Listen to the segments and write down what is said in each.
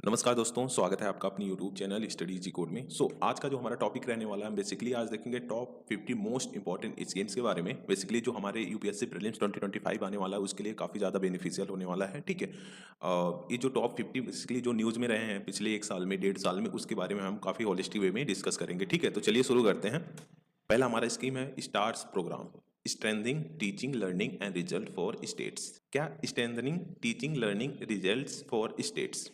नमस्कार दोस्तों, स्वागत है आपका अपनी यूट्यूब चैनल स्टडी जी कोड में। आज का जो हमारा टॉपिक रहने वाला है, हम बेसिकली आज देखेंगे टॉप 50 मोस्ट इंपॉर्टेंट स्कीम्स के बारे में। बेसिकली जो हमारे यूपीएससी प्रीलिम्स 2025 आने वाला है उसके लिए काफ़ी ज़्यादा बेनिफिशियल होने वाला है। ठीक है, ये जो टॉप 50 बेसिकली जो न्यूज़ में रहे हैं पिछले एक साल में, 1.5 साल में, उसके बारे में हम काफ़ी होलिस्टिक वे में डिस्कस करेंगे। ठीक है, तो चलिए शुरू करते हैं। पहला हमारा स्कीम है stars programme, strengthening teaching learning and result for states. क्या? Strengthening teaching learning results for states.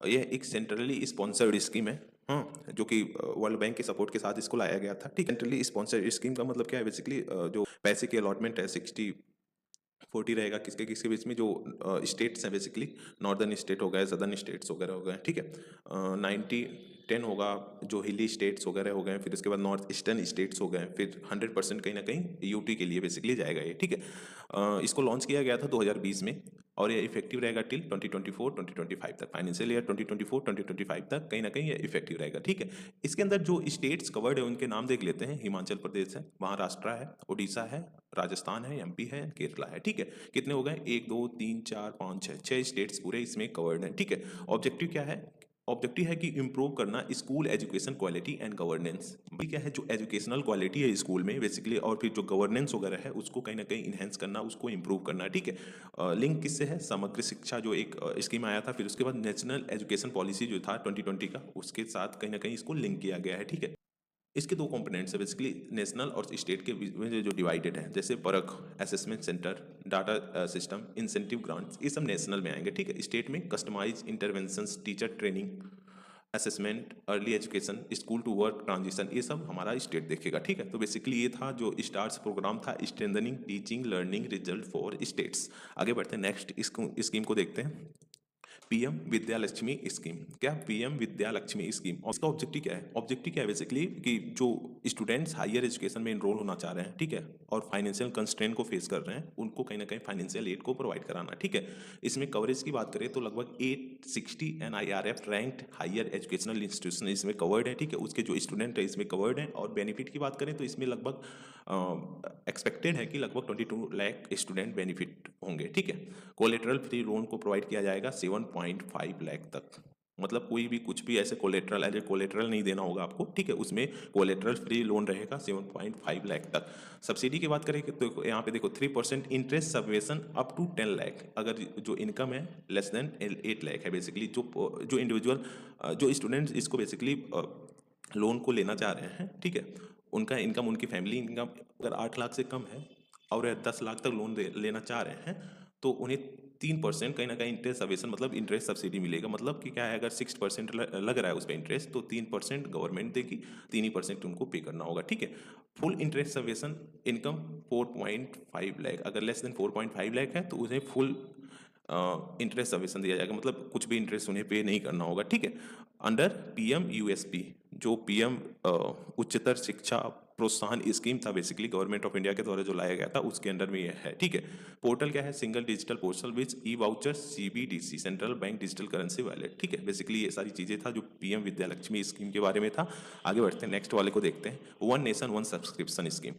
यह एक सेंट्रली स्पॉन्सर्ड स्कीम है। हाँ, जो कि वर्ल्ड बैंक के सपोर्ट के साथ इसको लाया गया था। ठीक है, सेंट्रली स्पॉन्सर्ड स्कीम का मतलब क्या है? बेसिकली जो पैसे की अलॉटमेंट है 60-40 रहेगा किसके किसके बीच में, जो स्टेट्स हैं बेसिकली, नॉर्दर्न स्टेट हो गए, सदर्न स्टेट्स वगैरह हो गए। ठीक है, 90-10 होगा जो हिली स्टेट्स वगैरह हो गए, फिर उसके बाद नॉर्थ ईस्टर्न स्टेट्स हो गए, फिर 100% कहीं ना कहीं यूटी के लिए बेसिकली जाएगा ये। ठीक है, इसको लॉन्च किया गया था 2020 में और ये इफेक्टिव रहेगा टिल 2024-2025 तक, फाइनेंशियल ईयर 2024-2025 तक कहीं ना कहीं ये इफेक्टिव रहेगा। ठीक है, इसके अंदर जो स्टेट्स कवर्ड है उनके नाम देख लेते हैं। हिमाचल प्रदेश है, महाराष्ट्र है, उड़ीसा है, राजस्थान है, एमपी है, केरला है। ठीक है, कितने हो गए? 1 2 3 4 5 6 6 स्टेट्स पूरे इसमें कवर्ड हैं। ठीक है, ऑब्जेक्टिव क्या है? ऑब्जेक्टिव है कि इंप्रूव करना school education quality and governance. क्या है? जो एजुकेशनल क्वालिटी है स्कूल में बेसिकली, और फिर जो गवर्नेंस वगैरह है उसको कहीं ना कहीं इन्हेंस करना, उसको इंप्रूव करना। ठीक है, लिंक किससे है? समग्र शिक्षा जो एक स्कीम आया था, फिर उसके बाद नेशनल एजुकेशन पॉलिसी जो था 2020 का, उसके साथ कहीं ना कहीं इसको लिंक किया गया है। ठीक है, इसके दो कंपोनेंट्स है बेसिकली, नेशनल और स्टेट के बीच में जो डिवाइडेड है, जैसे Parakh, assessment centre, data system, incentive grants, ये सब नेशनल में आएंगे। ठीक है, स्टेट में customise interventions, teacher training, assessment, early education, school to work transition, ये सब हमारा स्टेट देखेगा। ठीक है, तो बेसिकली ये था जो स्टार्स प्रोग्राम था, strengthening teaching learning result for states. आगे बढ़ते हैं, नेक्स्ट स्कीम को देखते हैं। PM Vidya Lakshmi scheme. क्या? PM Vidya Lakshmi scheme. और इसका ऑब्जेक्टिव क्या है? ऑब्जेक्टिव क्या है बेसिकली कि जो स्टूडेंट्स हायर एजुकेशन में एनरोल होना चाह रहे हैं, ठीक है, और फाइनेंशियल कंस्ट्रेंट को फेस कर रहे हैं, उनको कहीं ना कहीं फाइनेंशियल एड को प्रोवाइड कराना। ठीक है, इसमें कवरेज की बात करें तो लगभग 860 NIRF ranked higher educational institution इसमें कवर्ड है। ठीक है, उसके जो स्टूडेंट है इसमें कवर्ड है। और बेनिफिट की बात करें तो इसमें लगभग एक्सपेक्टेड है कि लगभग 22 लाख स्टूडेंट बेनिफिट होंगे। ठीक है, कोलेटरल फ्री लोन को प्रोवाइड किया जाएगा 7.5 लाख तक। मतलब कोई भी कुछ भी ऐसे कोलेटरल एज ए कोलेटरल नहीं देना होगा आपको। ठीक है, उसमें कोलेटरल फ्री लोन रहेगा 7.5 लाख तक। सब्सिडी की बात करें तो यहाँ पे देखो 3% इंटरेस्ट सबवेशन अप टू 10 लाख, अगर जो इनकम है लेस देन 8 लाख है। बेसिकली जो इंडिविजुअल जो स्टूडेंट्स इसको बेसिकली लोन को लेना चाह रहे हैं, ठीक है, उनका इनकम, उनकी फैमिली इनकम अगर 8 लाख से कम है और 10 लाख तक लोन लेना चाह रहे हैं, तो उन्हें 3% कहीं ना कहीं इंटरेस्ट सवेशन, मतलब इंटरेस्ट सब्सिडी मिलेगा। मतलब कि क्या है, अगर 6% लग रहा है उस पर इंटरेस्ट, तो 3% गवर्नमेंट देगी, 3% उनको पे करना होगा। ठीक है, फुल इंटरेस्ट सवेशन इनकम 4.5 लाख, अगर लेस देन 4.5 लाख है तो उन्हें फुल इंटरेस्ट सवेशन दिया जाएगा, मतलब कुछ भी इंटरेस्ट उन्हें पे नहीं करना होगा। ठीक है, अंडर पीएम यूएसपी, जो पीएम उच्चतर शिक्षा प्रोत्साहन स्कीम था बेसिकली गवर्नमेंट ऑफ इंडिया के द्वारा जो लाया गया था, उसके अंडर में ये है। ठीक है, पोर्टल क्या है? Single digital portal which E voucher CBDC, central bank digital currency wallet. ठीक है, बेसिकली ये सारी चीजें था जो पीएम विद्या लक्ष्मी स्कीम के बारे में था। आगे बढ़ते हैं, नेक्स्ट वाले को देखते हैं, one nation one subscription scheme.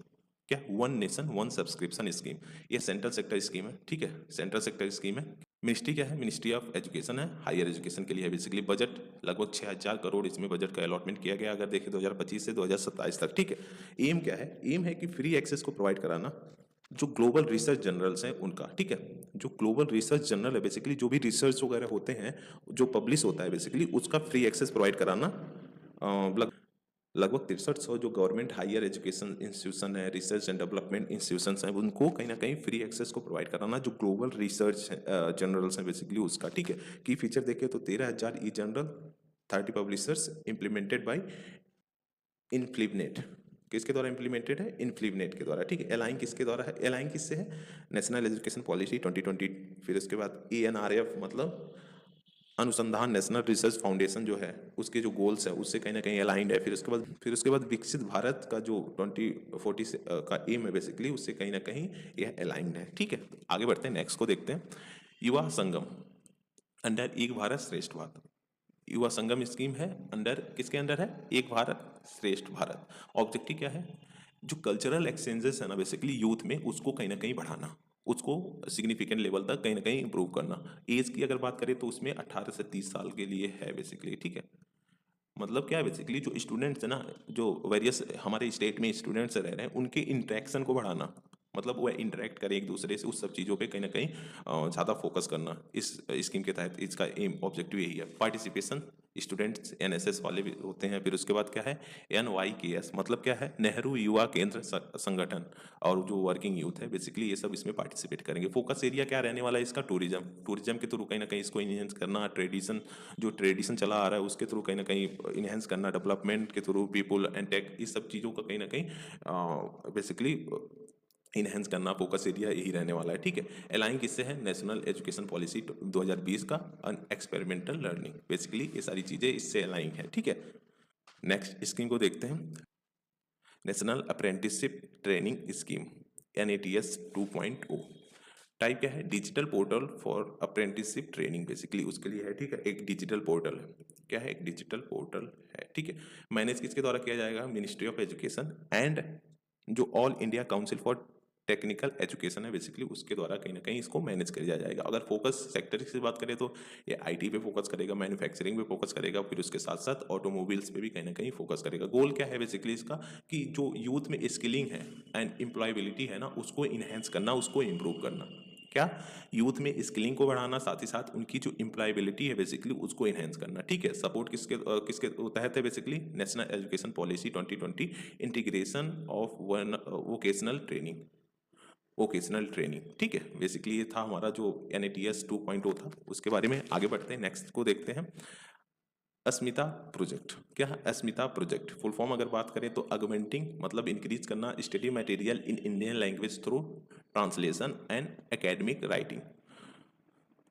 क्या? One nation one subscription scheme, ये सेंट्रल सेक्टर स्कीम है। ठीक है, सेंट्रल सेक्टर स्कीम है। मिनिस्ट्री क्या है? मिनिस्ट्री ऑफ एजुकेशन है, हायर एजुकेशन के लिए है। बेसिकली बजट लगभग 6000 करोड़ इसमें बजट का अलॉटमेंट किया गया, अगर देखें 2025 से 2027 तक। ठीक है, एम क्या है? एम है कि फ्री एक्सेस को प्रोवाइड कराना जो ग्लोबल रिसर्च जर्नल्स हैं उनका। ठीक है, जो ग्लोबल रिसर्च जर्नल है बेसिकली, जो भी रिसर्च वगैरह होते हैं जो पब्लिश होता है बेसिकली, उसका फ्री एक्सेस प्रोवाइड कराना। लगभग 6300 जो गवर्नमेंट हायर एजुकेशन इंस्टीट्यूशन है, रिसर्च एंड डेवलपमेंट इंस्टीट्यूशंस हैं, उनको कहीं ना कहीं फ्री एक्सेस को प्रोवाइड कराना, जो ग्लोबल रिसर्च जर्नल्स हैं बेसिकली उसका। ठीक है, की फीचर देखें तो 13,000 ई जर्नल, 30 पब्लिशर्स, इम्प्लीमेंटेड बाय इनफ्लिवनेट। किसके द्वारा इम्प्लीमेंटेड है? इनफ्लिवनेट के द्वारा। ठीक है, अलाइन किसके द्वारा है? अलाइन किससे है? National education policy 2020। फिर उसके बाद ENRF, मतलब अनुसंधान नेशनल रिसर्च फाउंडेशन जो है, उसके जो गोल्स है उससे कहीं ना कहीं अलाइंड है। फिर उसके बाद विकसित भारत का जो 2040 का एम है बेसिकली, उससे कहीं ना कहीं यह अलाइंड है। ठीक है, आगे बढ़ते हैं, नेक्स्ट को देखते हैं, युवा संगम अंडर एक भारत श्रेष्ठ भारत। युवा संगम स्कीम है अंडर, किसके अंडर है? एक भारत श्रेष्ठ भारत। ऑब्जेक्टिव क्या है? जो कल्चरल एक्सचेंजेस है ना बेसिकली यूथ में, उसको कहीं ना कहीं बढ़ाना, उसको सिग्निफिकेंट लेवल तक कहीं ना कहीं इंप्रूव करना। एज की अगर बात करें तो उसमें 18 से 30 साल के लिए है बेसिकली, ठीक है। मतलब क्या है बेसिकली, जो स्टूडेंट्स है ना, जो वेरियस हमारे स्टेट में स्टूडेंट्स रह रहे हैं, उनके इंटरेक्शन को बढ़ाना, मतलब वो इंटरेक्ट करें एक दूसरे से, उस सब चीज़ों पे कहीं ना कहीं ज़्यादा फोकस करना। इस स्कीम के तहत इसका एम ऑब्जेक्टिव यही है। पार्टिसिपेशन, स्टूडेंट्स एनएसएस वाले भी होते हैं। फिर उसके बाद क्या है, NYKS, मतलब क्या है, नेहरू युवा केंद्र संगठन, और जो वर्किंग यूथ है बेसिकली, ये सब इसमें पार्टिसिपेट करेंगे। फोकस एरिया क्या रहने वाला है इसका, टूरिज्म। टूरिज्म के थ्रू कहीं ना कहीं इसको इन्हेंस करना, ट्रेडिशन, जो ट्रेडिशन चला आ रहा है उसके थ्रू कहीं ना कहीं इन्हेंस करना, डेवलपमेंट के थ्रू, पीपल एंड टेक, इस सब चीज़ों का कहीं ना कहीं बेसिकली इनहेंस करना फोकस एरिया यही रहने वाला है, ठीक है। अलाइन किससे है, नेशनल एजुकेशन पॉलिसी 2020 का एक्सपेरिमेंटल लर्निंग, बेसिकली ये सारी चीज़ें इससे अलाइन है, ठीक है। नेक्स्ट स्कीम को देखते हैं, national apprenticeship training scheme, NATS 2.0। Type क्या है, digital portal for apprenticeship training, basically उसके लिए है, ठीक है। एक डिजिटल पोर्टल है, क्या है, एक डिजिटल पोर्टल है, ठीक है। मैनेज किसके द्वारा किया जाएगा, मिनिस्ट्री ऑफ एजुकेशन एंड जो all India council for technical education है बेसिकली, उसके द्वारा कहीं ना कहीं इसको मैनेज किया जाएगा। अगर फोकस सेक्टर की बात करें तो ये IT पे फोकस करेगा, मैन्युफैक्चरिंग पे फोकस करेगा, फिर उसके साथ साथ ऑटोमोबाइल्स पे भी कहीं ना कहीं फोकस करेगा। गोल क्या है बेसिकली इसका, कि जो यूथ में स्किलिंग है एंड एम्प्लॉयबिलिटी है ना, उसको इन्हेंस करना, उसको इम्प्रूव करना। क्या, यूथ में स्किलिंग को बढ़ाना, साथ ही साथ उनकी जो एम्प्लॉयबिलिटी है बेसिकली उसको इन्हेंस करना, ठीक है। सपोर्ट किसके तहत है basically, national education policy 2020, integration of vocational training, vocational training, ठीक है। बेसिकली ये था हमारा जो NATS 2.0 था, उसके बारे में आगे बढ़ते हैं। नेक्स्ट को देखते हैं, अस्मिता प्रोजेक्ट। क्या है अस्मिता प्रोजेक्ट, फुल फॉर्म अगर बात करें तो अगमेंटिंग, मतलब इंक्रीज करना study material in Indian language through translation and academic writing.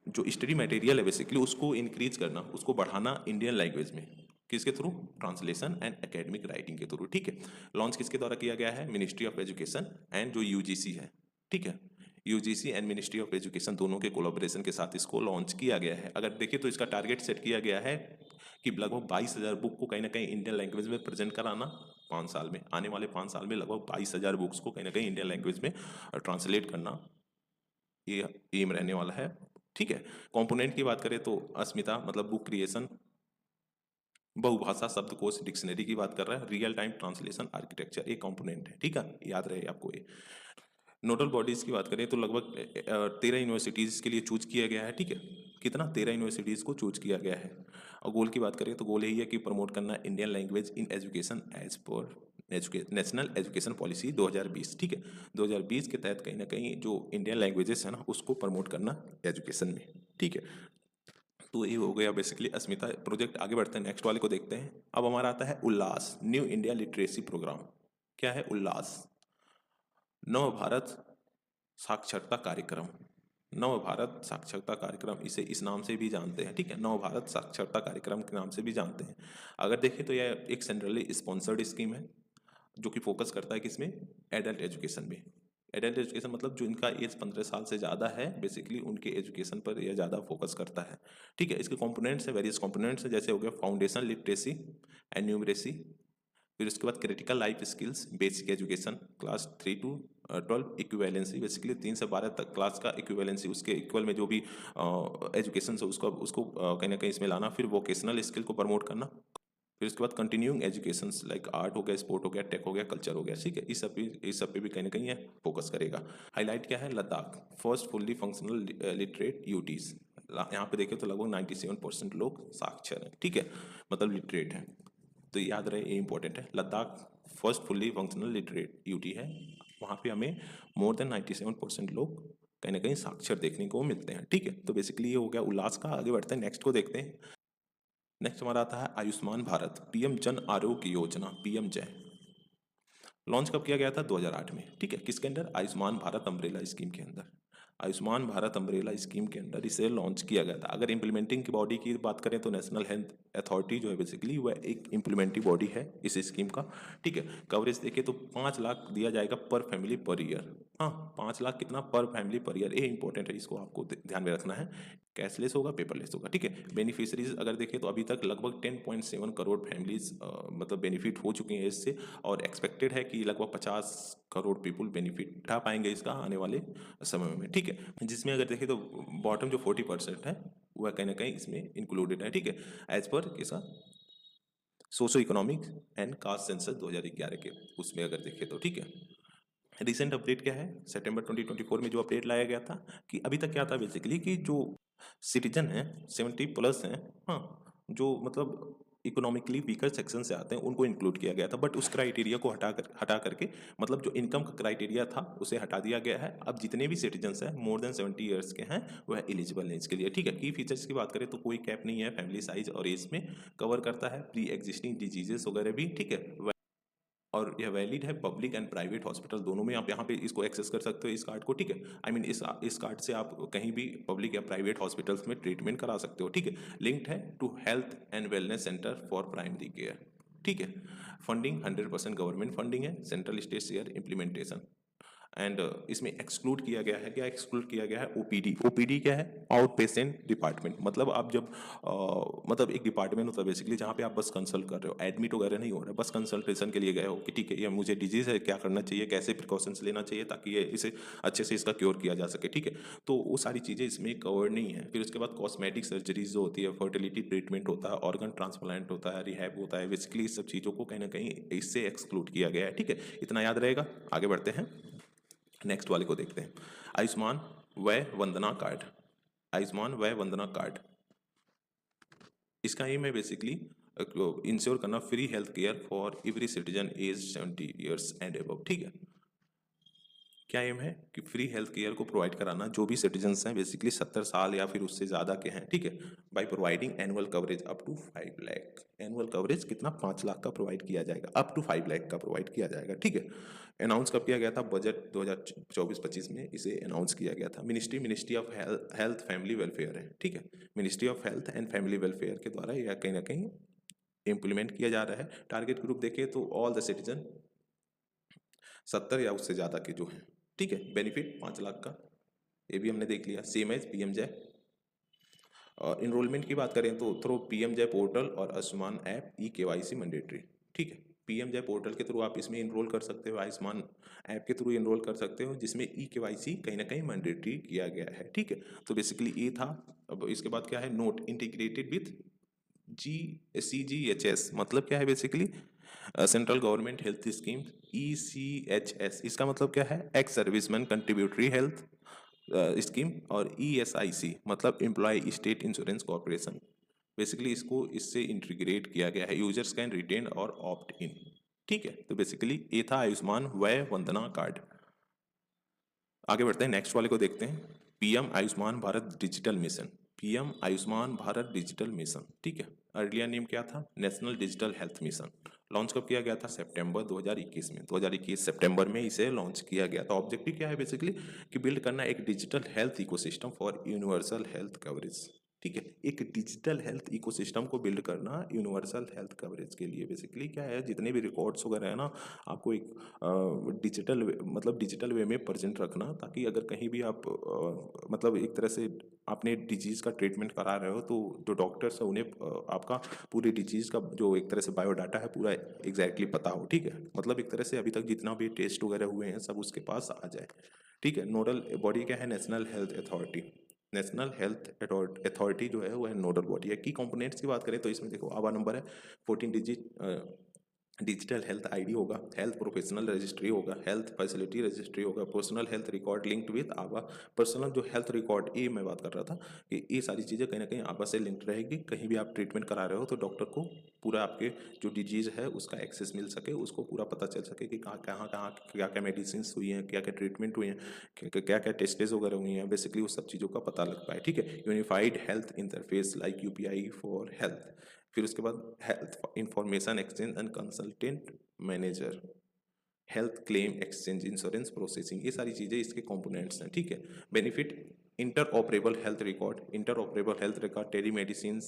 जो स्टडी मटेरियल है बेसिकली उसको इंक्रीज करना, उसको बढ़ाना इंडियन लैंग्वेज में, किसके through, translation and academic writing के थ्रू, ठीक है। लॉन्च किसके द्वारा किया गया है, मिनिस्ट्री ऑफ एजुकेशन एंड जो UGC है, ठीक है। UGC and ministry of education दोनों के कोलैबोरेशन के साथ इसको लॉन्च किया गया है। अगर देखिए तो इसका टारगेट सेट किया गया है कि लगभग 22,000 बुक को कहीं ना कहीं इंडियन लैंग्वेज में प्रेजेंट कराना 5 साल में, आने वाले 5 साल में लगभग 22,000 बुक्स को कहीं ना कहीं इंडियन लैंग्वेज में ट्रांसलेट करना, ये एम रहने वाला है, ठीक है। कंपोनेंट की बात करें तो अस्मिता मतलब बुक क्रिएशन, बहुभाषा शब्दकोश डिक्शनरी की बात कर रहा है, रियल टाइम ट्रांसलेशन आर्किटेक्चर, एक कंपोनेंट है, ठीक है, याद रहे आपको ये। नोडल बॉडीज की बात करें तो लगभग 13 यूनिवर्सिटीज़ के लिए चूज किया गया है, ठीक है। कितना, 13 यूनिवर्सिटीज़ को चूज किया गया है। और गोल की बात करें तो गोल यही है कि प्रमोट करना Indian language in education as पर नेशनल एजुकेशन पॉलिसी 2020, ठीक है। 2020 के तहत कहीं ना कहीं जो इंडियन लैंग्वेजेस है ना उसको प्रमोट करना एजुकेशन में, ठीक है। तो ये हो गया बेसिकली अस्मिता प्रोजेक्ट। आगे बढ़ते हैं, नेक्स्ट वाले को देखते हैं। अब हमारा आता है उल्लास, न्यू इंडिया लिटरेसी प्रोग्राम। क्या है उल्लास, नव भारत साक्षरता कार्यक्रम, नव भारत साक्षरता कार्यक्रम, इसे इस नाम से भी जानते हैं, ठीक है, नव भारत साक्षरता कार्यक्रम के नाम से भी जानते हैं। अगर देखें तो यह एक सेंट्रली स्पॉन्सर्ड स्कीम है, जो कि फोकस करता है किसमें, एडल्ट एजुकेशन में। एडल्ट एजुकेशन मतलब जो इनका एज 15 साल से ज़्यादा है बेसिकली उनके एजुकेशन पर यह ज़्यादा फोकस करता है, ठीक है। इसके कंपोनेंट्स है, वेरियस कंपोनेंट्स हैं, जैसे हो गया फाउंडेशन लिटरेसी एंड न्यूमरेसी, फिर उसके बाद critical life skills, basic education class 3 to 12, equivalency, basically 3 से 12 तक क्लास का इक्विवेलेंसी, उसके इक्वल में जो भी एजुकेशन है उसको उसको कहीं ना कहीं इसमें लाना। फिर वोकेशनल स्किल को प्रमोट करना। फिर उसके बाद कंटिन्यूइंग एजुकेशन लाइक आर्ट हो गया, स्पोर्ट हो गया, टेक हो गया, कल्चर हो गया, ठीक है। इस सब पे भी कहीं ना कहीं फोकस करेगा। हाईलाइट क्या है, Ladakh first fully functional literate UTs. यहाँ पे देखें तो लगभग 97% लोग साक्षर हैं, ठीक है, मतलब लिटरेट हैं। तो याद रहे, ये इंपॉर्टेंट है, Ladakh first fully functional literate UT है, वहाँ पे हमें मोर देन 97% लोग कहीं ना कहीं साक्षर देखने को मिलते हैं, ठीक है। तो बेसिकली ये हो गया उल्लास का। आगे बढ़ते हैं, नेक्स्ट को देखते हैं। नेक्स्ट हमारा आता है आयुष्मान भारत, PM जन आरोग्य योजना, PM जय। लॉन्च कब किया गया था, 2008 में, ठीक है। किसके under, Ayushman Bharat umbrella scheme के अंदर। आयुष्मान भारत अम्ब्रेला स्कीम के अंडर इसे लॉन्च किया गया था। अगर इम्प्लीमेंटिंग की बॉडी की बात करें तो नेशनल हेल्थ अथॉरिटी जो है बेसिकली वह एक इम्प्लीमेंटिंग बॉडी है इस स्कीम का, ठीक है। कवरेज देखें तो 5 लाख दिया जाएगा पर फैमिली पर ईयर। हाँ, 5 लाख कितना पर फैमिली पर ईयर, ये इंपॉर्टेंट है, इसको आपको ध्यान में रखना है। कैशलेस होगा, पेपरलेस होगा, ठीक है। बेनिफिशरीज अगर देखें तो अभी तक लगभग 10.7 करोड़ फैमिलीज मतलब बेनिफिट हो चुकी हैं इससे, और एक्सपेक्टेड है कि लगभग 50 करोड़ पीपल बेनिफिट उठा पाएंगे इसका आने वाले समय में, ठीक है। जिसमें अगर देखें तो बॉटम जो 40% है वह कहीं ना कहीं इसमें इंक्लूडेड है, ठीक है, एज पर इसका socio economic and caste census 2011 के उसमें अगर देखें तो, ठीक है। रिसेंट अपडेट क्या है, सितंबर 2024 में जो अपडेट लाया गया था कि अभी तक क्या था बेसिकली कि जो सिटीजन है 70+ हैं, हाँ, जो मतलब इकोनॉमिकली वीकर सेक्शन से आते हैं उनको इंक्लूड किया गया था, बट उस क्राइटेरिया को हटा करके मतलब जो इनकम का क्राइटेरिया था उसे हटा दिया गया है। अब जितने भी सिटीजन्स हैं मोर देन 70 ईयर्स के हैं वह एलिजिबल हैं इसके लिए, ठीक है। की फीचर्स की बात करें तो कोई कैप नहीं है, फैमिली साइज और एज में कवर करता है, प्री एग्जिस्टिंग डिजीजेस वगैरह भी, ठीक है। और यह वैलिड है पब्लिक एंड प्राइवेट हॉस्पिटल दोनों में, आप यहाँ पे इसको एक्सेस कर सकते हो इस कार्ड को, ठीक है। आई मीन इस कार्ड से आप कहीं भी पब्लिक या प्राइवेट हॉस्पिटल्स में ट्रीटमेंट करा सकते हो, ठीक है। लिंक्ड है to health and wellness centre for primary care, ठीक है। फंडिंग 100% गवर्नमेंट फंडिंग है, central state share implementation. And इसमें एक्सक्लूड किया गया है, क्या एक्सक्लूड किया गया है, ओपीडी। ओपीडी क्या है, आउट पेशेंट डिपार्टमेंट, मतलब आप जब मतलब एक डिपार्टमेंट होता है बेसिकली जहाँ पे आप बस कंसल्ट कर रहे हो, एडमिट वगैरह नहीं हो रहा है, बस कंसल्टेशन के लिए गए हो कि ठीक है ये मुझे डिजीज़ है, क्या करना चाहिए, कैसे प्रिकॉशंस लेना चाहिए ताकि ये इसे अच्छे से इसका क्योर किया जा सके, ठीक है। तो वो सारी चीज़ें इसमें कवर नहीं है। फिर उसके बाद कॉस्मेटिक सर्जरीज जो होती है, फर्टिलिटी ट्रीटमेंट होता है, ऑर्गन ट्रांसप्लांट होता है, रिहैब होता है, बेसिकली इस सब चीज़ों को कहीं ना कहीं इससे एक्सक्लूड किया गया है, ठीक है। इतना याद रहेगा। आगे बढ़ते हैं, नेक्स्ट वाले को देखते हैं। आयुष्मान वय वंदना कार्ड। आयुष्मान वय वंदना कार्ड, इसका एम है बेसिकली इंश्योर करना free health care for every citizen age 70 years and above, ठीक है। क्या एम है कि फ्री हेल्थ केयर को प्रोवाइड कराना जो भी सिटीजन्स हैं बेसिकली 70 साल या फिर उससे ज़्यादा के हैं, ठीक है, by providing annual coverage up to 5 lakh. Annual coverage कितना, 5 लाख का प्रोवाइड किया जाएगा, अप टू 5 लाख का प्रोवाइड किया जाएगा, ठीक है। अनाउंस कब किया गया था, बजट 2024-25 में इसे अनाउंस किया गया था। Ministry of health family welfare है, ठीक है। Ministry of health and family welfare के द्वारा यह कहीं ना कहीं इम्प्लीमेंट किया जा रहा है। टारगेट ग्रुप देखें तो ऑल द सिटीजन 70 या उससे ज़्यादा के जो हैं, ठीक है। बेनिफिट 5 लाख का, ये भी हमने देख लिया, सेम एज पीएमजे। और इनरोलमेंट की बात करें तो थ्रू पीएमजे पोर्टल और आयुष्मान ऐप ई-केवाईसी मैंडेटरी, ठीक है। पीएमजे पोर्टल के थ्रू आप इसमें इनरोल कर सकते हो, आयुष्मान ऐप के थ्रू इनरोल कर सकते हो, जिसमें ई-केवाईसी कहीं ना कहीं मैंडेटरी किया गया है, ठीक है। तो बेसिकली ये था। अब इसके बाद क्या है, नोट इंटीग्रेटेड विथ CGHS, मतलब क्या है basically, central government health scheme, ECHS, इसका मतलब क्या है, ex serviceman contributory health scheme, और ESIC मतलब employ state insurance corporation. Basically इसको इससे इंटीग्रेट किया गया है, यूजर्स कैन रिटेन और ऑप्ट इन, ठीक है। तो बेसिकली ये था आयुष्मान वय वंदना कार्ड। आगे बढ़ते हैं, नेक्स्ट वाले को देखते हैं, PM Ayushman Bharat digital mission. PM Ayushman Bharat digital mission, ठीक है। अर्लियर नेम क्या था, national digital health mission. Launch कब किया गया था, सितंबर 2021 में, 2021 सितंबर में इसे लॉन्च किया गया था। ऑब्जेक्टिव क्या है बेसिकली कि बिल्ड करना एक digital health ecosystem for universal health coverage, ठीक है। एक डिजिटल हेल्थ इकोसिस्टम को बिल्ड करना यूनिवर्सल हेल्थ कवरेज के लिए, बेसिकली क्या है, जितने भी रिकॉर्ड्स वगैरह है ना, आपको एक डिजिटल मतलब डिजिटल वे में प्रेजेंट रखना, ताकि अगर कहीं भी आप मतलब एक तरह से आपने डिजीज़ का ट्रीटमेंट करा रहे हो तो जो डॉक्टर्स है उन्हें आपका पूरी डिजीज़ का जो एक तरह से बायोडाटा है पूरा एग्जैक्टली पता हो, ठीक है। मतलब एक तरह से अभी तक जितना भी टेस्ट वगैरह हुए हैं सब उसके पास आ जाए, ठीक है। नोडल बॉडी क्या है, national health authority. National health authority जो है वो है नोडल बॉडी है। की कंपोनेंट्स की बात करें तो इसमें देखो आवा नंबर है, 14 डिजिट डिजिटल हेल्थ आईडी होगा, हेल्थ प्रोफेशनल रजिस्ट्री होगा, हेल्थ फैसिलिटी रजिस्ट्री होगा, personal health record linked with आवा। पर्सनल जो हेल्थ रिकॉर्ड, ये मैं बात कर रहा था कि ये सारी चीज़ें कहीं ना कहीं आवा से लिंक्ड रहेगी। कहीं भी आप ट्रीटमेंट करा रहे हो तो डॉक्टर को पूरा आपके जो डिजीज़ है उसका एक्सेस मिल सके, उसको पूरा पता चल सके कि कहाँ कहाँ कहाँ क्या क्या मेडिसिन हुई हैं, क्या क्या ट्रीटमेंट हुई हैं, क्या क्या टेस्टेज वगैरह हुई हैं, बेसिकली उस सब चीज़ों का पता लग पाए, ठीक है। Unified health interface like UPI for health. फिर उसके बाद health information exchange and consultant manager, health claim exchange, insurance processing, ये सारी चीज़ें इसके कंपोनेंट्स हैं, ठीक है। Benefit, interoperable health record, interoperable health record, telemedicine,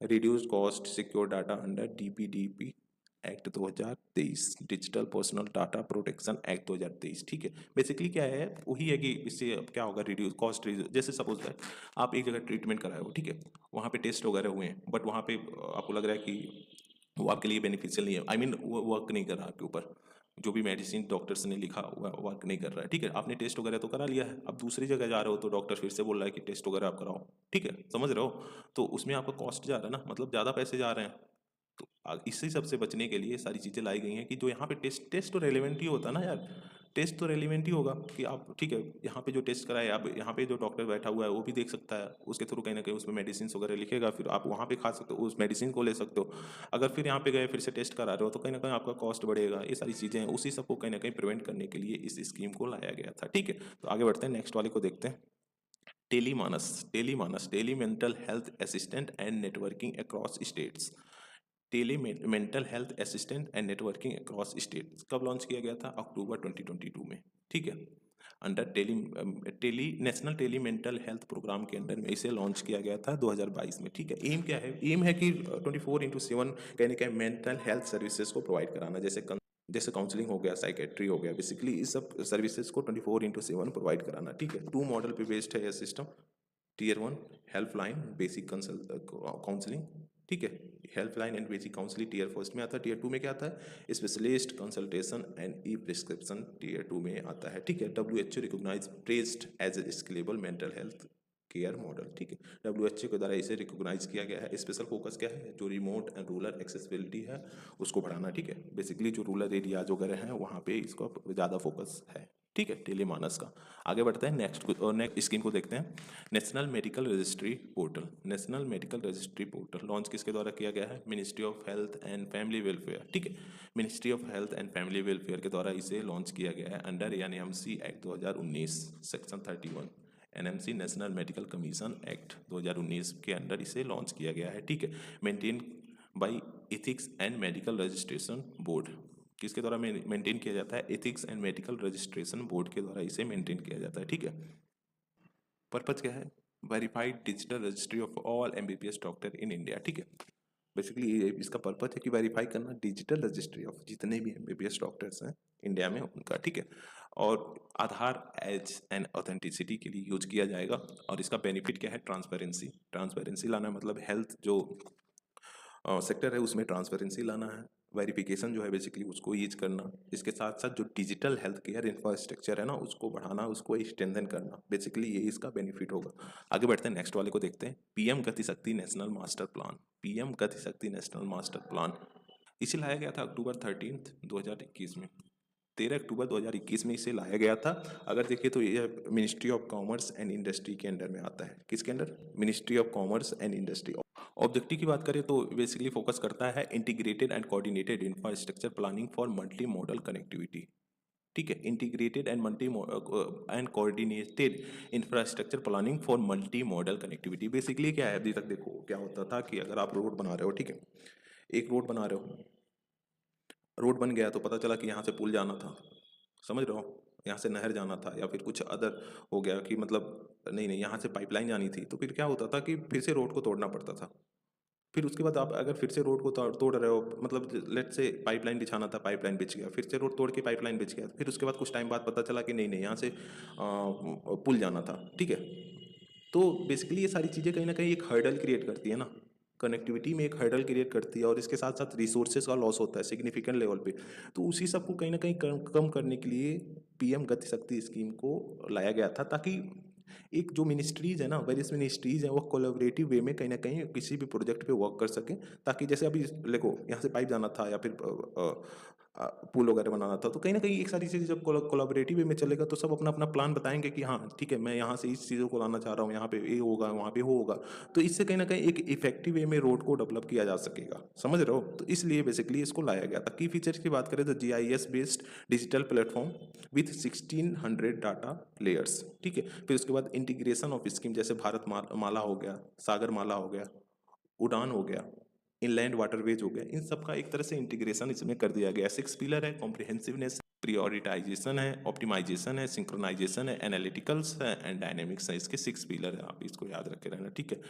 reduce cost, secure data under DPDP act 2023, digital personal data protection act 2023, ठीक है। Basically क्या है, वही है कि इससे अब क्या होगा, रिड्यूस कॉस्ट, जैसे सपोज है आप एक जगह ट्रीटमेंट कराए हो, ठीक है, वहाँ पे टेस्ट वगैरह हुए हैं, बट वहाँ पे आपको लग रहा है कि वो आपके लिए बेनिफिशियल नहीं है, आई मीन वो वर्क नहीं कर रहा आपके ऊपर, जो भी मेडिसिन डॉक्टर्स ने लिखा हुआ वर्क नहीं कर रहा है, ठीक है। आपने टेस्ट वगैरह तो करा लिया है, अब दूसरी जगह जा रहे हो तो डॉक्टर फिर से बोल रहा है कि टेस्ट वगैरह आप कराओ, ठीक है, समझ रहे हो। तो उसमें आपका कॉस्ट जा रहा है ना, मतलब ज़्यादा पैसे जा रहे हैं। तो इसी सब से बचने के लिए सारी चीज़ें लाई गई हैं कि जो यहाँ पे टेस्ट टेस्ट तो रेलिवेंट ही होता है ना यार, टेस्ट तो रेलिवेंट ही होगा कि आप, ठीक है, यहाँ पे जो टेस्ट कराए, आप यहाँ पे जो डॉक्टर बैठा हुआ है वो भी देख सकता है, उसके थ्रू कहीं ना कहीं उसमें मेडिसिन वगैरह लिखेगा, फिर आप वहाँ पे खा सकते हो, उस मेडिसिन को ले सकते हो। अगर फिर यहाँ पे गए फिर से टेस्ट करा रहे हो तो कहीं ना कहीं आपका कॉस्ट बढ़ेगा, ये सारी चीज़ें हैं, उसी सबको कहीं ना कहीं प्रिवेंट करने के लिए इस स्कीम को लाया गया था, ठीक है। तो आगे बढ़ते हैं, नेक्स्ट वाले को देखते हैं। Tele mental health assistant and networking across states. Tele mental health assistant and networking across states कब लॉन्च किया गया था, अक्टूबर 2022 में, ठीक है। Under tele national tele mental health programme के अंडर में इसे लॉन्च किया गया था 2022 में, ठीक है। एम क्या है, एम है कि 24/7 कहने का मेंटल हेल्थ सर्विसेज को प्रोवाइड कराना, जैसे काउंसलिंग हो गया, साइकेट्री हो गया, बेसिकली इस सब सर्विसेज को 24/7 प्रोवाइड कराना, ठीक है। 2 मॉडल पे बेस्ड है यह सिस्टम। टीयर 1 हेल्पलाइन बेसिक काउंसलिंग, ठीक है, helpline and basic counselling tier first में आता है। टीयर 2 में क्या आता है, specialist consultation and e prescription tier 2 में आता है, ठीक है। WHO recognise pressed as a scalable mental health care model, ठीक है। WHO के द्वारा इसे रिकॉग्नाइज किया गया है। स्पेशल फोकस क्या है, जो रिमोट एंड रूरल एक्सेसिबिलिटी है उसको बढ़ाना, ठीक है। बेसिकली जो रूरल एरियाज वगैरह हैं वहाँ पे इसका ज़्यादा फोकस है, ठीक है, टेलीमानस का। आगे बढ़ते हैं, नेक्स्ट स्कीम को देखते हैं। National medical registry portal, national medical registry portal launch किसके द्वारा किया गया है, ministry of health and family welfare, ठीक है। Ministry of health and family welfare के द्वारा इसे लॉन्च किया गया है under NMC act 2019 section 31। NMC national medical commission act 2019 के अंडर इसे लॉन्च किया गया है, ठीक है। Maintain by ethics and medical registration board, किसके द्वारा मेंटेन किया जाता है, ethics and medical registration board के द्वारा इसे मेंटेन किया जाता है, ठीक है। पर्पज क्या है, verified digital registry of all MBBS doctor in India, ठीक है। बेसिकली इसका पर्पज है कि वेरीफाई करना डिजिटल रजिस्ट्री ऑफ जितने भी एमबीबीएस डॉक्टर्स हैं इंडिया में उनका, ठीक है। और आधार एज एंड ऑथेंटिसिटी के लिए यूज किया जाएगा। और इसका बेनिफिट क्या है, ट्रांसपेरेंसी, ट्रांसपेरेंसी लाना, मतलब हेल्थ जो सेक्टर है उसमें ट्रांसपेरेंसी लाना है। वेरिफिकेशन जो है बेसिकली उसको यूज करना, इसके साथ साथ जो डिजिटल हेल्थ केयर इंफ्रास्ट्रक्चर है ना उसको बढ़ाना, उसको स्ट्रेंथन करना, बेसिकली ये इसका बेनिफिट होगा। आगे बढ़ते हैं, नेक्स्ट वाले को देखते हैं। पीएम गति शक्ति national master plan, PM Gati शक्ति नेशनल मास्टर प्लान इसे लाया गया था अक्टूबर 13 2021 में, 13 अक्टूबर 2021 में इसे लाया गया था। अगर देखिए तो ये ministry of commerce and industry के अंडर में आता है, किसके under, ministry of commerce and industry. Objective की बात करें तो बेसिकली फोकस करता है integrated and coordinated infrastructure planning for multi modal connectivity, ठीक है। Integrated and and coordinated infrastructure planning for multi modal connectivity, basically क्या है, अभी तक देखो क्या होता था कि अगर आप रोड बना रहे हो, ठीक है, एक रोड बना रहे हो, रोड बन गया तो पता चला कि यहाँ से पुल जाना था, समझ रहे हो, यहाँ से नहर जाना था, या फिर कुछ अदर हो गया कि मतलब नहीं नहीं यहाँ से पाइपलाइन जानी थी, तो फिर क्या होता था कि फिर से रोड को तोड़ना पड़ता था। फिर उसके बाद आप अगर फिर से रोड को तोड़ रहे हो, मतलब लेट से पाइपलाइन बिछाना था, पाइपलाइन बिछ गया, फिर से रोड तोड़ के पाइपलाइन बिछ गया, फिर उसके बाद कुछ टाइम बाद पता चला कि नहीं नहीं यहाँ से पुल जाना था, ठीक है। तो बेसिकली ये सारी चीज़ें कहीं ना कहीं एक हर्डल क्रिएट करती है ना, कनेक्टिविटी में एक हर्डल क्रिएट करती है, और इसके साथ साथ रिसोर्सेज का लॉस होता है सिग्निफिकेंट लेवल पे। तो उसी सब को कहीं ना कहीं कम करने के लिए पीएम गति शक्ति स्कीम को लाया गया था, ताकि एक जो मिनिस्ट्रीज है ना, वेरियस मिनिस्ट्रीज हैं, वो कोलैबोरेटिव वे में कहीं ना कहीं किसी भी प्रोजेक्ट पे वर्क कर सकें, ताकि जैसे अभी देखो यहाँ से पाइप जाना था या फिर पुल वगैरह बनाना था, तो कहीं ना कहीं एक सारी चीज़ें जब कोलैबोरेटिव वे में चलेगा तो सब अपना अपना प्लान बताएंगे कि हाँ ठीक है मैं यहाँ से इस चीज़ों को लाना चाह रहा हूँ, यहाँ पे ये होगा वहाँ पे वो होगा। तो इससे कहीं ना कहीं एक इफेक्टिव वे में रोड को डेवलप किया जा सकेगा, समझ रहे हो। तो इसलिए बेसिकली इसको लाया गया था। की फीचर्स की बात करें तो GIS based digital platform with 1600 data layers, ठीक है। फिर उसके बाद इंटीग्रेशन ऑफ स्कीम, जैसे भारत माला हो गया, सागर माला हो गया, उड़ान हो गया, इनलैंड वाटरवेज हो गया, इन सब का एक तरह से इंटीग्रेशन इसमें कर दिया गया। 6 पिलर है, कॉम्प्रिहेंसिवनेस, प्रियोरिटाइजेशन है, ऑप्टिमाइजेशन है, सिंक्रोनाइजेशन है, एनालिटिकल्स है एंड डायनेमिक्स है। इसके 6 पिलर है, आप इसको याद रखे रहना, ठीक है।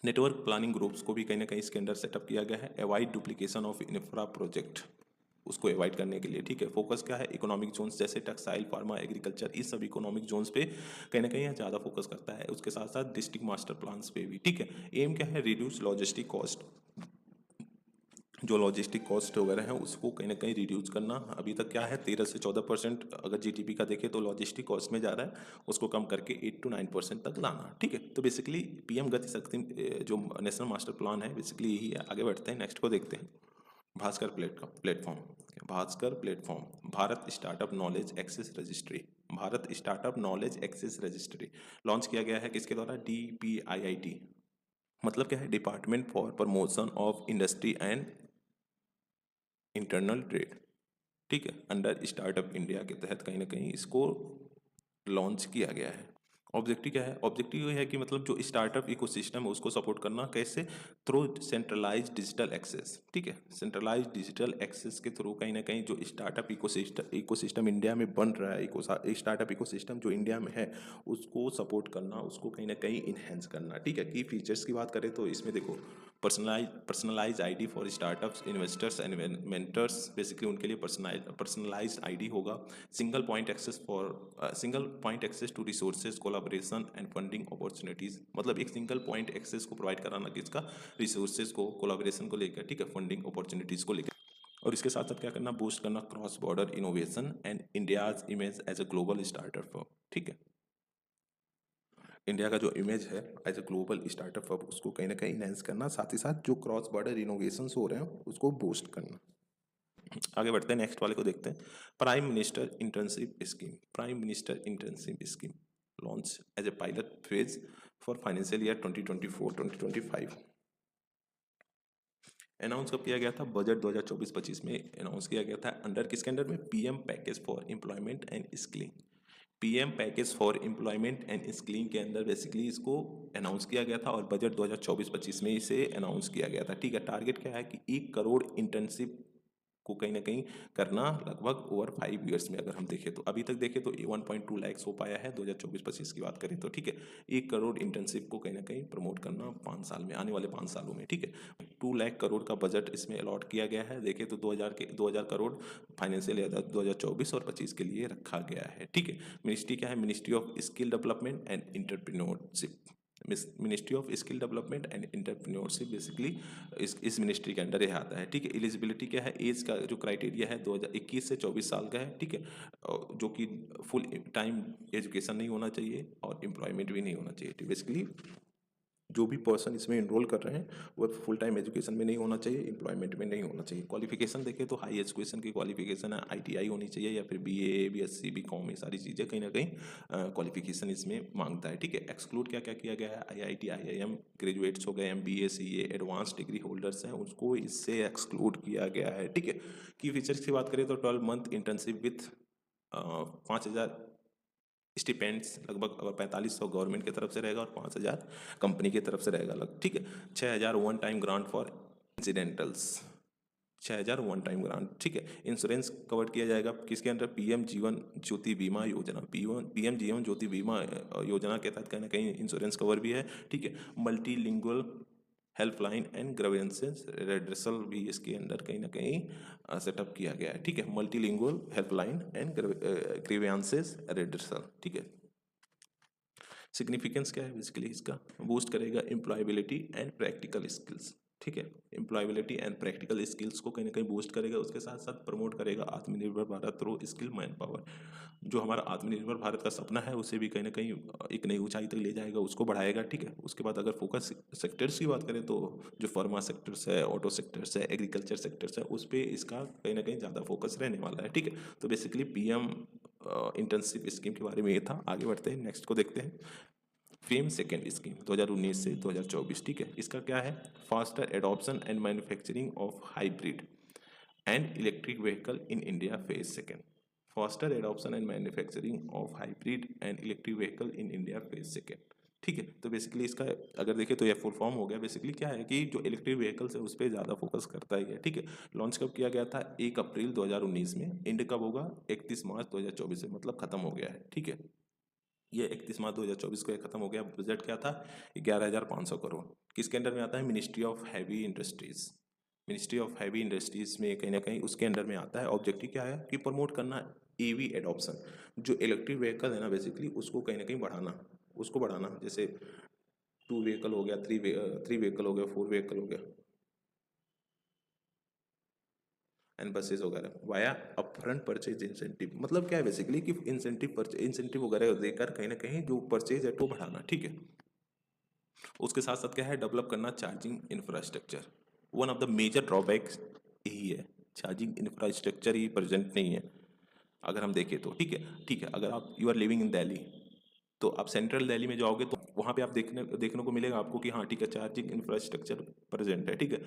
नेटवर्क प्लानिंग ग्रुप्स को भी कहीं ना कहीं इसके अंदर सेटअप किया गया है। Avoid duplication of infra project, उसको अवॉइड करने के लिए, ठीक है। फोकस क्या है, इकोनॉमिक जोन्स जैसे टेक्सटाइल, फार्मा, एग्रीकल्चर, इस सब इकोनॉमिक जोन्स पे कहीं ना कहीं ज़्यादा फोकस करता है। उसके साथ साथ डिस्ट्रिक्ट मास्टर प्लान्स पे भी, ठीक है। एम क्या है, रिड्यूस लॉजिस्टिक कॉस्ट, जो लॉजिस्टिक कॉस्ट वगैरह है उसको कहीं ना कहीं रिड्यूस करना। अभी तक क्या है, 13 से 14% अगर जीडीपी का देखें तो लॉजिस्टिक कॉस्ट में जा रहा है, उसको कम करके 8 to 9% तक लाना, ठीक है। तो बेसिकली पीएम गति शक्ति जो नेशनल मास्टर प्लान है बेसिकली यही है। आगे बढ़ते हैं, नेक्स्ट को देखते हैं। Bhaskar platform, Bhaskar platform, Bharat startup knowledge access registry, Bharat startup knowledge access registry launch किया गया है किसके द्वारा, DPIIT, मतलब क्या है, department for promotion of industry and internal trade, ठीक है। अंडर स्टार्टअप इंडिया के तहत कहीं ना कहीं इसको लॉन्च किया गया है। ऑब्जेक्टिव क्या है, ऑब्जेक्टिव ये है कि मतलब जो स्टार्टअप इकोसिस्टम है उसको सपोर्ट करना, कैसे, थ्रू सेंट्रलाइज डिजिटल एक्सेस, ठीक है। सेंट्रलाइज डिजिटल एक्सेस के थ्रू कहीं ना कहीं जो स्टार्टअप इकोसिस्टम इंडिया में बन रहा है, स्टार्टअप इकोसिस्टम जो इंडिया में है उसको सपोर्ट करना, उसको कहीं ना कहीं इन्हेंस करना, ठीक है। की फीचर्स की बात करें तो इसमें देखो, personalise ID for startups, investors and mentors, basically उनके लिए पर्सनलाइज आईडी होगा। Single point access to resources, collaboration and funding opportunities, मतलब एक सिंगल पॉइंट एक्सेस को प्रोवाइड कराना किसका, रिसोर्सेज को, कोलैबोरेशन को लेकर, ठीक है, फंडिंग अपॉर्चुनिटीज को लेकर। और इसके साथ साथ क्या करना, बूस्ट करना cross border innovation and India's image as a global startup firm, ठीक है। इंडिया का जो इमेज है as a global startup hub उसको कहीं ना कहीं इनहेंस करना, साथ ही साथ जो क्रॉस बॉर्डर इनोवेशंस हो रहे हैं उसको बूस्ट करना। आगे बढ़ते हैं, नेक्स्ट वाले को देखते हैं। Prime minister internship scheme, prime minister internship scheme launch as a pilot phase for financial year 2024-2025। Announce कब किया गया था, बजट 2024-25 में अनाउंस किया गया था। अंडर किसके अंडर में, PM package for employment and skilling, PM package for employment and skilling के अंदर बेसिकली इसको अनाउंस किया गया था और बजट 2024-25 में इसे अनाउंस किया गया था, ठीक है। टारगेट क्या है कि 1 करोड़ इंटर्नशिप को कहीं ना कहीं करना, लगभग ओवर 5 ईयर्स में अगर हम देखें तो, अभी तक देखें तो 1.2 लाख हो पाया है 2024-25 की बात करें तो, ठीक है। 1 करोड़ इंटर्नशिप को कहीं ना कहीं प्रमोट करना 5 साल में, आने वाले 5 सालों में, ठीक है। 2 लाख करोड़ का बजट इसमें अलॉट किया गया है। देखें तो 2000 करोड़ फाइनेंशियल ईयर 2024 और 25 के लिए रखा गया है, ठीक है। मिनिस्ट्री क्या है, ministry of skill development and entrepreneurship, ministry of skill development and entrepreneurship basically इस मिनिस्ट्री के अंडर ये आता है, ठीक है। एलिजिबिलिटी क्या है, एज का जो क्राइटेरिया है 2021 से 24 साल का है, ठीक है। जो कि फुल टाइम एजुकेशन नहीं होना चाहिए और एम्प्लॉयमेंट भी नहीं होना चाहिए। बेसिकली जो भी पर्सन इसमें इनरोल कर रहे हैं वो फुल टाइम एजुकेशन में नहीं होना चाहिए, एम्प्लॉयमेंट में नहीं होना चाहिए। क्वालिफिकेशन देखें तो हाई एजुकेशन की क्वालिफिकेशन है, ITI होनी चाहिए या फिर BA, BSc, BCom, ये सारी चीज़ें कहीं ना कहीं क्वालिफिकेशन इसमें मांगता है, ठीक है। एक्सक्लूड क्या क्या किया गया है, IIT, IIM ग्रेजुएट्स हो गए, MBA, CA, advance degree holders हैं, उसको इससे एक्सक्लूड किया गया है, ठीक है। की फीचर्स की बात करें तो 12 मंथ इंटर्नशिप विथ 5,000 स्टिपेंड्स, लगभग 4500 गवर्नमेंट की तरफ से रहेगा और 5000 कंपनी की तरफ से रहेगा अलग, ठीक है। 6000 one time grant for incidentals, 6000 one time grant, ठीक है। इंश्योरेंस कवर किया जाएगा किसके अंदर, PM जीवन ज्योति बीमा योजना, PM जीवन ज्योति बीमा योजना के तहत कहीं ना कहीं इंश्योरेंस कवर भी है, ठीक है। Multilingual helpline and grievances redressal भी इसके अंदर कहीं ना कहीं सेटअप किया गया है, ठीक है। Multilingual helpline and grievances redressal, ठीक है। सिग्निफिकेंस क्या है बेसिकली इसका, बूस्ट करेगा एम्प्लॉयबिलिटी एंड प्रैक्टिकल स्किल्स, ठीक है। एम्प्लॉयबिलिटी एंड प्रैक्टिकल स्किल्स को कहीं ना कहीं बूस्ट करेगा, उसके साथ साथ प्रमोट करेगा आत्मनिर्भर Bharat through skill man power. जो हमारा आत्मनिर्भर भारत का सपना है उसे भी कहीं ना कहीं एक नई ऊंचाई तक ले जाएगा, उसको बढ़ाएगा, ठीक है। उसके बाद अगर फोकस सेक्टर्स की बात करें तो जो फार्मा सेक्टर्स है, ऑटो सेक्टर्स है, एग्रीकल्चर सेक्टर्स है, उस पर इसका कहीं ना कहीं ज़्यादा फोकस रहने वाला है, ठीक है। तो बेसिकली PM इंटर्नशिप स्कीम के बारे में ये था। आगे बढ़ते हैं, नेक्स्ट को देखते हैं। फेम सेकेंड स्कीम 2019 से 2024, ठीक है। इसका क्या है, faster adoption and manufacturing of hybrid and electric vehicle in India phase second, faster adoption and manufacturing of hybrid and electric vehicle in India phase second, ठीक है। तो बेसिकली इसका अगर देखें तो ये फुल फॉर्म हो गया। बेसिकली क्या है कि जो इलेक्ट्रिक व्हीकल्स है उस पर ज़्यादा फोकस करता ही है, ठीक है। लॉन्च कब किया गया था? 1 अप्रैल 2019 में। एंड कब होगा? 31 मार्च 2024 में, मतलब खत्म हो गया है, ठीक है। ये 31 मार्च 2024 को ये खत्म हो गया। बजट क्या था? 11,500 करोड़। किसके अंडर में आता है? Ministry of heavy industries. Ministry of heavy industries में कहीं ना कहीं उसके अंडर में आता है। ऑब्जेक्टिव क्या है कि प्रमोट करना ईवी एडॉप्शन। जो इलेक्ट्रिक व्हीकल है ना बेसिकली उसको कहीं ना कहीं बढ़ाना, उसको बढ़ाना। जैसे 2 व्हीकल हो गया, 3 व्हीकल हो गया, 4 व्हीकल हो गया एंड बसेस वगैरह वाया अपफ्रंट परचेज इंसेंटिव। मतलब क्या है बेसिकली कि इंसेंटिव वगैरह देकर कहीं ना कहीं जो परचेज है वो बढ़ाना, ठीक है। उसके साथ साथ क्या है? डेवलप करना charging infrastructure. One of the major drawbacks यही है, चार्जिंग इंफ्रास्ट्रक्चर ही प्रेजेंट नहीं है अगर हम देखें तो, ठीक है। ठीक है, अगर आप you are living in Delhi तो आप सेंट्रल दिल्ली में जाओगे तो वहाँ पे आप देखने को मिलेगा आपको कि हाँ ठीक है, चार्जिंग इंफ्रास्ट्रक्चर प्रेजेंट है, ठीक है।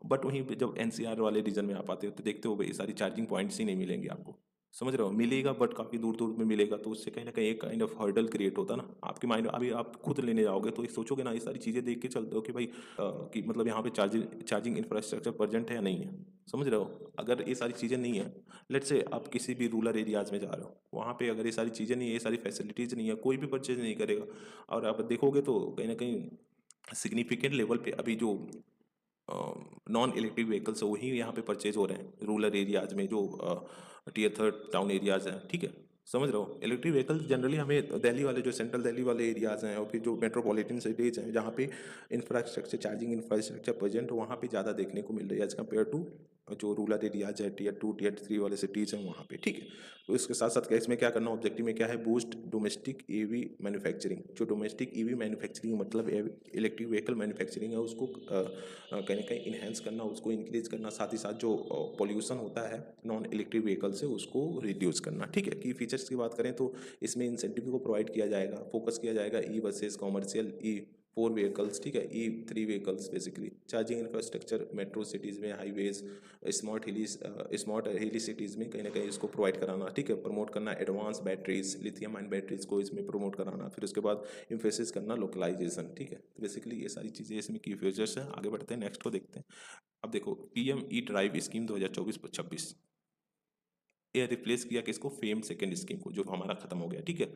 बट वहीं पे जब एनसीआर वाले रीजन में आप आते हो तो देखते हो भाई सारी चार्जिंग पॉइंट्स ही नहीं मिलेंगे आपको। समझ रहे हो? मिलेगा बट काफ़ी दूर दूर में मिलेगा, तो उससे कहीं ना कहीं एक काइंड ऑफ हर्डल क्रिएट होता है ना आपके माइंड। अभी आप खुद लेने जाओगे तो ये सोचोगे ना, ये सारी चीज़ें देख के चलते हो कि भाई कि मतलब यहाँ पे चार्जिंग इंफ्रास्ट्रक्चर प्रेजेंट है या नहीं है। समझ रहे हो? अगर ये सारी चीज़ें नहीं है, लेट्स से आप किसी भी रूरल एरियाज में जा रहे हो, वहाँ पे अगर ये सारी चीज़ें नहीं है, ये सारी फैसिलिटीज़ नहीं है, कोई भी परचेज नहीं करेगा। और आप देखोगे तो कहीं ना कहीं सिग्निफिकेंट लेवल पे अभी जो नॉन इलेक्ट्रिक व्हीकल्स है वही यहाँ पे परचेज हो रहे हैं रूरल एरियाज में, जो टीयर थर्ड टाउन एरियाज हैं, ठीक है। समझ रहे हो? इलेक्ट्रिक व्हीकल्स जनरली हमें दिल्ली वाले जो सेंट्रल दिल्ली वाले एरियाज हैं और फिर जो मेट्रोपॉलिटन सिटीज़ हैं जहाँ पे इंफ्रास्ट्रक्चर चार्जिंग इंफ्रास्ट्रक्चर प्रेजेंट हो वहाँ पे ज़्यादा देखने को मिल रही है एज कम्पेयर टू जो रूरल एरियाज है टीयर 2 टीयर 3 वाले सिटीज़ हैं वहाँ पे, ठीक है। तो इसके साथ साथ इसमें क्या करना, ऑब्जेक्टिव में क्या है? Boost domestic EV manufacturing. जो डोमेस्टिक ईवी मैन्युफैक्चरिंग मतलब इलेक्ट्रिक व्हीकल मैन्युफैक्चरिंग है उसको कहीं ना कहीं इन्हेंस करना, उसको इंक्रीज करना, साथ ही साथ जो पोल्यूशन होता है नॉन इलेक्ट्रिक व्हीकल से उसको रिड्यूस करना, ठीक है। की फीचर्स की बात करें तो इसमें इंसेंटिव को प्रोवाइड किया जाएगा, फोकस किया जाएगा ई बसेस, कॉमर्शियल ई 4 व्हीकल्स, ठीक है, ई 3 vehicles, basically charging infrastructure metro cities में, हाईवेज, स्मार्ट हिली सिटीज़ में कहीं ना कहीं इसको प्रोवाइड कराना, ठीक है। प्रमोट करना advance batteries, lithium ion batteries को इसमें प्रमोट कराना, फिर उसके बाद इम्फेसिस करना लोकलाइजेशन, ठीक है। तो बेसिकली ये सारी चीज़ें इसमें की फीचर्स हैं। आगे बढ़ते हैं, नेक्स्ट को देखते हैं। अब देखो पीएम ई ड्राइव स्कीम 2024-26, ये रिप्लेस किया किसको? फेम सेकेंड स्कीम को, जो हमारा खत्म हो गया, ठीक है।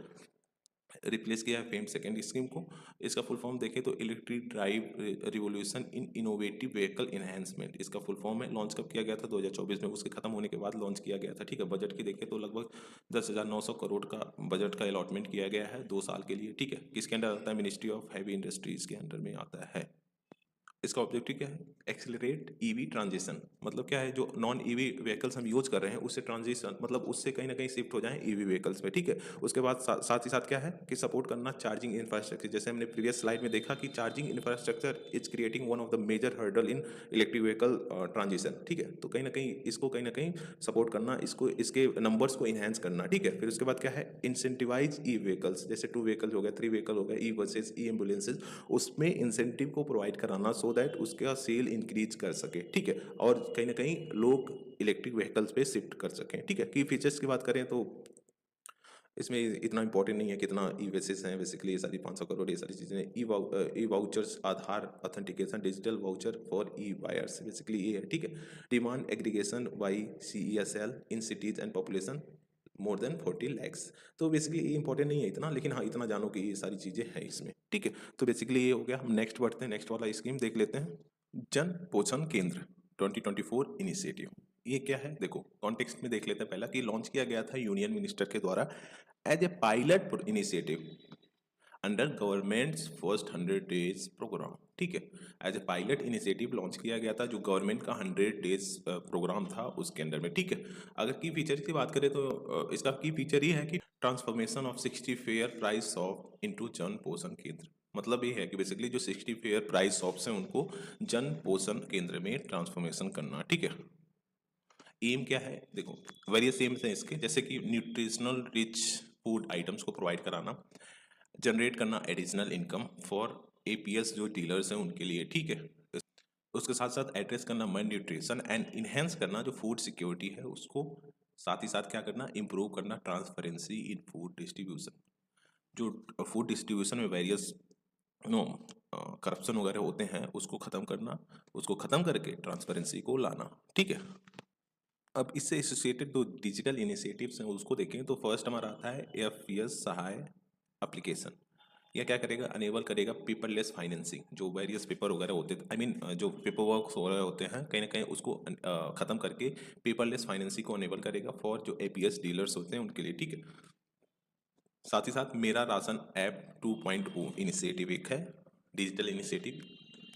रिप्लेस किया है फेम सेकेंड स्कीम को। इसका फुल फॉर्म देखें तो electric drive revolution in innovative vehicle enhancement, इसका फुल फॉर्म है। लॉन्च कब किया गया था? 2024 में, उसके खत्म होने के बाद लॉन्च किया गया था, ठीक है। बजट की देखें तो लगभग 10,900 करोड़ का बजट का अलॉटमेंट किया गया है 2 साल के लिए, ठीक है। किसके अंडर आता है? मिनिस्ट्री ऑफ हैवी इंडस्ट्रीज के अंडर में आता है। इसका ऑब्जेक्टिव क्या है? Accelerate EV transition. मतलब क्या है? जो नॉन ईवी व्हीकल्स हम यूज कर रहे हैं उससे ट्रांजिशन, मतलब उससे कहीं ना कहीं शिफ्ट हो जाएं ईवी व्हीकल्स पे, ठीक है। उसके बाद साथ ही साथ क्या है कि सपोर्ट करना चार्जिंग इंफ्रास्ट्रक्चर। जैसे हमने प्रीवियस स्लाइड में देखा कि charging infrastructure is creating one of the major hurdle in electric vehicle transition, ठीक है। तो कहीं ना कहीं इसको कहीं ना कहीं सपोर्ट करना, इसको इसके नंबर्स को इन्हेंस करना, ठीक है। फिर उसके बाद क्या है? इंसेंटिवाइज ई व्हीकल्स, जैसे 2 व्हीकल हो गया, 3 व्हीकल हो गया, ई बसेस, ई एम्बुलेंसेज, उसमें इंसेंटिव को प्रोवाइड कराना सो दैट उसका सेल इंक्रीज कर सके, ठीक है। और कहीं ना कहीं लोग इलेक्ट्रिक व्हीकल्स पे शिफ्ट कर सकें, ठीक है। की फीचर्स की बात करें तो इसमें इतना इंपॉर्टेंट नहीं है कितना ई वेसेस हैं, बेसिकली ये सारी 500 करोड़ ये सारी चीज़ें। E vouchers, Aadhaar authentication, digital voucher for e buyers, basically ये है, ठीक है। Demand aggregation by CESL in cities and population more than 40 lakhs. तो बेसिकली ये इंपॉर्टेंट नहीं है इतना, लेकिन हाँ इतना जानो कि ये सारी चीज़ें हैं इसमें, ठीक है। तो बेसिकली ये हो गया। हम नेक्स्ट बढ़ते हैं, नेक्स्ट वाला स्कीम देख लेते हैं। जन पोषण केंद्र 2024 इनिशिएटिव। ये क्या है? देखो कॉन्टेक्स्ट में देख लेते हैं पहला कि लॉन्च किया गया था यूनियन मिनिस्टर के द्वारा as a pilot initiative under government's first 100 days programme, ठीक है। As a pilot initiative launch किया गया था जो गवर्नमेंट का 100 डेज प्रोग्राम था उसके अंडर में, ठीक है। अगर की फीचर की बात करें तो इसका की फीचर ये है कि transformation of 60 fair price shop into जन पोषण केंद्र। मतलब ये है कि बेसिकली जो 60 फेयर प्राइस शॉप्स हैं उनको जन पोषण केंद्र में ट्रांसफॉर्मेशन करना, ठीक है। एम क्या है? देखो वेरियस एम्स हैं इसके, जैसे कि न्यूट्रिशनल रिच फूड आइटम्स को प्रोवाइड कराना, जनरेट करना एडिशनल इनकम फॉर APS जो डीलर्स हैं उनके लिए, ठीक है। उसके साथ साथ एड्रेस करना मल न्यूट्रिशन एंड इन्हेंस करना जो फूड सिक्योरिटी है उसको, साथ ही साथ क्या करना? इम्प्रूव करना ट्रांसपेरेंसी इन फूड डिस्ट्रीब्यूशन। जो फूड डिस्ट्रीब्यूशन में वेरियस नो करप्शन वगैरह होते हैं उसको ख़त्म करना, उसको ख़त्म करके ट्रांसपेरेंसी को लाना, ठीक है। अब इससे एसोसिएटेड जो डिजिटल इनिशिएटिव्स हैं उसको देखें तो फर्स्ट हमारा आता है एफपीएस सहाय एप्लीकेशन। यह क्या करेगा, अनेबल करेगा पेपरलेस फाइनेंसिंग। जो वेरियस पेपर वगैरह होते थे, आई मीन जो पेपर वर्क वगैरह होते हैं कहीं ना कहीं उसको ख़त्म करके पेपरलेस फाइनेंसिंग को अनेबल करेगा फॉर जो एपीएस डीलर्स होते हैं उनके लिए, ठीक है। साथ ही साथ मेरा राशन ऐप 2.0 इनिशिएटिव एक है, डिजिटल इनिशिएटिव।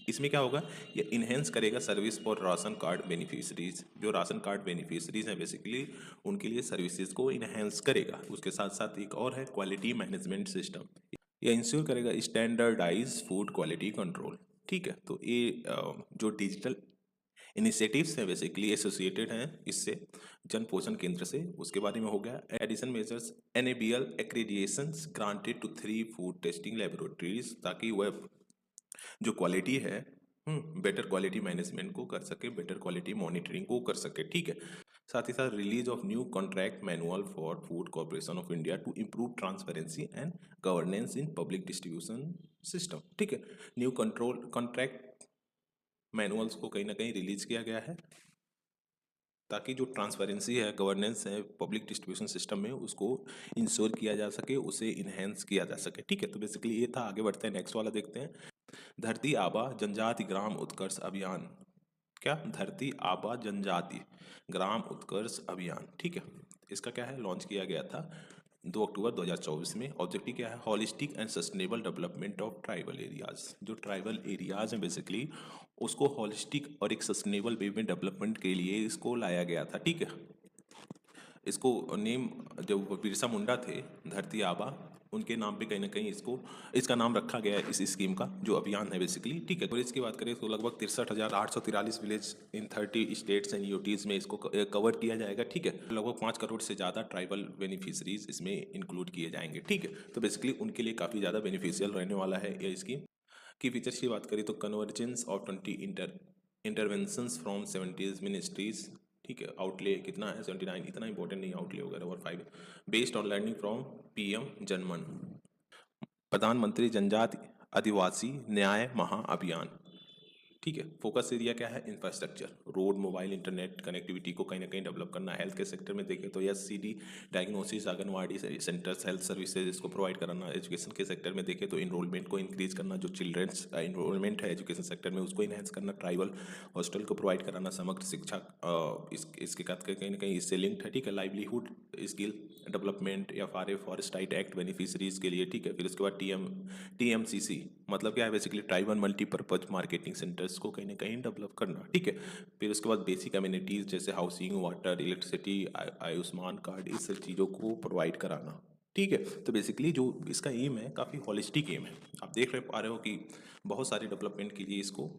इसमें क्या होगा, ये इन्हेंस करेगा service for ration card beneficiaries. जो राशन कार्ड बेनिफिशरीज हैं बेसिकली उनके लिए सर्विसेज को इन्हेंस करेगा। उसके साथ साथ एक और है क्वालिटी मैनेजमेंट सिस्टम। ये इंश्योर करेगा स्टैंडर्डाइज फूड क्वालिटी कंट्रोल, ठीक है। तो ये जो डिजिटल इनिशिएटिव्स हैं बेसिकली एसोसिएटेड हैं इससे, जन पोषण केंद्र से, उसके बारे में हो गया। Addition measures NABL accreditations granted to 3 food testing laboratories, ताकि वह जो क्वालिटी है बेटर क्वालिटी मैनेजमेंट को कर सके, बेटर क्वालिटी मॉनिटरिंग को कर सके, ठीक है। साथ ही साथ release of new contract manual for food corporation of India to improve transparency and governance in public distribution system, ठीक है। न्यू कंट्रोल कॉन्ट्रैक्ट मैनुअल्स को कहीं ना कहीं रिलीज किया गया है ताकि जो ट्रांसपेरेंसी है, गवर्नेंस है पब्लिक डिस्ट्रीब्यूशन सिस्टम में, उसको इंश्योर किया जा सके, उसे इन्हेंस किया जा सके, ठीक है। तो बेसिकली ये था। आगे बढ़ते हैं, नेक्स्ट वाला देखते हैं। धरती आबा जनजाति ग्राम उत्कर्ष अभियान। क्या, धरती आबा जनजाति ग्राम उत्कर्ष अभियान, ठीक है। इसका क्या है, लॉन्च किया गया था 2 अक्टूबर 2024 में। ऑब्जेक्टिव क्या है, holistic and sustainable development of tribal areas. जो ट्राइबल एरियाज हैं बेसिकली उसको हॉलिस्टिक और एक सस्टेनेबल वे में डेवलपमेंट के लिए इसको लाया गया था, ठीक है। इसको नेम जो बिरसा मुंडा थे, धरती आबा, उनके नाम पे कहीं ना कहीं इसका नाम रखा गया है इस स्कीम का, जो अभियान है बेसिकली, ठीक है। विलेज की बात करें तो लगभग 63,843 village in 30 states and UTs में इसको कवर किया जाएगा, ठीक है। लगभग 5 करोड़ से ज़्यादा ट्राइबल बेनिफिशरीज इसमें इंक्लूड किए जाएंगे, ठीक है। तो बेसिकली उनके लिए काफ़ी ज़्यादा बेनिफिशियल रहने वाला है ये स्कीम। की फीचर्स की बात करें तो convergence of 20 interventions from 70 ministries, ठीक है। आउटले कितना है, 79, इतना इंपॉर्टेंट नहीं आउटले वगैरह, और 5 based on learning from PM जनमन, प्रधानमंत्री जनजाति आदिवासी न्याय महाअभियान, ठीक है। फोकस एरिया क्या है, infrastructure, road, mobile, internet connectivity को कहीं ना कहीं डेवलप करना। हेल्थ के सेक्टर में देखें तो SCD diagnosis, anganwadi centres, health services इसको प्रोवाइड कराना। एजुकेशन के सेक्टर में देखें तो इनरोलमेंट को इंक्रीज करना, जो चिल्ड्रंस इनरोलमेंट है एजुकेशन सेक्टर में उसको इन्हेंस करना। ट्राइबल हॉस्टल को प्रोवाइड कराना, समग्र शिक्षा इसके साथ कहीं ना कहीं इससे लिंक्ड है, ठीक है। लाइवलीहुड स्किल डेवलपमेंट या फॉरेस्ट राइट एक्ट बेनिफिशरीज के लिए, ठीक है। फिर उसके बाद टीएमसीसी मतलब क्या है, basically tribal multipurpose marketing centres को कहीं ना कहीं डेवलप करना, ठीक है। फिर उसके बाद बेसिक अम्यूनिटीज़ जैसे housing, water, electricity, Ayushman card, इस सब चीज़ों को प्रोवाइड कराना, ठीक है। तो बेसिकली जो इसका एम है काफ़ी हॉलिस्टिक एम है। आप देख पा रहे हो कि बहुत सारे डेवलपमेंट के लिए इसको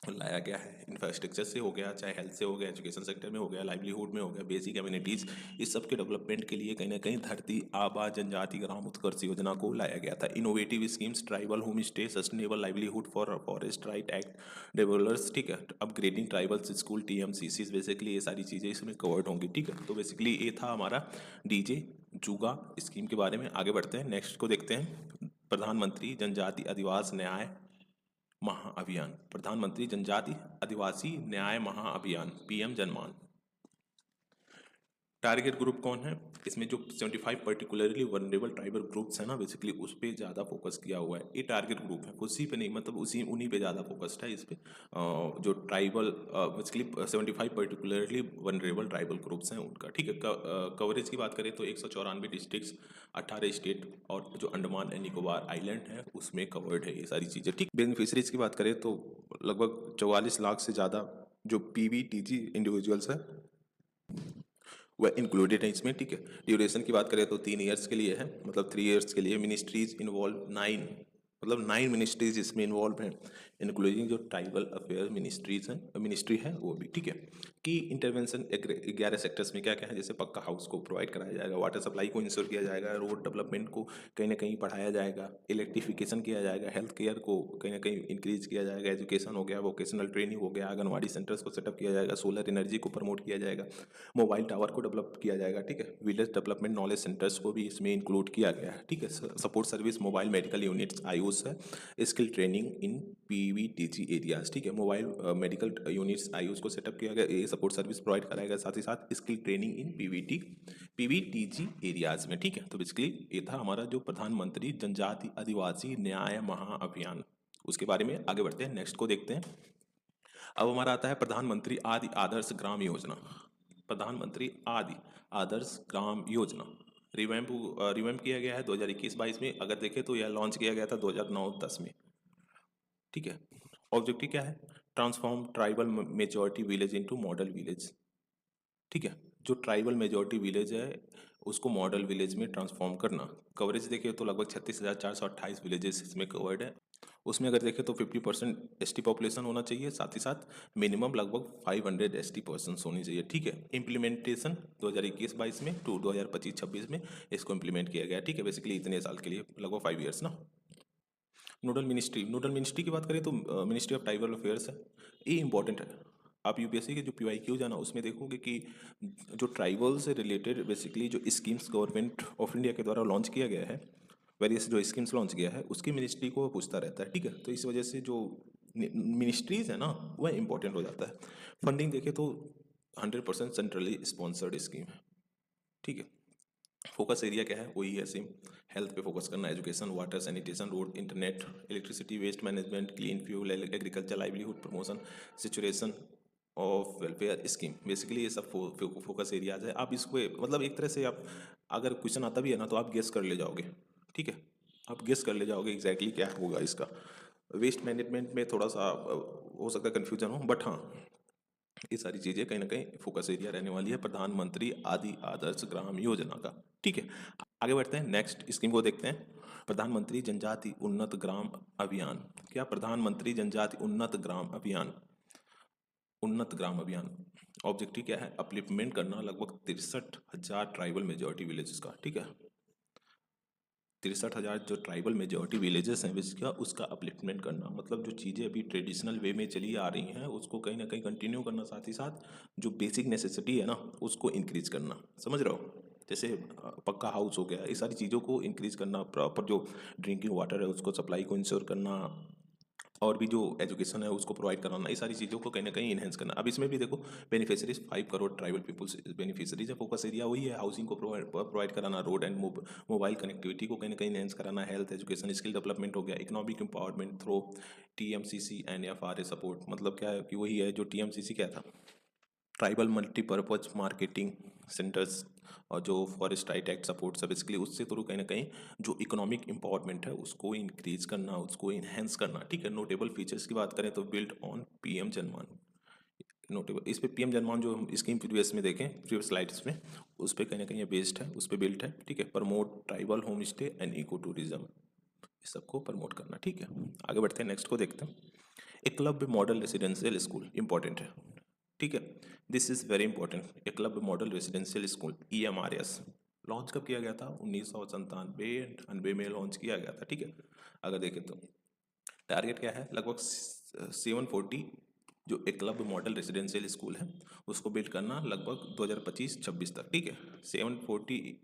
लाया गया है। इंफ्रास्ट्रक्चर से हो गया, चाहे हेल्थ से हो गया, एजुकेशन सेक्टर में हो गया, लाइवलीहुड में हो गया, बेसिक कम्युनिटीज़, इस सब के डेवलपमेंट के लिए कहीं ना कहीं धरती आबा जनजाति ग्राम उत्कर्ष योजना को लाया गया था। Innovative schemes, tribal home stay, sustainable livelihood for forest right act developers, ठीक है। अपग्रेडिंग ट्राइबल्स स्कूल, टीएमसीसी, बेसिकली ये सारी चीज़ें इसमें कवर्ड होंगी, ठीक है। तो बेसिकली ये था हमारा डीजे जुगा स्कीम के बारे में। आगे बढ़ते हैं, नेक्स्ट को देखते हैं। प्रधानमंत्री जनजाति आदिवासी न्याय महाअभियान, प्रधानमंत्री जनजाति आदिवासी न्याय महाअभियान, पीएम जनमान। टारगेट ग्रुप कौन है इसमें, जो 75 पर्टिकुलरली वनरेबल ट्राइबल ग्रुप्स हैं ना बेसिकली उस पर ज़्यादा फोकस किया हुआ है। ये टारगेट ग्रुप है, उसी पे नहीं, मतलब उन्हीं पे ज़्यादा फोकस्ड है इस पे। जो tribal basically 75 particularly vulnerable tribal groups हैं उनका, ठीक है। कवरेज की बात करें तो 194 डिस्ट्रिक्ट्स, 18 स्टेट और जो अंडमान एंड निकोबार आइलैंड है उसमें कवर्ड है ये सारी चीज़ें, ठीक। बेनिफिशरीज की बात करें तो लगभग 44 लाख से ज़्यादा जो पीवीटीजी इंडिविजुअल्स है वह इंक्लूडेड है इसमें, ठीक है। ड्यूरेशन की बात करें तो 3 ईयर्स के लिए है, मतलब 3 ईयर्स के लिए। मिनिस्ट्रीज इन्वॉल्व 9, मतलब 9 मिनिस्ट्रीज इसमें इन्वॉल्व हैं। इंक्लूडिंग जो ट्राइबल अफेयर मिनिस्ट्री है वो भी, ठीक है। कि इंटरवेंशन 11 सेक्टर्स में क्या क्या है, जैसे पक्का हाउस को प्रोवाइड कराया जाएगा, वाटर सप्लाई को इंश्योर किया जाएगा, रोड डेवलपमेंट को कहीं ना कहीं बढ़ाया जाएगा, इलेक्ट्रिफिकेशन किया जाएगा, हेल्थ केयर को कहीं ना कहीं इंक्रीज किया जाएगा, एजुकेशन हो गया, वोकेशनल ट्रेनिंग हो गया, आंगनवाड़ी सेंटर्स को सेटअप किया जाएगा, सोलर एनर्जी को प्रमोट किया जाएगा, मोबाइल टावर को डेवलप किया जाएगा, ठीक है। विलेज डेवलपमेंट नॉलेज सेंटर्स को भी इसमें इंक्लूड किया गया है, ठीक है। Support service mobile medical units AYUSH है, skill training in PVTG areas, ठीक है। मोबाइल मेडिकल यूनिट्स आयुष को सेटअप किया गया, ये सपोर्ट सर्विस प्रोवाइड कराएगा, साथ ही साथ skill training in PVTG areas में, ठीक है। तो बेसिकली ये था हमारा जो प्रधानमंत्री जनजाति आदिवासी न्याय महाअभियान, उसके बारे में आगे बढ़ते हैं, नेक्स्ट को देखते हैं। अब हमारा आता है प्रधानमंत्री आदि आदर्श ग्राम योजना। प्रधानमंत्री आदि आदर्श ग्राम योजना रिवैम्प किया गया है 2021-22 में। अगर देखें तो यह लॉन्च किया गया था 2009-10 में, ठीक है। ऑब्जेक्टिव क्या है, transform tribal majority village into model village, ठीक है। जो ट्राइबल मेजॉरिटी विलेज है उसको मॉडल विलेज में ट्रांसफॉर्म करना। कवरेज देखें तो लगभग 36,428 विलेजेस इसमें कवर्ड है। उसमें अगर देखें तो 50% एसटी पॉपुलेशन होना चाहिए, साथ ही साथ मिनिमम लगभग 500 एसटी पर्सन्स होनी चाहिए, ठीक है। इम्प्लीमेंटेशन 2021-22 में टू 2025-26 में इसको इम्प्लीमेंट किया गया, ठीक है। बेसिकली इतने साल के लिए लगभग 5 ईयर्स ना। नोडल मिनिस्ट्री की बात करें तो मिनिस्ट्री ऑफ ट्राइबल अफेयर्स है, ये इंपॉर्टेंट है। आप यूपीएससी के जो PYQ जाना उसमें देखोगे कि जो ट्राइबल से रिलेटेड बेसिकली जो स्कीम्स गवर्नमेंट ऑफ इंडिया के द्वारा लॉन्च किया गया है, वेरियस जो स्कीम्स लॉन्च किया है उसकी मिनिस्ट्री को पूछता रहता है, ठीक है। तो इस वजह से जो मिनिस्ट्रीज है ना वह इंपॉर्टेंट हो जाता है। फंडिंग देखें तो 100% सेंट्रली स्पॉन्सर्ड स्कीम है, ठीक है। फोकस एरिया क्या है, वही है सेम, हेल्थ पे फोकस करना, education, water, sanitation, road, internet, electricity, waste management, clean fuel, agriculture, livelihood promotion, situation of welfare scheme. Basically ये सब फोकस एरियाज है। आप इसको मतलब एक तरह से आप अगर क्वेश्चन आता भी है ना तो आप गेस कर ले जाओगे, ठीक है। आप गेस कर ले जाओगे एग्जैक्टली क्या होगा इसका। वेस्ट मैनेजमेंट में थोड़ा सा हो सकता है कन्फ्यूजन हो, बट हाँ ये सारी चीज़ें कहीं ना कहीं फोकस एरिया रहने वाली है प्रधानमंत्री आदि आदर्श ग्राम योजना का, ठीक है। आगे बढ़ते हैं, नेक्स्ट स्कीम को देखते हैं, प्रधानमंत्री जनजाति उन्नत ग्राम अभियान। क्या प्रधानमंत्री जनजाति उन्नत ग्राम अभियान ऑब्जेक्टिव क्या है, अपलिफ्टमेंट करना लगभग 63,000 ट्राइबल मेजॉरिटी विलेजेस का, ठीक है। 63,000 जो ट्राइबल मेजॉरिटी विलेजेस हैं जिसका उसका अपलिफ्टमेंट करना, मतलब जो चीज़ें अभी ट्रेडिशनल वे में चली आ रही हैं उसको कहीं ना कहीं कंटिन्यू करना, साथ ही साथ जो बेसिक नेसेसिटी है ना उसको इंक्रीज करना, समझ रहे हो। जैसे पक्का हाउस हो गया, ये सारी चीज़ों को इंक्रीज करना, प्रॉपर जो ड्रिंकिंग वाटर है उसको सप्लाई को इंश्योर करना, और भी जो एजुकेशन है उसको प्रोवाइड कराना, ये सारी चीज़ों को कहीं ना कहीं इन्हेंस करना। अब इसमें भी देखो beneficiaries 5 crore tribal peoples beneficiaries है। फोकस एरिया वही है, हाउसिंग को प्रोवाइड कराना, रोड एंड मोबाइल कनेक्टिविटी को कहीं ना कहीं इन्हेंस कराना, हेल्थ, एजुकेशन, स्किल डेवलपमेंट हो गया, economic empowerment through TMCC and FRA support. मतलब क्या है कि वही है जो TMCC क्या था, ट्राइबल मल्टीपर्पज मार्केटिंग सेंटर्स, और जो फॉरेस्ट राइट एक्ट सपोर्ट सब बेसिकली उससे थ्रू कहीं ना कहीं जो इकोनॉमिक एम्पावरमेंट है उसको इंक्रीज करना, उसको इन्हेंस करना, ठीक है। नोटेबल फीचर्स की बात करें तो बिल्ड ऑन PM जनमान, नोटेबल इस पे PM जनमान जो हम स्कीम प्रीवियस में देखें प्रीवियस स्लाइड्स में उस पर कहीं ना कहीं ये बेस्ड है, उस पर बिल्ट है, ठीक है। Promote tribal home stay and eco tourism, इस सबको प्रमोट करना, ठीक है। आगे बढ़ते हैं, नेक्स्ट को देखते हैं। Eklavya model residential school important है, ठीक है। This is very important. Eklavya model residential school EMRS launch कब किया गया था, 1997 में लॉन्च किया गया था, ठीक है। अगर देखें तो टारगेट क्या है, लगभग 740 जो एकलव्य मॉडल रेसिडेंशियल स्कूल है उसको बिल्ड करना लगभग 2025-26 तक, ठीक है। 740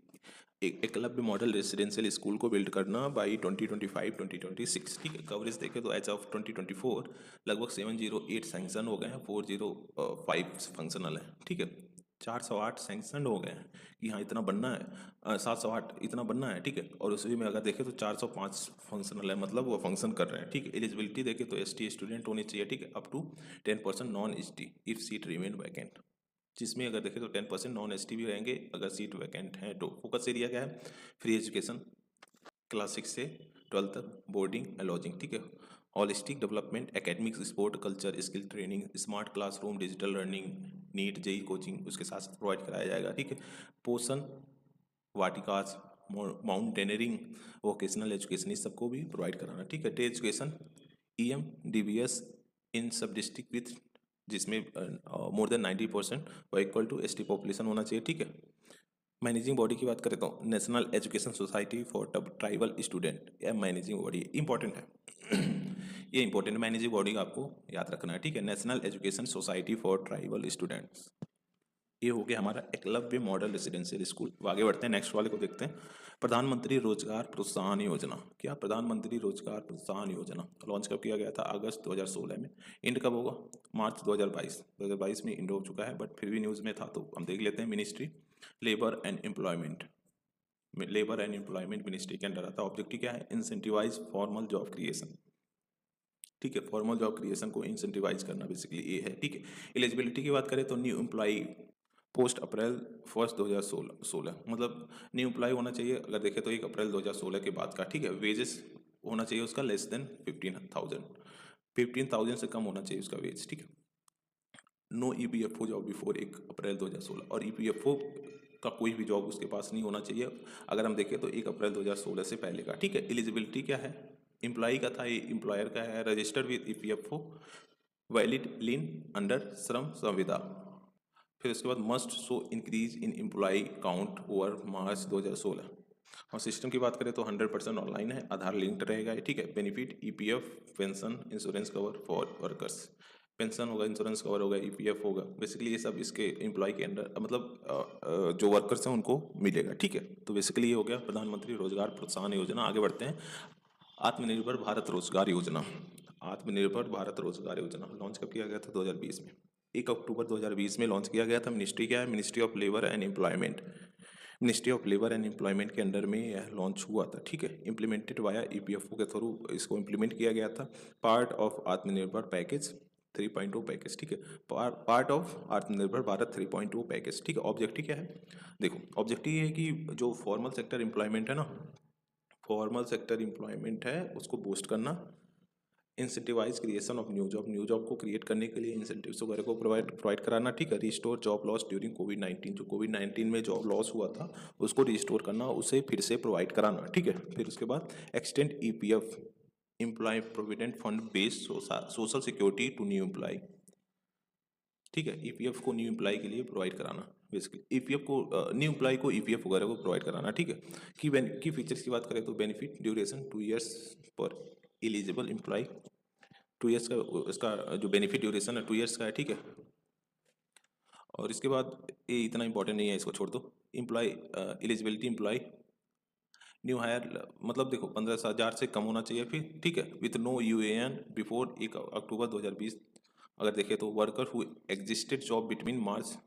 एकलव्य मॉडल रेसिडेंशियल स्कूल को बिल्ड करना बाई 2025-2026, ठीक है। कवरेज देखें तो एज ऑफ 2024 लगभग 708 सैंक्शन हो गए हैं, 405 फंक्शनल है, ठीक है। 408 सैंक्शन हो गए हैं कि हाँ इतना बनना है, 708 इतना बनना है, ठीक है। और उसी में अगर देखें तो 405 फंक्शनल है, मतलब वो फंक्शन कर रहे हैं, ठीक है। एलिजिबिलिटी देखें तो ST स्टूडेंट होने चाहिए, ठीक है, up to 10% non ST if seat remain vacant, जिसमें अगर देखें तो 10% नॉन ST भी रहेंगे अगर सीट वैकेंट है तो। फोकस एरिया क्या है, फ्री एजुकेशन क्लास 6 से 12 तक, बोर्डिंग एंड लॉजिंग, ठीक है। Holistic development, academics, sport, culture, skill training, smart classroom, digital learning, NEET JEE coaching उसके साथ साथ प्रोवाइड कराया जाएगा, ठीक है। पोषण वाटिकास, माउंटेनियरिंग, वोकेशनल एजुकेशन, इस सबको भी प्रोवाइड कराना, ठीक है। डे एजुकेशन EM DBS इन सब डिस्ट्रिक्ट विथ जिसमें मोर देन 90% व इक्वल टू ST पॉपुलेशन होना चाहिए, ठीक है। मैनेजिंग बॉडी की बात करें तो national education society for tribal student, यह मैनेजिंग बॉडी इंपॉर्टेंट है। ये इंपॉर्टेंट मैनेजिंग बॉडी आपको याद रखना है, ठीक है। National education society for tribal students, ये हो गया हमारा एकलव्य मॉडल रेसिडेंशियल स्कूल। आगे बढ़ते हैं, नेक्स्ट वाले को देखते हैं। प्रधानमंत्री रोजगार प्रोत्साहन योजना, क्या प्रधानमंत्री रोजगार प्रोत्साहन योजना लॉन्च कब किया गया था? अगस्त 2016 में। इंड कब होगा? मार्च 2022 में इंड हो चुका है, बट फिर भी न्यूज़ में था तो हम देख लेते हैं। Ministry labour and employment, labour and employment ministry के अंडर आता है। ऑब्जेक्टिव क्या है? इंसेंटिवाइज फॉर्मल जॉब क्रिएशन, ठीक है। फॉर्मल जॉब क्रिएशन को इंसेंटिवाइज करना बेसिकली ये है, ठीक है। एलिजिबिलिटी की बात करें तो न्यू एम्प्लॉई पोस्ट अप्रैल 1 2016, मतलब न्यू एम्प्लॉय होना चाहिए अगर देखें तो 1 अप्रैल 2016 के बाद का, ठीक है। वेजेस होना चाहिए उसका लेस देन 15,000 से कम होना चाहिए उसका वेज, ठीक है। नो EPFO जॉब बिफोर 1 अप्रैल 2016, और EPFO का कोई भी जॉब उसके पास नहीं होना चाहिए अगर हम देखें तो 1 अप्रैल 2016 से पहले का, ठीक है। एलिजिबिलिटी क्या है? एम्प्लॉई का था, ये एम्प्लॉयर का है। Registered with EPFO, valid lean under श्रम संविदा। फिर उसके बाद must show increase in employee count over March 2016। और सिस्टम की बात करें तो 100% ऑनलाइन है, आधार लिंक्ड रहेगा, ठीक है। Benefit EPF pension insurance cover for workers, pension होगा, इंश्योरेंस कवर होगा, EPF होगा, बेसिकली ये सब इसके एम्प्लॉय के अंडर मतलब जो वर्कर्स हैं उनको मिलेगा, ठीक है। तो बेसिकली ये हो गया प्रधानमंत्री रोजगार प्रोत्साहन योजना। आगे बढ़ते हैं, आत्मनिर्भर भारत रोजगार योजना। आत्मनिर्भर भारत रोजगार योजना लॉन्च कब किया गया था? 2020 में। 1 अक्टूबर 2020 में लॉन्च किया गया था। मिनिस्ट्री क्या है? Ministry of labour and employment, ministry of labour and employment के अंडर में यह लॉन्च हुआ था, ठीक है। इम्प्लीमेंटेड वाया EPFO के थ्रू इसको इम्प्लीमेंट किया गया था। पार्ट ऑफ आत्मनिर्भर पैकेज 3.0 पैकेज, ठीक है। पार्ट ऑफ आत्मनिर्भर भारत 3.0 पैकेज, ठीक है। ऑब्जेक्टिव क्या है? देखो ऑब्जेक्टिव ये है कि जो फॉर्मल सेक्टर एम्प्लॉयमेंट है ना, फॉर्मल सेक्टर एम्प्लॉयमेंट है उसको बूस्ट करना, incentivise creation of new job को क्रिएट करने के लिए इंसेंटिव्स वगैरह को प्रोवाइड कराना, ठीक है। रिस्टोर जॉब लॉस ड्यूरिंग कोविड-19, जो कोविड-19 में जॉब लॉस हुआ था उसको रिस्टोर करना, उसे फिर से प्रोवाइड कराना, ठीक है। फिर उसके बाद extend EPF employ provident fund based social security to new employ, ठीक है। EPF को न्यू एम्प्लॉय के लिए प्रोवाइड कराना, बेसिकली EPF को न्यू एम्प्लॉय को EPF वगैरह को प्रोवाइड कराना, ठीक है। की फीचर्स की बात करें तो बेनिफिट ड्यूरेशन 2 ईयर्स पर एलिजिबल एम्प्लॉय, 2 ईयर्स का इसका जो बेनिफिट ड्यूरेशन है 2 ईयर्स का है, ठीक है। और इसके बाद ये इतना इंपॉर्टेंट नहीं है, इसको छोड़ दो। Employ eligibility employ new hire, मतलब देखो 15,000 से कम होना चाहिए फिर, ठीक है। With no UAN before 1 October 2020 अगर देखें तो worker who existed job between March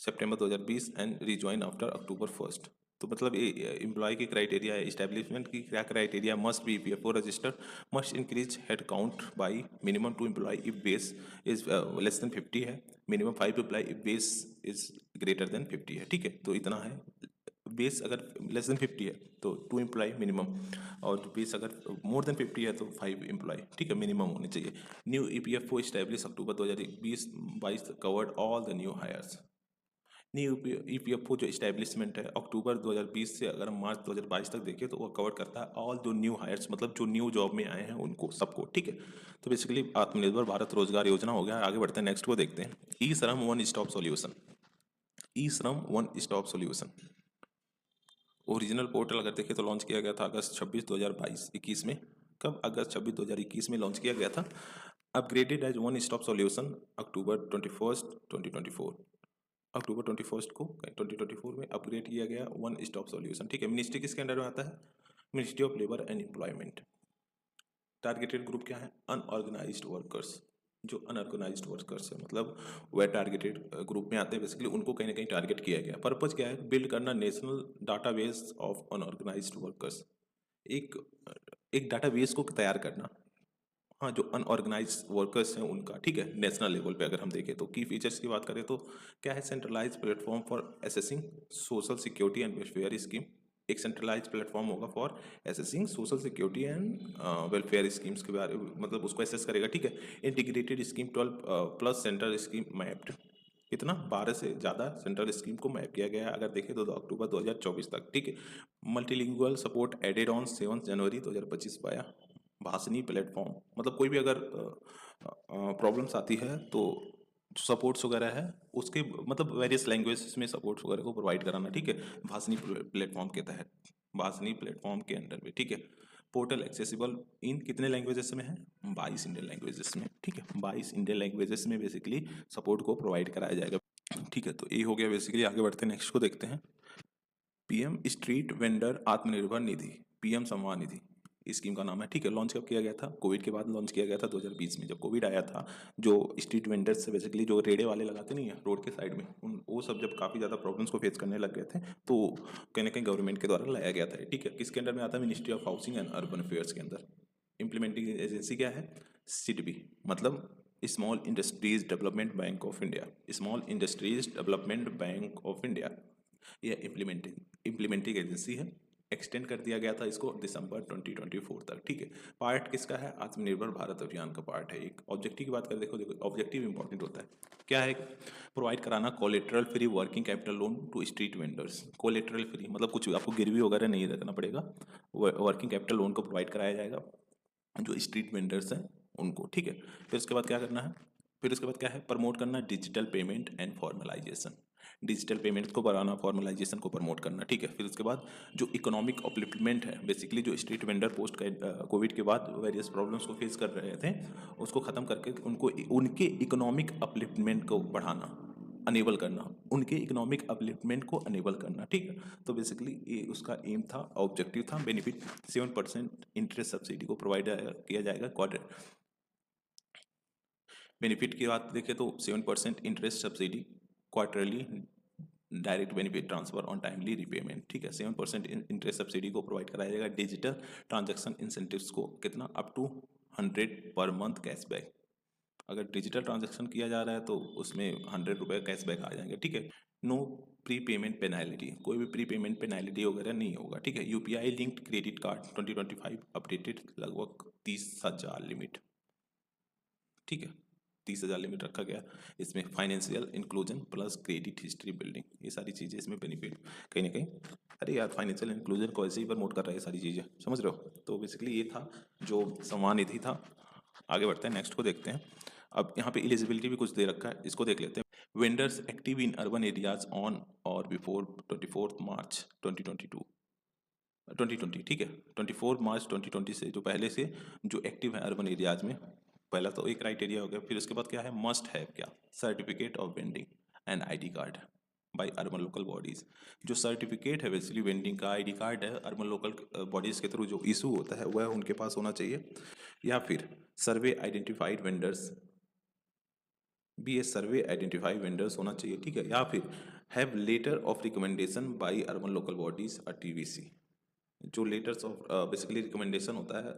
September 2020 and rejoin after October 1। तो मतलब ये एम्प्लॉय की क्राइटेरिया है, इस्टेब्लिशमेंट की क्या criteria? Must be EPFO registered, must increase head count by minimum 2 employ if base is less than 50 है, minimum 5 employ if base is greater than 50 है, ठीक है। तो इतना है, बेस अगर लेस देन 50 है तो 2 एम्प्लॉय मिनिमम, और बेस अगर मोर देन 50 है तो 5 एम्प्लॉय, ठीक है, मिनिमम होने चाहिए। New EPFO establish October 2020-22 covered all the new hires. New EPFO जो इस्टेब्लिशमेंट है अक्टूबर 2020 से अगर हम मार्च 2022 तक देखें तो वो कवर करता है ऑल जो न्यू हायर्स, मतलब जो न्यू जॉब में आए हैं उनको सबको, ठीक है। तो बेसिकली आत्मनिर्भर भारत रोजगार योजना हो गया। आगे बढ़ते हैं, नेक्स्ट को देखते हैं। ई श्रम वन स्टॉप सॉल्यूशन, ई श्रम one stop solution original portal अगर देखें तो लॉन्च किया गया था अगस्त 26 2021 में। कब? अगस्त 26 2021 में लॉन्च किया गया था। Upgraded as one stop solution October 21 2024, October 21 को 2024 में अपग्रेड किया गया वन स्टॉप सॉल्यूशन, ठीक है। मिनिस्ट्री किसके अंडर में आता है? Ministry of labour and employment. Targeted group क्या है? अनऑर्गेनाइज्ड वर्कर्स, जो अनऑर्गेनाइज्ड वर्कर्स है मतलब वह टारगेटेड ग्रुप में आते हैं, बेसिकली उनको कहीं ना कहीं टारगेट किया गया। पर्पज क्या है? बिल्ड करना national database of unorganised workers, एक एक डाटाबेस को तैयार करना, हाँ, जो अनऑर्गेनाइज वर्कर्स हैं उनका, ठीक है, नेशनल लेवल पे अगर हम देखें तो। की फीचर्स की बात करें तो क्या है? Centralise platform for assessing social security and welfare scheme, एक सेंट्रलाइज प्लेटफॉर्म होगा for assessing social security and welfare schemes के बारे में, मतलब उसको असेस करेगा, ठीक है। Integrated scheme 12 plus central scheme mapped, कितना? 12 से ज़्यादा सेंट्रल स्कीम को मैप किया गया है अगर देखें तो अक्टूबर 2024 तक, ठीक है। मल्टीलिंगुअल सपोर्ट एडेड ऑन 7 जनवरी 2025 पाया भाषणी प्लेटफॉर्म, मतलब कोई भी अगर प्रॉब्लम्स आती है तो सपोर्ट्स वगैरह है उसके, मतलब वेरियस लैंग्वेज में सपोर्ट्स वगैरह को प्रोवाइड कराना, ठीक है, भाषणी प्लेटफॉर्म के तहत, भाषणी प्लेटफॉर्म के अंडर में, ठीक है। पोर्टल एक्सेसिबल इन कितने लैंग्वेजेस में है? 22 इंडियन लैंग्वेजेस में, ठीक है, 22 इंडियन लैंग्वेजेस में बेसिकली सपोर्ट को प्रोवाइड कराया जाएगा, ठीक है। तो ये हो गया बेसिकली। आगे बढ़ते हैं, नेक्स्ट को देखते हैं। PM street vendor Atmanirbhar Nidhi, PM Samman Nidhi scheme का नाम है, ठीक है। लॉन्च कब किया गया था? कोविड के बाद लॉन्च किया गया था 2020 में। जब कोविड आया था, जो स्ट्रीट वेंडर्स से बेसिकली जो रेड़े वाले लगाते नहीं है रोड के साइड में, उन वो सब जब काफ़ी ज़्यादा प्रॉब्लम्स को फेस करने लग गए थे, तो कहीं ना कहीं गवर्नमेंट के द्वारा लाया गया था, ठीक है। किसके अंडर में आता है? Ministry of housing and urban affairs के अंदर। इम्प्लीमेंटिंग एजेंसी क्या है? सिडबी, मतलब small industries development bank of India, small industries development bank of India, यह इम्प्लीमेंटिंग एजेंसी है। एक्सटेंड कर दिया गया था इसको दिसंबर 2024 तक, ठीक है। पार्ट किसका है? आत्मनिर्भर भारत अभियान का पार्ट है। एक ऑब्जेक्टिव की बात करें, देखो देखो ऑब्जेक्टिव इंपॉर्टेंट होता है। क्या है? प्रोवाइड कराना collateral free working capital loan to street vendors. Collateral free मतलब कुछ आपको गिरवी वगैरह नहीं रखना पड़ेगा, वर्किंग कैपिटल लोन को प्रोवाइड कराया जाएगा जो स्ट्रीट वेंडर्स हैं उनको, ठीक है। फिर उसके बाद क्या करना है? फिर उसके बाद क्या है? प्रमोट करना digital payment and formalisation, digital payment को बढ़ाना, फॉर्मलाइजेशन को प्रमोट करना, ठीक है। फिर उसके बाद जो इकोनॉमिक अपलिफ्टमेंट है, बेसिकली जो स्ट्रीट वेंडर पोस्ट कोविड के बाद वेरियस प्रॉब्लम्स को फेस कर रहे थे, उसको ख़त्म करके उनको उनके इकोनॉमिक अपलिफ्टमेंट को बढ़ाना, अनेबल करना, उनके इकोनॉमिक अपलिफ्टमेंट को अनेबल करना, ठीक है। तो बेसिकली ये उसका एम था, ऑब्जेक्टिव था। बेनिफिट 7% इंटरेस्ट सब्सिडी को प्रोवाइड किया जाएगा क्वार्टर। बेनिफिट की बात देखें तो 7% interest subsidy, quarterly direct benefit transfer on timely repayment, ठीक है। 7% इंटरेस्ट सब्सिडी को प्रोवाइड कराया जाएगा। डिजिटल ट्रांजैक्शन इंसेंटिव्स को कितना? Up to 100 per month cashback. अगर डिजिटल ट्रांजैक्शन किया जा रहा है तो उसमें 100 रुपये कैशबैक आ जाएंगे, ठीक है। नो प्री पेमेंट पेनाल्टी, कोई भी प्री पेमेंट पेनाल्टी वगैरह नहीं होगा, ठीक है। UPI linked credit card 2025 updated, लगभग 30,000 लिमिट, ठीक है। 30,000 लिमिट रखा गया। इसमें financial inclusion plus credit history building, ये सारी चीज़ें इसमें बेनिफिट कहीं ना कहीं। अरे यार, फाइनेंशियल इंक्लूजन को ऐसे ही प्रमोट कर रहा है, ये सारी चीज़ें, समझ रहे हो? तो बेसिकली ये था जो सम्मान निधि था। आगे बढ़ते हैं, नेक्स्ट को देखते हैं। अब यहाँ पे एलिजिबिलिटी भी कुछ दे रखा है, इसको देख लेते हैं। Vendors active in urban areas on और बिफोर 24 मार्च 2020, ठीक है। 24 मार्च 2020 से जो पहले से जो एक्टिव है अर्बन एरियाज में, पहला तो एक क्राइटेरिया हो गया। फिर उसके बाद क्या है? मस्ट हैव क्या? Certificate of vending and ID card by urban local bodies. जो सर्टिफिकेट है बेसिकली वेंडिंग का, आईडी कार्ड है, अर्बन लोकल बॉडीज के थ्रू जो इशू होता है वह उनके पास होना चाहिए। या फिर survey identified vendors, be a survey identified vendors होना चाहिए, ठीक है। या फिर have letter of recommendation by urban local bodies और टीवीसी, जो लेटर्स ऑफ बेसिकली रिकमेंडेशन होता है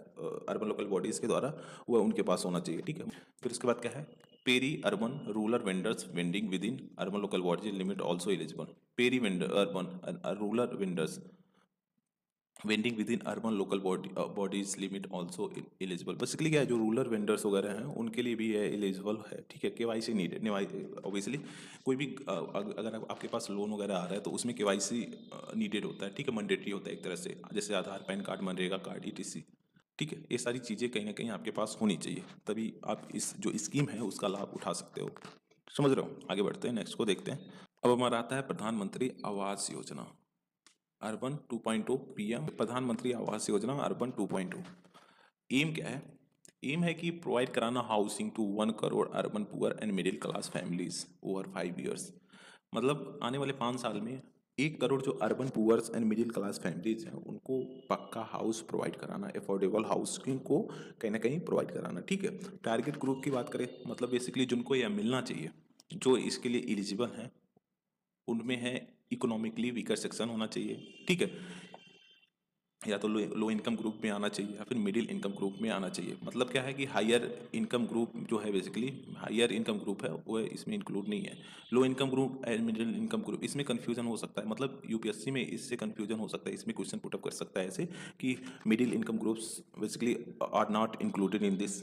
अर्बन लोकल बॉडीज़ के द्वारा, वह उनके पास होना चाहिए, ठीक है। फिर उसके बाद क्या है? Peri urban rural vendors vending within urban local bodies limit also eligible. Peri vendor urban rural vendors vending within urban local bodies limit also eligible. Basically क्या है? जो रूरल वेंडर्स वगैरह हैं उनके लिए भी एलिजिबल है, ठीक है। केवाईसी नीडेड, ऑब्वियसली कोई भी अगर आपके पास लोन वगैरह आ रहा है तो उसमें केवाईसी नीडेड होता है, ठीक है, मैंडेटरी होता है एक तरह से, जैसे आधार, पैन कार्ड, मनरेगा कार्ड, ईटीसी, ठीक है। ये सारी चीज़ें कहीं ना कहीं आपके पास होनी चाहिए, तभी आप इस जो स्कीम है उसका लाभ उठा सकते हो, समझ रहे हो? आगे बढ़ते हैं, नेक्स्ट को देखते हैं। अब हमारा आता है प्रधानमंत्री आवास योजना अर्बन 2.0, पीएम प्रधानमंत्री आवास योजना अर्बन 2.0। एम क्या है? एम है कि प्रोवाइड कराना housing to 1 crore urban poor and middle class families over 5 years. मतलब आने वाले 5 साल में 1 करोड़ जो urban poors and middle class families हैं उनको पक्का हाउस प्रोवाइड कराना, अफोर्डेबल हाउसिंग को कहीं ना कहीं प्रोवाइड कराना, ठीक है। टारगेट ग्रुप की बात करें, मतलब बेसिकली जिनको यह मिलना चाहिए, जो इसके लिए एलिजिबल हैं, उनमें है इकोनॉमिकली वीकर सेक्शन होना चाहिए, ठीक है। या तो लो इनकम ग्रुप में आना चाहिए या फिर मिडिल इनकम ग्रुप में आना चाहिए। मतलब क्या है कि हायर इनकम ग्रुप जो है, बेसिकली हायर इनकम ग्रुप है वो इसमें इंक्लूड नहीं है। Low income group and middle income group, इसमें कंफ्यूजन हो सकता है, मतलब यूपीएससी में इससे कंफ्यूजन हो सकता है, इसमें क्वेश्चन पुटअप कर सकता है ऐसे कि middle income groups basically are not included in this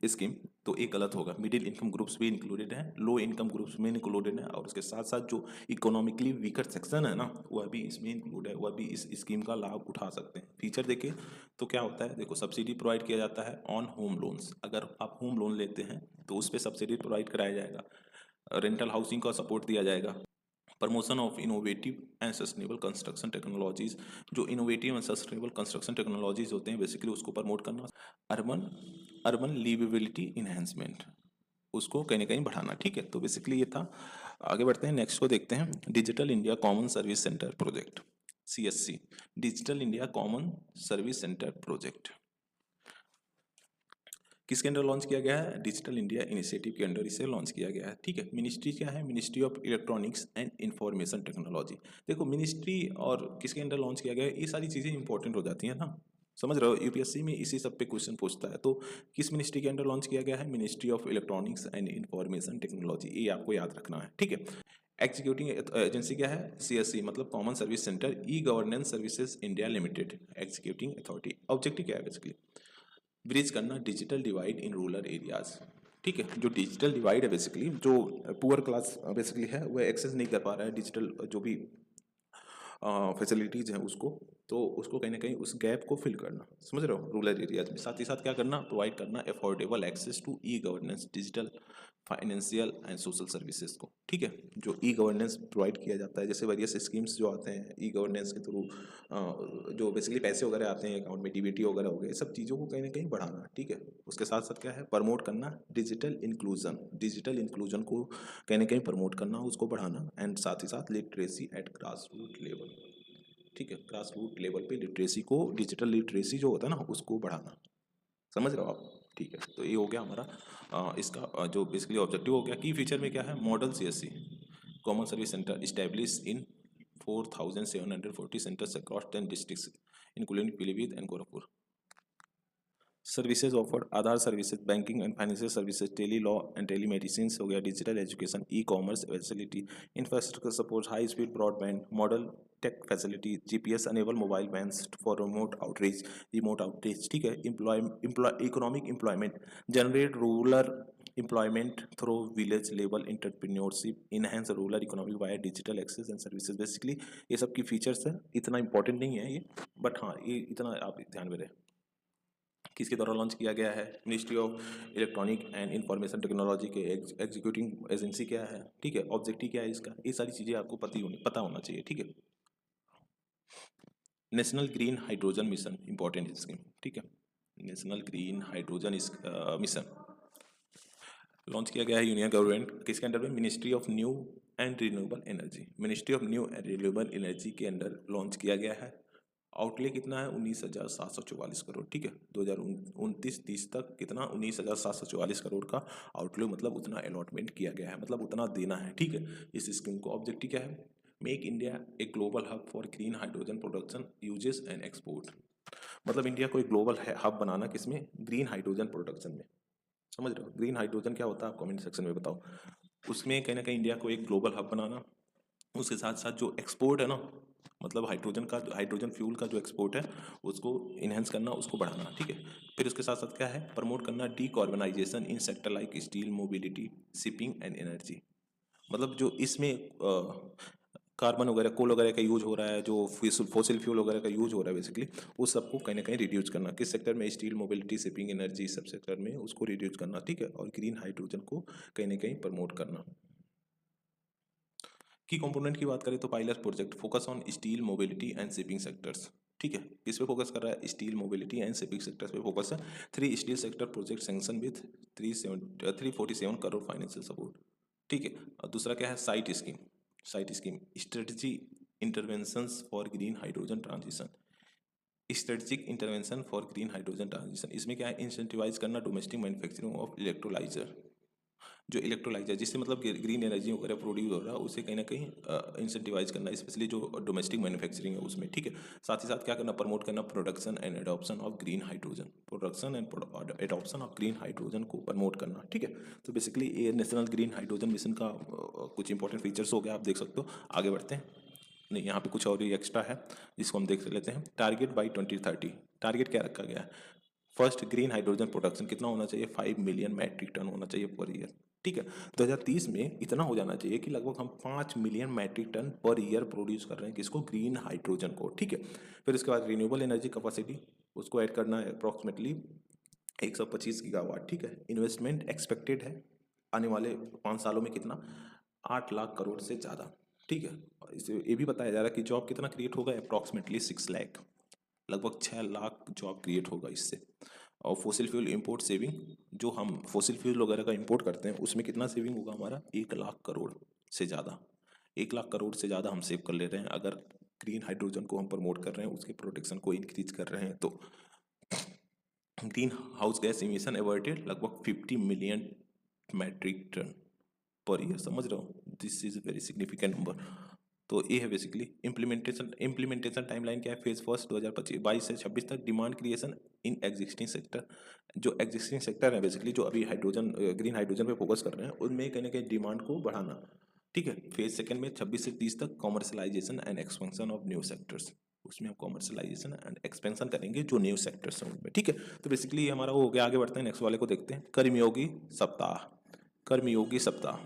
scheme, तो एक गलत होगा। मिडिल इनकम ग्रुप्स भी इंक्लूडेड है, लो इनकम ग्रुप्स में इंक्लूडेड है, और उसके साथ साथ जो इकोनॉमिकली वीकर सेक्शन है ना, वह भी इसमें इंक्लूड है, वह भी इस स्कीम का लाभ उठा सकते हैं। फीचर देखें तो क्या होता है, देखो सब्सिडी प्रोवाइड किया जाता है ऑन होम लोन्स। अगर आप होम लोन लेते हैं तो उस पर सब्सिडी प्रोवाइड कराया जाएगा। रेंटल हाउसिंग का सपोर्ट दिया जाएगा। Promotion of innovative and sustainable construction technologies, जो innovative and sustainable construction technologies होते हैं बेसिकली उसको प्रमोट करना। अर्बन अर्बन लिवेबिलिटी इन्हेंसमेंट, उसको कहीं ना कहीं बढ़ाना। ठीक है, तो बेसिकली ये था। आगे बढ़ते हैं, नेक्स्ट को देखते हैं। Digital India common service centre project, CSC, digital India common service centre project किसके अंडर लॉन्च किया गया है? डिजिटल इंडिया इनिशिएटिव के अंडर इसे लॉन्च किया गया है। ठीक है, मिनिस्ट्री क्या है? Ministry of electronics and information technology. देखो मिनिस्ट्री और किसके अंडर लॉन्च किया गया है, ये सारी चीज़ें इंपॉर्टेंट हो जाती हैं ना, समझ रहे हो? यूपीएससी में इसी सब पे क्वेश्चन पूछता है। तो किस मिनिस्ट्री के अंडर लॉन्च किया गया है? Ministry of electronics and information technology, ये आपको याद रखना है। ठीक है, एग्जीक्यूटिंग एजेंसी क्या है? CSC, मतलब common service centre e governance services India limited, executing authority. Objective क्या है बेसिकली? ब्रिज करना digital divide in rural areas. ठीक है, जो डिजिटल डिवाइड है बेसिकली, जो पुअर क्लास बेसिकली है वह एक्सेस नहीं कर पा रहा है डिजिटल जो भी फैसिलिटीज़ हैं उसको, तो उसको कहीं ना कहीं उस गैप को फिल करना, समझ रहे हो, रूरल एरियाज में। साथ ही साथ क्या करना? प्रोवाइड करना affordable access to e governance, digital financial and social services को। ठीक है, जो ई गवर्नेंस प्रोवाइड किया जाता है, जैसे वेरियस स्कीम्स जो आते हैं ई गवर्नेंस के थ्रू, जो बेसिकली पैसे वगैरह आते हैं अकाउंट में, डीबीटी वगैरह हो गए, सब चीज़ों को कहीं ना कहीं बढ़ाना। ठीक है, उसके साथ साथ क्या है? प्रमोट करना डिजिटल इंक्लूजन, डिजिटल इंक्लूजन को कहीं ना कहीं प्रमोट करना, उसको बढ़ाना। एंड साथ ही साथ literacy at grass root level. ठीक है, ग्रास रूट लेवल पे लिटरेसी को, डिजिटल लिटरेसी जो होता है ना, उसको बढ़ाना। समझ रहे हो आप? ठीक है, तो ये हो गया हमारा इसका जो बेसिकली ऑब्जेक्टिव हो गया। की फीचर में क्या है? Model CSC common service centre establish in 4740 centres across 10 districts including Pilibhit and Gorakhpur. Services offered, Aadhaar services, banking and financial services, tele law and tele medicine हो गया, digital education, e commerce facility, infrastructure support, high speed broadband, model tech facility, GPS enable mobile vans for remote outreach. ठीक है, economic employment, generate rural employment through village level entrepreneurship, enhance rural economic via digital access and services. Basically ये सब की features है, इतना important नहीं है ये, बट हाँ ये इतना आप ध्यान में रहे। किसके द्वारा लॉन्च किया गया है? Ministry of electronic and information technology के एग्जीक्यूटिंग एजेंसी क्या है? ठीक है, ऑब्जेक्टिव क्या है इसका? ये सारी चीज़ें आपको पता होना चाहिए। ठीक है, national green hydrogen mission, important scheme. ठीक है, national green hydrogen mission launch किया गया है यूनियन गवर्नमेंट किसके अंडर में? Ministry of new and renewable energy, ministry of new and renewable energy के अंडर लॉन्च किया गया है। आउटले कितना है? 19,744 करोड़। ठीक है, 2029-30 तक कितना? 19,744 करोड़ का आउटले, मतलब उतना अलॉटमेंट किया गया है, मतलब उतना देना है। ठीक है, इस स्कीम को ऑब्जेक्टिव क्या है? Make India a global hub for green hydrogen production, uses and export. मतलब इंडिया को एक ग्लोबल हब बनाना, किसमें? ग्रीन हाइड्रोजन प्रोडक्शन में। समझ रहे हो? ग्रीन हाइड्रोजन क्या होता है आप कमेंट सेक्शन में बताओ। उसमें कहीं ना कहीं इंडिया को एक ग्लोबल हब बनाना, उसके साथ साथ जो एक्सपोर्ट है ना, मतलब हाइड्रोजन फ्यूल का जो एक्सपोर्ट है उसको इन्हेंस करना, उसको बढ़ाना। ठीक है, फिर उसके साथ साथ क्या है? प्रमोट करना decarbonisation in sector like steel, mobility, shipping and energy. मतलब जो इसमें कार्बन वगैरह, कोल वगैरह का यूज हो रहा है, जो फॉसिल फ्यूल वगैरह का यूज हो रहा है बेसिकली, उस सबको कहीं ना कहीं रिड्यूस करना। किस सेक्टर में? स्टील, मोबिलिटी, शिपिंग, एनर्जी, सब सेक्टर में उसको रिड्यूस करना। ठीक है, और ग्रीन हाइड्रोजन को कहीं ना कहीं प्रमोट करना। की कंपोनेंट की बात करें तो pilot project focus on steel, mobility and shipping sectors. ठीक है, किस पे फोकस कर रहा है? Steel, mobility and shipping sectors पे फोकस है। 3 steel sector project sanction with 347 crore financial support. ठीक है, और दूसरा क्या है? Site scheme strategy interventions for green hydrogen transition, strategic intervention for green hydrogen transition. इसमें क्या है? इंसेंटिवाइज करना डोमेस्टिक मैन्युफैक्चरिंग ऑफ इलेक्ट्रोलाइजर, जो इलेक्ट्रोलाइजर जिससे मतलब ग्रीन एनर्जी वगैरह प्रोड्यूस हो रहा है, उसे कहीं ना कहीं इंसेंटिवाइज करना, स्पेशली जो डोमेस्टिक मैन्युफैक्चरिंग है उसमें। ठीक है, साथ ही साथ क्या करना? प्रमोट करना production and adoption of green hydrogen, production and adoption of green hydrogen को प्रमोट करना। ठीक है, तो बेसिकली ये नेशनल ग्रीन हाइड्रोजन मिशन का कुछ इंपॉर्टेंट फीचर्स हो गया, आप देख सकते हो। आगे बढ़ते हैं, नहीं यहाँ पे कुछ और ही एक्स्ट्रा है जिसको हम देख लेते हैं। टारगेट बाई 2030, टारगेट क्या रखा गया है? फर्स्ट ग्रीन हाइड्रोजन प्रोडक्शन कितना होना चाहिए, 5 मिलियन मैट्रिक टन होना चाहिए पर ईयर, ठीक है। 2030 में इतना हो जाना चाहिए कि लगभग हम 5 million metric tonne per year produce कर रहे हैं किसको, ग्रीन हाइड्रोजन को, ठीक है। फिर उसके बाद रिन्यूएबल एनर्जी कैपेसिटी उसको ऐड करना है अप्रॉक्सीमेटली 125 गीगावाट, ठीक है। इन्वेस्टमेंट एक्सपेक्टेड है आने वाले 5 सालों में कितना, 8 लाख करोड़ से ज़्यादा, ठीक है। और इसे ये भी बताया जा रहा है कि जॉब कितना क्रिएट होगा, अप्रॉक्सीमेटली 6 लाख, लगभग 6 लाख जॉब क्रिएट होगा इससे। और फोसिल फ्यूल इंपोर्ट सेविंग, जो हम फोसिल फ्यूल वगैरह का इंपोर्ट करते हैं उसमें कितना सेविंग होगा हमारा, 1 लाख करोड़ से ज़्यादा, 1 लाख करोड़ से ज़्यादा हम सेव कर ले रहे हैं अगर ग्रीन हाइड्रोजन को हम प्रमोट कर रहे हैं, उसके प्रोटेक्शन को इंक्रीज कर रहे हैं। तो green house gas emission averted लगभग 50 million metric tonne per year, समझ रहे हो, this is very significant number. तो ये है बेसिकली इम्प्लीमेंटेशन टाइमलाइन क्या है, फेज फर्स्ट 2022 से 26 तक, demand creation in existing sector, जो एग्जिस्टिंग सेक्टर है बेसिकली जो अभी हाइड्रोजन ग्रीन हाइड्रोजन पे फोकस कर रहे हैं उनमें कहीं ना कहीं डिमांड को बढ़ाना, ठीक है। फेज सेकंड में 26 से 30 तक commercialisation and expansion of new sectors, उसमें हम कॉमर्शलाइजेशन एंड एक्सपेंशन करेंगे जो न्यू सेक्टर्स हैं उनमें, ठीक है। तो बेसिकली ये हमारा वो हो गया, आगे बढ़ते हैं नेक्स्ट वाले को देखते हैं। कर्मयोगी सप्ताह, कर्मयोगी सप्ताह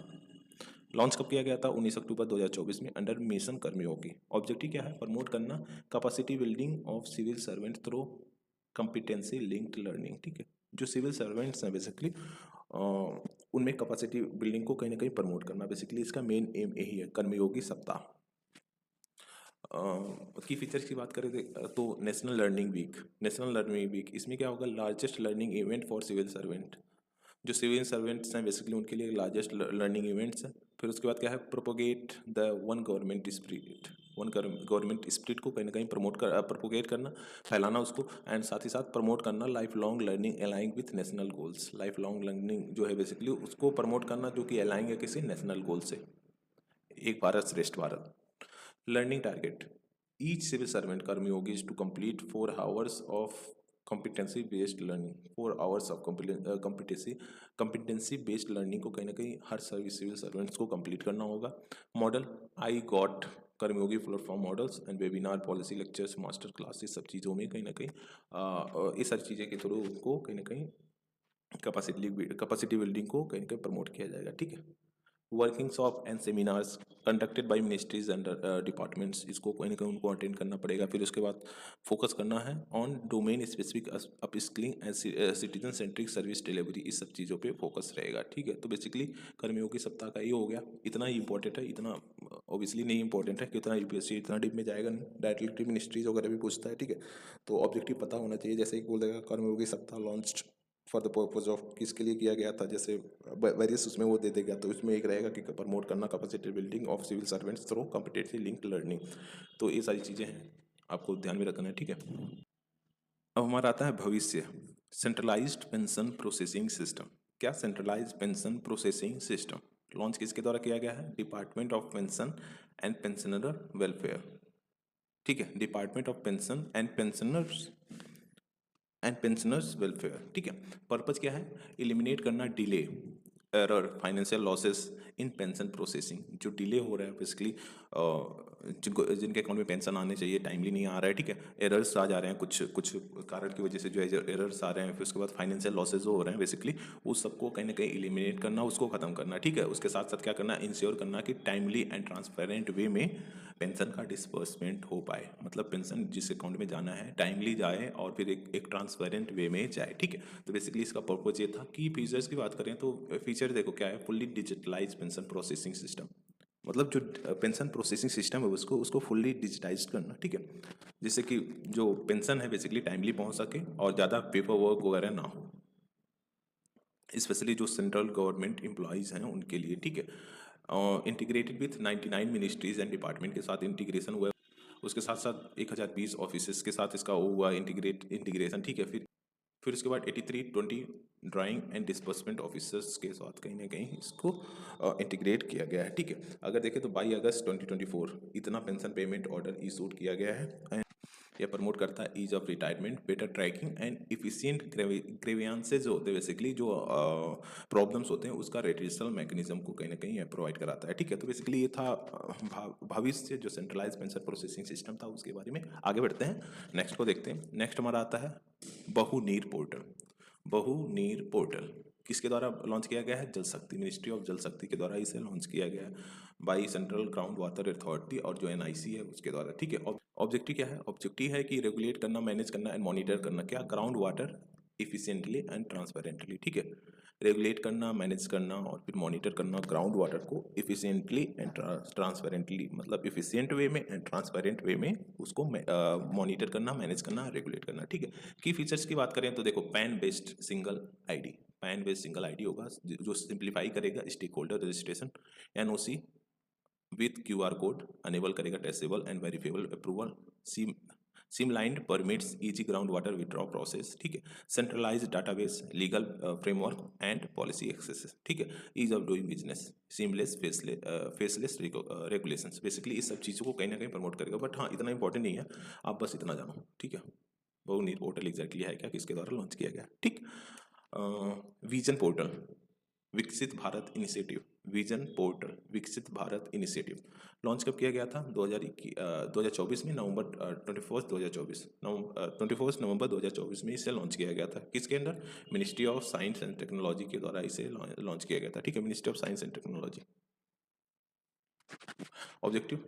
लॉन्च कब किया गया था, 19 अक्टूबर 2024 में अंडर मिशन कर्मयोगी। ऑब्जेक्टिव क्या है, प्रमोट करना capacity building of civil servant through competency linked learning, ठीक है। जो सिविल सर्वेंट्स हैं बेसिकली उनमें कैपेसिटी बिल्डिंग को कहीं ना कहीं प्रमोट करना, बेसिकली इसका मेन एम यही है कर्मयोगी सप्ताह। की फीचर्स की बात करें तो national learning week, national learning week इसमें क्या होगा, largest learning event for civil servant, जो सिविल सर्वेंट्स हैं बेसिकली उनके लिए लार्जेस्ट लर्निंग इवेंट्स हैं। फिर उसके बाद क्या है, propagate the one government spirit, one government spirit को कहीं ना कहीं प्रोपोगेट करना, फैलाना उसको, एंड साथ ही साथ प्रमोट करना lifelong learning aligning with national goals, lifelong learning जो है बेसिकली उसको प्रमोट करना जो कि अलाइंग है किसी नेशनल गोल से, एक भारत श्रेष्ठ Bharat. Learning target, each civil servant Karmayogi is to complete 4 hours of competency based learning, 4 hours of competency based learning को कहीं ना कहीं हर सर्विस सिविल सर्वेंट्स को कंप्लीट करना होगा। Model iGOT Karmayogi platform models and webinar policy lectures master class, सब चीज़ों में कहीं ना कहीं ये सारी चीज़ें के थ्रू उनको कहीं ना कहीं कैपेसिटी बिल्डिंग को कहीं ना कहीं प्रमोट किया जाएगा, ठीक है। Workings of and seminars conducted by ministries and departments, इसको कहीं ना कहीं उनको अटेंड करना पड़ेगा। फिर उसके बाद फोकस करना है on domain specific upskilling and citizen centric service delivery, इस सब चीज़ों पे फोकस रहेगा, ठीक है। तो बेसिकली कर्मयोगी सप्ताह का ये हो गया, इतना ही इंपॉर्टेंट है, इतना ऑब्वियसली नहीं इंपॉर्टेंट है कि उतना यूपीएससी इतना डीप में जाएगा नहीं, डायरेक्टली मिनिस्ट्रीज वगैरह भी पूछता है, ठीक है। तो ऑब्जेक्टिव पता होना चाहिए, जैसे कि बोल देगा कर्मयोगी सप्ताह launch for the purpose of किसके लिए किया गया था, जैसे वेरियस उसमें वो दे देगा, तो इसमें एक रहेगा कि प्रमोट करना capacity building of civil servants through competency linked learning. तो ये सारी चीज़ें हैं आपको ध्यान में रखना है, ठीक है। अब हमारा आता है भविष्य, सेंट्रलाइज्ड पेंशन प्रोसेसिंग सिस्टम। क्या, centralised pension processing system launch किसके द्वारा किया गया है, department of pension and pensioner welfare, ठीक है। Department of pension and pensioners welfare, ठीक है। पर्पज क्या है, एलिमिनेट करना delay, error, financial losses in pension processing, जो डिले हो रहा है बेसिकली जिनके अकाउंट में पेंशन आने चाहिए टाइमली नहीं आ रहा है, ठीक है। एरर्स आ जा रहे हैं कुछ कुछ कारण की वजह से जो है एरर्स आ रहे हैं, फिर उसके बाद फाइनेंशियल लॉसेज हो रहे हैं बेसिकली, उस सबको कहीं ना कहीं एलिमिनेट करना, उसको खत्म करना, ठीक है। उसके साथ साथ क्या करना, इंश्योर करना कि टाइमली एंड ट्रांसपेरेंट वे में पेंशन का डिस्बर्समेंट हो पाए, मतलब पेंशन जिस अकाउंट में जाना है टाइमली जाए और फिर एक ट्रांसपेरेंट वे में जाए, ठीक है। तो बेसिकली इसका पर्पज ये था कि फीचर्स की बात करें तो फीचर देखो क्या है, fully digitalise pension processing system, मतलब जो पेंशन प्रोसेसिंग सिस्टम है उसको फुल्ली डिजिटाइज करना, ठीक है, जिससे कि जो पेंशन है बेसिकली टाइमली पहुंच सके और ज़्यादा पेपर वर्क वगैरह ना हो, स्पेशली जो सेंट्रल गवर्नमेंट एम्प्लॉयज़ हैं उनके लिए, ठीक है। Integrated with 99 ministries and department के साथ इंटीग्रेशन हुआ है, उसके साथ साथ 1020 ऑफिस के साथ इसका हुआ इंटीग्रेशन, ठीक है। फिर उसके बाद 8320 ड्राइंग एंड डिस्बर्समेंट ऑफिसर्स के साथ कहीं ना कहीं इसको इंटीग्रेट किया गया है, ठीक है। अगर देखें तो 22 अगस्त 2024 इतना पेंशन पेमेंट ऑर्डर इशूड किया गया है, यह प्रमोट करता है ease of retirement, better tracking and efficient grievances होते हैं, बेसिकली जो प्रॉब्लम्स होते हैं उसका रेडिशनल मैकेनिज्म को कहीं ना कहीं यह प्रोवाइड कराता है। ठीक है, तो बेसिकली ये था भविष्य जो सेंट्रलाइज पेंशन प्रोसेसिंग सिस्टम था उसके बारे में। आगे बढ़ते हैं, नेक्स्ट को देखते हैं। नेक्स्ट हमारा आता है बहुनीर पोर्टल। बहुनीर पोर्टल किसके द्वारा लॉन्च किया गया है? जल शक्ति, मिनिस्ट्री ऑफ जल शक्ति के द्वारा इसे लॉन्च किया गया है by central ground water authority और जो एनआईसी है उसके द्वारा। ठीक है, ऑब्जेक्टिव क्या है? ऑब्जेक्टिव है कि रेगुलेट करना, मैनेज करना एंड मॉनिटर करना क्या? Ground water efficiently and transparently. ठीक है, रेगुलेट करना, मैनेज करना और फिर मॉनिटर करना ग्राउंड वाटर को इफिशिएंटली एंड ट्रांसपेरेंटली, मतलब इफिशिएंट वे में एंड ट्रांसपेरेंट वे में उसको मॉनिटर करना, मैनेज करना, रेगुलेट करना। ठीक है, की फीचर्स की बात करें तो देखो, PAN based single ID, PAN based single ID होगा जो सिंप्लीफाई करेगा stakeholder registration, NOC with QR code, enable करेगा traceable and verifiable approval, streamlined permits easy ground water withdraw process. ठीक है, centralise database, legal framework and policy access. ठीक है, ease of doing business, seamless faceless regulations. Basically इस सब चीज़ों को कहीं ना कहीं प्रमोट करेगा, बट हाँ इतना इंपॉर्टेंट नहीं है, आप बस इतना जानो। ठीक है, बहुनीर पोर्टल एग्जैक्टली है क्या, किसके द्वारा लॉन्च किया गया? ठीक, विजन पोर्टल, विकसित भारत इनिशिएटिव, विजन पोर्टल विकसित भारत इनिशिएटिव लॉन्च कब किया गया था? 2024 में, नवंबर 21 2024 21 नवंबर 2024 में इसे लॉन्च किया गया था। किसके under? Ministry of science and technology के द्वारा इसे लॉन्च किया गया था। ठीक है, ministry of science and technology. Objective,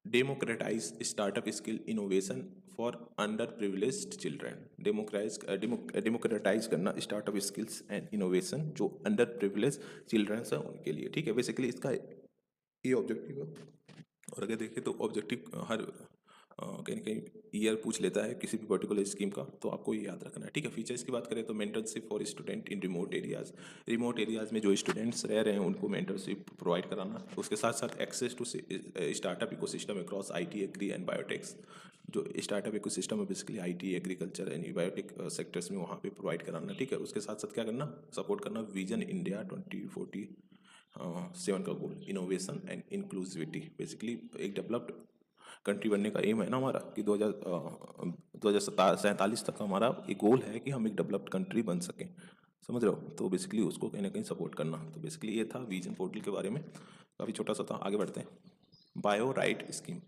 democratise startup skill innovation for under privileged children. Democratise करना स्टार्टअप स्किल्स एंड इनोवेशन जो अंडर प्रिविलेज चिल्ड्रंस हैं उनके लिए। ठीक है, बेसिकली इसका ये ऑब्जेक्टिव है। और अगर देखें तो ऑब्जेक्टिव हर कहीं ना कहीं ईयर पूछ लेता है किसी भी पर्टिकुलर स्कीम का, तो आपको ये याद रखना है। ठीक है, फीचर्स की बात करें तो mentorship for student in remote areas, remote areas में जो स्टूडेंट्स रह रहे हैं उनको मेंटरशिप प्रोवाइड कराना। उसके साथ साथ access to startup ecosystem across IT, agri and biotechs. जो स्टार्टअप इकोसिस्टम है basically IT, agriculture and biotech sectors में, वहाँ पे प्रोवाइड कराना। ठीक है, उसके साथ साथ क्या करना? सपोर्ट करना विजन इंडिया 2047 का गोल, इनोवेशन एंड इंक्लूसिविटी। बेसिकली एक डेवलप्ड कंट्री बनने का एम है ना हमारा कि 2047 तक हमारा एक गोल है कि हम एक डेवलप्ड कंट्री बन सकें, समझ रहे हो? तो बेसिकली उसको कहीं ना कहीं सपोर्ट करना। तो बेसिकली ये था विजन पोर्टल के बारे में, काफ़ी छोटा सा था। आगे बढ़ते हैं, bio right scheme.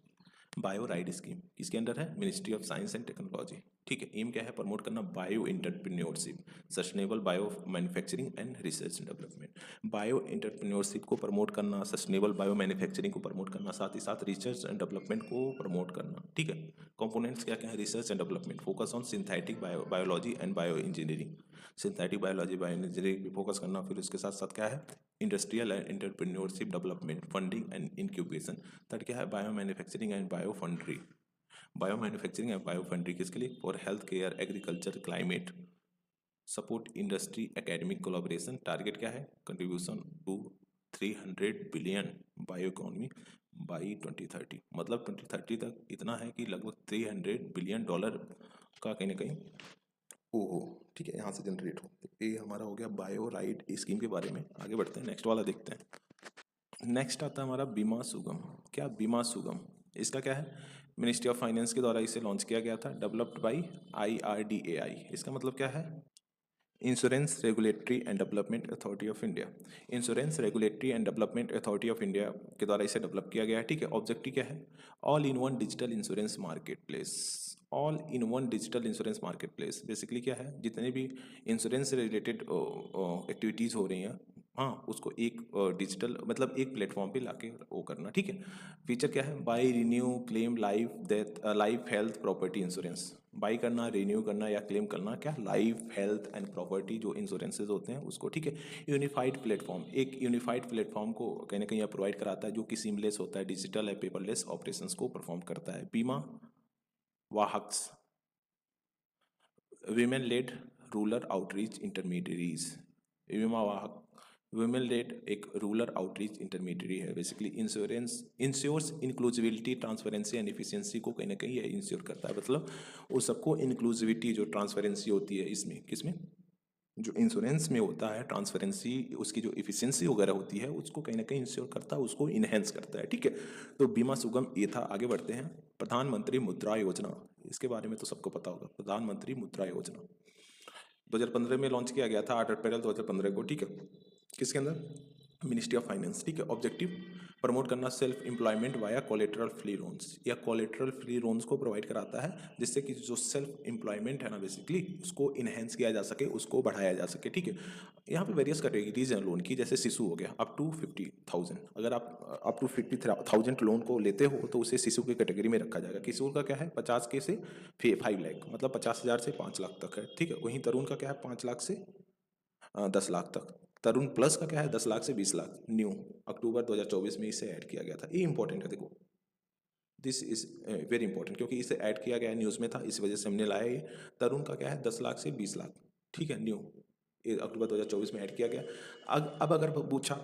Bio right scheme किसके अंडर है? Ministry of science and technology. ठीक है, एम क्या है? प्रमोट करना bio entrepreneurship, sustainable bio manufacturing and research and development. Bio entrepreneurship को प्रमोट करना, सस्टेनेबल बायो मैन्युफैक्चरिंग को प्रमोट करना, साथ ही साथ रिसर्च एंड डेवलपमेंट को प्रमोट करना। ठीक है, कंपोनेंट्स क्या क्या है? Research and development, focus on synthetic biology and bio engineering, synthetic biology, bio engineering पे फोकस करना। फिर उसके साथ साथ क्या है? Industrial and entrepreneurship development, funding and incubation. Third क्या है? Bio manufacturing and bio foundry, bio manufacturing and bio foundry किसके लिए? For health care, agriculture, climate support, industry, academic collaboration. Target क्या है? Contribution to 300 billion bio economy by 2030, मतलब 2030 तक इतना है कि लगभग 300 बिलियन डॉलर का कहीं ना कहीं ओहो। ठीक है, यहाँ से जनरेट हो। तो ये हमारा हो गया बायो राइट स्कीम के बारे में। आगे बढ़ते हैं, नेक्स्ट वाला देखते हैं। नेक्स्ट आता है हमारा बीमा सुगम। क्या? बीमा सुगम, इसका क्या है? मिनिस्ट्री ऑफ फाइनेंस के द्वारा इसे लॉन्च किया गया था, डेवलप्ड बाई IRDAI। इसका मतलब क्या है? Insurance regulatory and development authority of India. Insurance regulatory and development authority of India के द्वारा इसे डेवलप किया गया है। ठीक है, ऑब्जेक्टिव क्या है? All in one digital insurance market place, all in one digital insurance market place. Basically क्या है? जितने भी इंश्योरेंस से रिलेटेड एक्टिविटीज़ हो रही हैं, हाँ, उसको एक डिजिटल मतलब एक प्लेटफॉर्म पे लाके वो करना। ठीक है, फीचर क्या है? By, renew, claim, life, death, life, health, property insurance. By करना, रिन्यू करना या क्लेम करना, क्या? लाइफ, हेल्थ एंड प्रॉपर्टी जो इंश्योरेंसेज होते हैं उसको। ठीक है, यूनिफाइड प्लेटफॉर्म, एक यूनिफाइड प्लेटफॉर्म को कहीं ना कहीं प्रोवाइड कराता है जो कि सीमलेस होता है, डिजिटल है, पेपरलेस ऑपरेशंस को परफॉर्म करता है। Bima Vahaks, women led rural outreach intermediaries. Bima Vahak women led एक रूरल आउटरीच इंटरमीडियरी है। Basically insures inclusivity, transparency and efficiency को कहीं ना कहीं ये इंश्योर करता है। मतलब वो सबको इंक्लूसिविटी जो ट्रांसपेरेंसी होती है इसमें, किसमें? जो इंश्योरेंस में होता है ट्रांसपेरेंसी, उसकी जो इफिशिएंसी वगैरह होती है उसको कहीं ना कहीं इंश्योर करता है, उसको इनहेंस करता है। ठीक है, तो बीमा सुगम ये था। आगे बढ़ते हैं। प्रधानमंत्री मुद्रा योजना, इसके बारे में तो सबको पता होगा। प्रधानमंत्री मुद्रा योजना 2015 में लॉन्च किया गया था, 8 अप्रैल 2015 को। ठीक है, किसके अंदर? Ministry of finance. ठीक है, ऑब्जेक्टिव प्रमोट करना self employment via collateral free loans, या कोलेटरल फ्री लोन्स को प्रोवाइड कराता है जिससे कि जो सेल्फ एम्प्लॉयमेंट है ना बेसिकली उसको इनहेंस किया जा सके, उसको बढ़ाया जा सके। ठीक है, यहाँ पे वेरियस कैटेगरीज हैं लोन की, जैसे शिशु हो गया अप टू 50,000। अगर आप अप टू 50,000 लोन को लेते हो तो उसे शिशु की कैटेगरी में रखा जाएगा। किशोर का क्या है 50 के से 5 लाख, मतलब 50,000 से 5 लाख तक है। ठीक है, वहीं तरुण का क्या है 5 लाख से 10 लाख तक। तरुण प्लस का क्या है 10 लाख से 20 लाख। न्यू अक्टूबर 2024 में इसे ऐड किया गया था। ये इंपॉर्टेंट है, देखो दिस इज वेरी इंपॉर्टेंट, क्योंकि इसे ऐड किया गया न्यूज़ में था, इस वजह से हमने लाया ये। तरुण का क्या है 10 लाख से 20 लाख। ठीक है, न्यू ये अक्टूबर 2024 में ऐड किया गया। अब अगर पूछा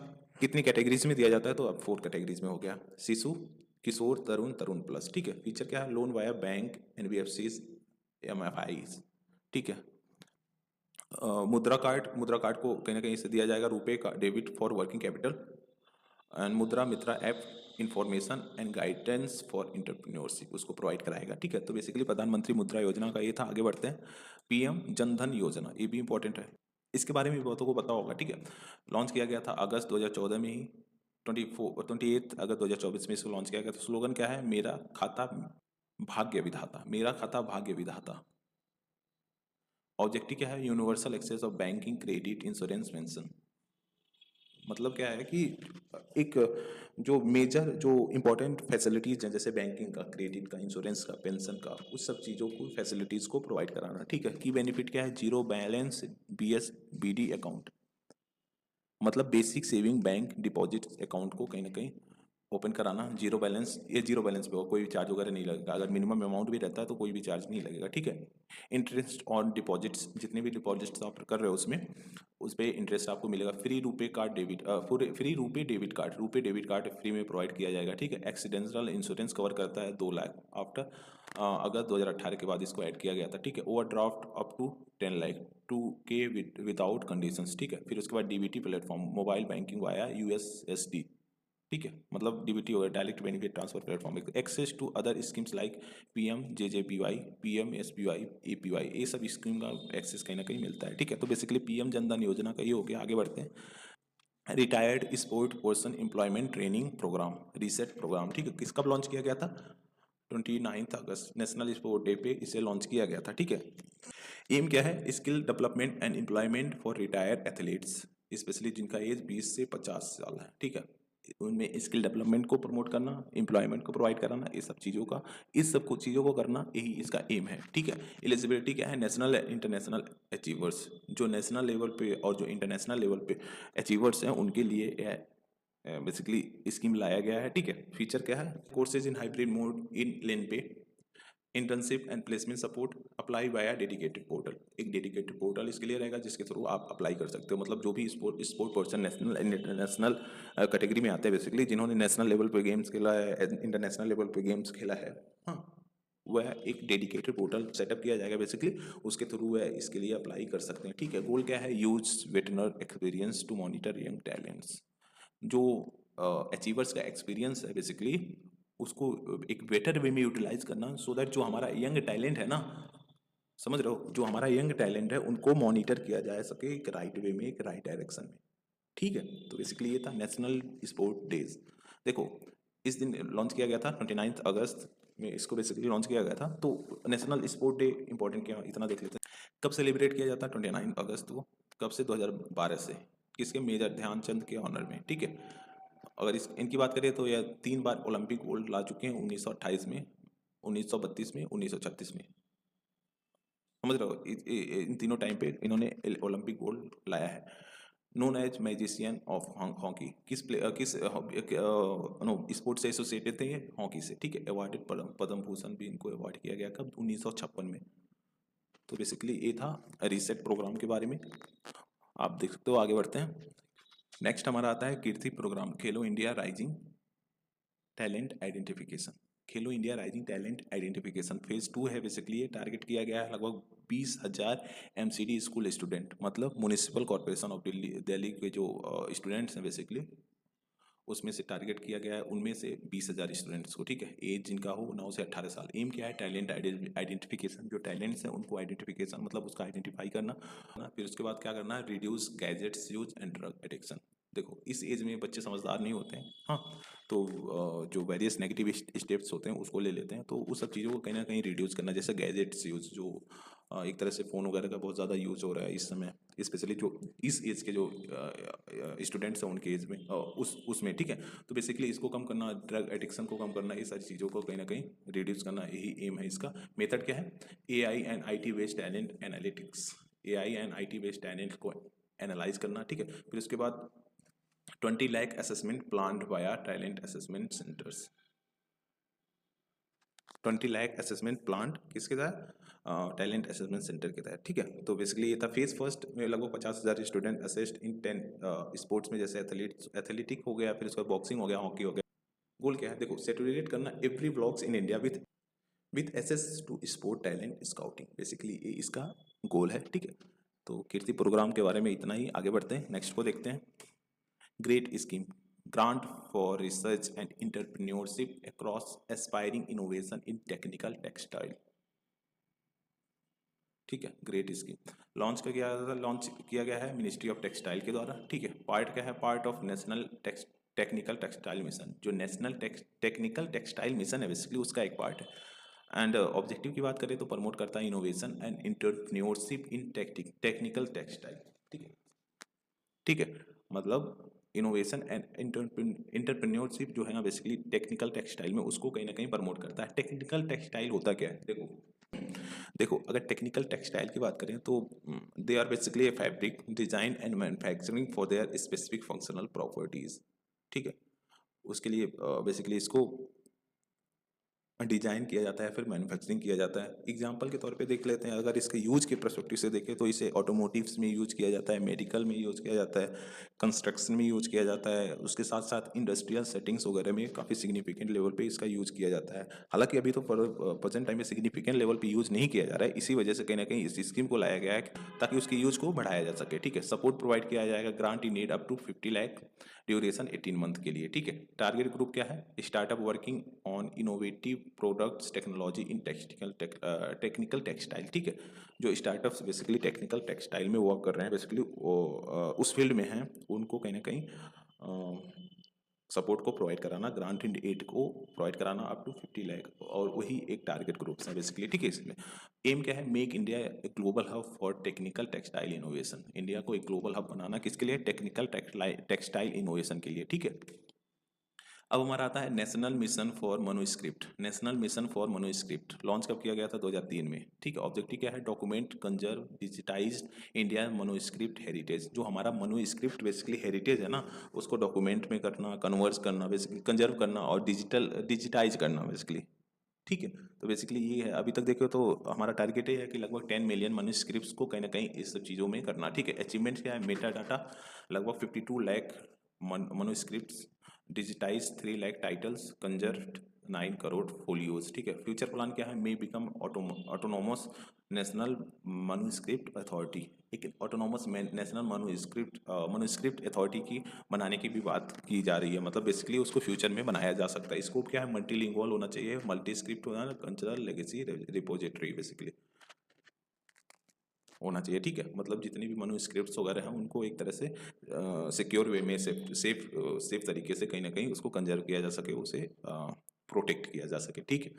कितनी कैटेगरीज में दिया जाता है तो अब 4 कैटेगरीज में हो गया, शिशु, किशोर, तरुण, तरुण प्लस। ठीक है, फीचर क्या है? Loan via bank, NBFCs, MFIs. ठीक है, मुद्रा कार्ड को कहीं ना कहीं से दिया जाएगा। रुपए का debit for working capital, and Mudra Mitra app information and guidance for entrepreneurship उसको प्रोवाइड कराएगा। ठीक है, तो बेसिकली प्रधानमंत्री मुद्रा योजना का ये था। आगे बढ़ते हैं। पीएम जनधन योजना, ये भी इंपॉर्टेंट है, इसके बारे में भी बहुतों को पता होगा। ठीक है, लॉन्च किया गया था अगस्त 2014 में ही, 28 अगस्त 2024 में इसको लॉन्च किया गया था। स्लोगन क्या है? मेरा खाता भाग्य विधाता, मेरा खाता भाग्य विधाता। ऑब्जेक्टिव क्या है? Universal access of banking, credit, insurance, pension. मतलब क्या है कि एक जो मेजर जो इंपॉर्टेंट फैसिलिटीज हैं जैसे बैंकिंग का, क्रेडिट का, इंश्योरेंस का, पेंशन का, उस सब चीज़ों को फैसिलिटीज़ को प्रोवाइड कराना। ठीक है, की बेनिफिट क्या है? जीरो बैलेंस BSBD अकाउंट, मतलब basic saving bank deposit account को कहीं ना कहीं ओपन कराना। जीरो बैलेंस, ये जीरो बैलेंस पे हो, कोई भी चार्ज वगैरह नहीं लगेगा। अगर मिनिमम अमाउंट भी रहता है तो कोई भी चार्ज नहीं लगेगा। ठीक है, इंटरेस्ट ऑन डिपॉजिट्स, जितने भी डिपॉजिट्स आप कर रहे हो उसमें उस पर इंटरेस्ट आपको मिलेगा। Free RuPay card debit, free RuPay debit card, RuPay debit card free में प्रोवाइड किया जाएगा। ठीक है, एक्सीडेंटल इंश्योरेंस कवर करता है 2 लाख आफ्टर अगस्त 2018 के बाद इसको ऐड किया गया था। ठीक है, overdraft up to 10 lakh 2K without conditions. ठीक है, फिर उसके बाद DBT platform, mobile banking via USSD। ठीक है, मतलब DBT हो गया, direct benefit transfer platform. Access to other schemes like PMJJPY, PMSBY, APY, ये सब स्कीम का एक्सेस कहीं ना कहीं मिलता है। ठीक है, तो बेसिकली PM जनधन योजना का ये हो गया। आगे बढ़ते हैं। Retired sport person employment training programme, reset programme. ठीक है, किस कब लॉन्च किया गया था? 29 अगस्त, नेशनल स्पोर्ट डे पे इसे लॉन्च किया गया था। ठीक है, एम क्या है? Skill development and employment for retired athletes, specially जिनका एज 20 से 50 साल है। ठीक है, उनमें स्किल डेवलपमेंट को प्रमोट करना, एम्प्लॉयमेंट को प्रोवाइड कराना, ये सब चीज़ों का, इस सब कुछ चीज़ों को करना, यही इसका एम है। ठीक है, एलिजिबिलिटी क्या है? नेशनल इंटरनेशनल अचीवर्स, जो नेशनल लेवल पे और जो इंटरनेशनल लेवल पे अचीवर्स हैं उनके लिए बेसिकली स्कीम लाया गया है। ठीक है, फीचर क्या है? Courses in hybrid mode in lane पे, internship and placement support, apply via dedicated portal. एक डेडिकेटेड पोर्टल इसके लिए रहेगा जिसके थ्रू आप अप्लाई कर सकते हो। मतलब जो भी sport person national and international category में आते हैं बेसिकली, जिन्होंने नेशनल लेवल पे गेम्स खेला है, इंटरनेशनल लेवल पे गेम्स खेला है, हाँ, वह एक डेडिकेटेड पोर्टल सेटअप किया जाएगा बेसिकली, उसके थ्रू वह इसके लिए अप्लाई कर सकते हैं। ठीक है, गोल क्या है? Use veteran experience to monitor young talents. जो अचीवर्स का एक्सपीरियंस है बेसिकली उसको एक बेटर वे में यूटिलाइज करना, सो दैट जो हमारा यंग टैलेंट है ना, समझ रहे हो, जो हमारा यंग टैलेंट है उनको मॉनिटर किया जा सके एक राइट वे में, एक राइट डायरेक्शन में। ठीक है, तो बेसिकली ये था नेशनल स्पोर्ट डेज। देखो इस दिन लॉन्च किया गया था 29 अगस्त में, इसको बेसिकली लॉन्च किया गया था। तो नेशनल स्पोर्ट डे इंपॉर्टेंट क्या, इतना देख लेते हैं। कब सेलिब्रेट किया जाता है? 29 अगस्त को। कब से? 2012 से। किसके? मेजर ध्यानचंद के ऑनर में। ठीक है, अगर इनकी बात करें तो यह 3 बार ओलंपिक गोल्ड ला चुके हैं, 1928 में, 1932 में, 1936 में। समझ रहे हो, इन तीनों टाइम पे इन्होंने ओलंपिक गोल्ड लाया है। Known as magician of hockey, किस नो स्पोर्ट्स से एसोसिएटेड थे ये? हॉकी से। ठीक है, अवार्डेड पद्म भूषण भी इनको अवार्ड किया गया कब? 1956 में। तो बेसिकली ये था रीसेट प्रोग्राम के बारे में, आप देख सकते हो। आगे बढ़ते हैं। नेक्स्ट हमारा आता है कीर्ति प्रोग्राम, खेलो इंडिया राइजिंग टैलेंट आइडेंटिफिकेशन। खेलो India rising talent identification phase 2 है। बेसिकली ये टारगेट किया गया है लगभग 20,000 एमसीडी स्कूल स्टूडेंट, मतलब म्यूनिसिपल कॉर्पोरेशन ऑफ दिल्ली के जो स्टूडेंट्स हैं बेसिकली उसमें से टारगेट किया गया है, उनमें से 20,000 स्टूडेंट्स को, ठीक है, एज जिनका हो 9 से 18 साल। एम क्या है? टैलेंट आइडेंटिफिकेशन, जो टैलेंट्स हैं उनको आइडेंटिफिकेशन मतलब उसका आइडेंटिफाई करना। फिर उसके बाद क्या करना है? Reduce gadgets use and drug addiction. देखो इस एज में बच्चे समझदार नहीं होते हैं, हाँ, तो जो वेरियस नेगेटिव स्टेप्स होते हैं उसको ले लेते हैं, तो उस सब चीज़ों को कहीं ना कहीं रिड्यूस करना, जैसे गैजेट्स यूज, जो एक तरह से फ़ोन वगैरह का बहुत ज़्यादा यूज़ हो रहा है इस समय, स्पेशली जो इस एज के जो स्टूडेंट्स हैं उनके एज में उसमें, ठीक है। तो बेसिकली इसको कम करना, ड्रग एडिक्शन को कम करना, ये सारी चीज़ों को कहीं ना कहीं रिड्यूस करना, यही एम है इसका। मेथड क्या है? AI and IT based talent analytics, AI and IT based talent को एनालाइज करना, ठीक है। फिर उसके बाद 20 lakh assessment plan via talent assessment centres. 20 lakh assessment plant किसके तहत? टैलेंट असेसमेंट सेंटर के तहत, ठीक है। तो बेसिकली ये था फेज फर्स्ट में लगभग 50,000 स्टूडेंट असेस्ड इन 10 स्पोर्ट्स में, जैसे एथलेटिक हो गया, फिर उसका बॉक्सिंग हो गया, हॉकी हो गया। गोल क्या है? देखो सेटुरेट करना every blocks in India with access to sport talent scouting, basically ये इसका गोल है, ठीक है। तो कीर्ति प्रोग्राम के बारे में इतना ही, आगे बढ़ते हैं, नेक्स्ट को देखते हैं। Great scheme, grant for research and entrepreneurship across aspiring innovation in technical textile, ठीक है। ग्रेट स्कीम लॉन्च किया गया है मिनिस्ट्री ऑफ टेक्सटाइल के द्वारा, ठीक है। पार्ट क्या है? Part of national technical textile mission, जो नेशनल टेक्निकल टेक्सटाइल मिशन है बेसिकली उसका एक पार्ट है। एंड ऑब्जेक्टिव की बात करें तो प्रमोट करता है innovation and entrepreneurship in technical textile, ठीक है, ठीक है। मतलब इनोवेशन एंड इंटरप्रेन्योरशिप जो है ना बेसिकली टेक्निकल टेक्सटाइल में, उसको कहीं ना कहीं प्रमोट करता है। टेक्निकल टेक्सटाइल होता क्या है? देखो देखो अगर टेक्निकल टेक्सटाइल की बात करें तो they are basically a fabric design and manufacturing for their specific functional properties, ठीक है। उसके लिए बेसिकली इसको डिजाइन किया जाता है, फिर मैन्युफैक्चरिंग किया जाता है। एग्जांपल के तौर पे देख लेते हैं, अगर इसके यूज के पर्सपेक्टिव से देखें तो इसे ऑटोमोटिव्स में यूज किया जाता है, मेडिकल में यूज किया जाता है, कंस्ट्रक्शन में यूज किया जाता है, उसके साथ साथ इंडस्ट्रियल सेटिंग्स वगैरह में काफ़ी सिग्निफिकेंट लेवल पे इसका यूज किया जाता है। हालांकि अभी तो प्रेजेंट टाइम में सिग्निफिकेंट लेवल पे यूज नहीं किया जा रहा है, इसी वजह से कहीं ना कहीं इस स्कीम को लाया गया है ताकि उसके यूज को बढ़ाया जा सके, ठीक है। सपोर्ट प्रोवाइड किया जाएगा, grant in need up to 50 lakh, duration 18 month के लिए, ठीक है। टारगेट ग्रुप क्या है? Startup working on innovative products technology in technical textile, ठीक है। जो स्टार्टअप्स बेसिकली टेक्निकल टेक्सटाइल में वर्क कर रहे हैं बेसिकली वो उस फील्ड में हैं, उनको कहीं ना कहीं सपोर्ट को प्रोवाइड कराना, ग्रांट इन एड को प्रोवाइड कराना अप टू 50 लाख, और वही एक टारगेट ग्रुप्स है बेसिकली, ठीक है। इसमें एम क्या है? Make India a global hub for technical textile innovation, India को एक ग्लोबल हब बनाना किसके लिए? टेक्निकल टेक्सटाइल इनोवेशन के लिए, ठीक है। अब हमारा आता है national mission for manuscript. National mission for manuscript launch कब किया गया था? 2003 में, ठीक है। ऑब्जेक्टिव क्या है? Document conserve digitised India manuscript heritage, जो हमारा मनुस्क्रिप्ट बेसिकली हेरिटेज है ना, उसको डॉक्यूमेंट में करना, कन्वर्स करना, बेसिकली कंजर्व करना और डिजिटाइज करना बेसिकली, ठीक है। तो बेसिकली ये है, अभी तक देखो तो हमारा टारगेट ये है कि लगभग 10 मिलियन मनुस्क्रिप्ट्स को कहीं ना कहीं इस सब चीज़ों में करना, ठीक है। अचीवमेंट क्या है? मेटा डाटा लगभग 52 lakh manuscripts, digitise 3 lakh titles, conserve 9 crore folios, ठीक है। फ्यूचर प्लान क्या है? May become autonomous national manuscript authority, एक ऑटोनोमस नेशनल मनुस्क्रिप्ट अथॉरिटी की बनाने की भी बात की जा रही है, मतलब बेसिकली उसको फ्यूचर में बनाया जा सकता है। स्कोप क्या है? मल्टीलिंगुअल होना चाहिए, मल्टी स्क्रिप्ट होना, कल्चरल लेगेसी रिपोजिटरी बेसिकली होना चाहिए, ठीक है। मतलब जितनी भी मनुस्क्रिप्ट्स वगैरह हैं उनको एक तरह से सिक्योर वे में सेफ तरीके से कहीं ना कहीं उसको कंजर्व किया जा सके, उसे प्रोटेक्ट किया जा सके, ठीक है।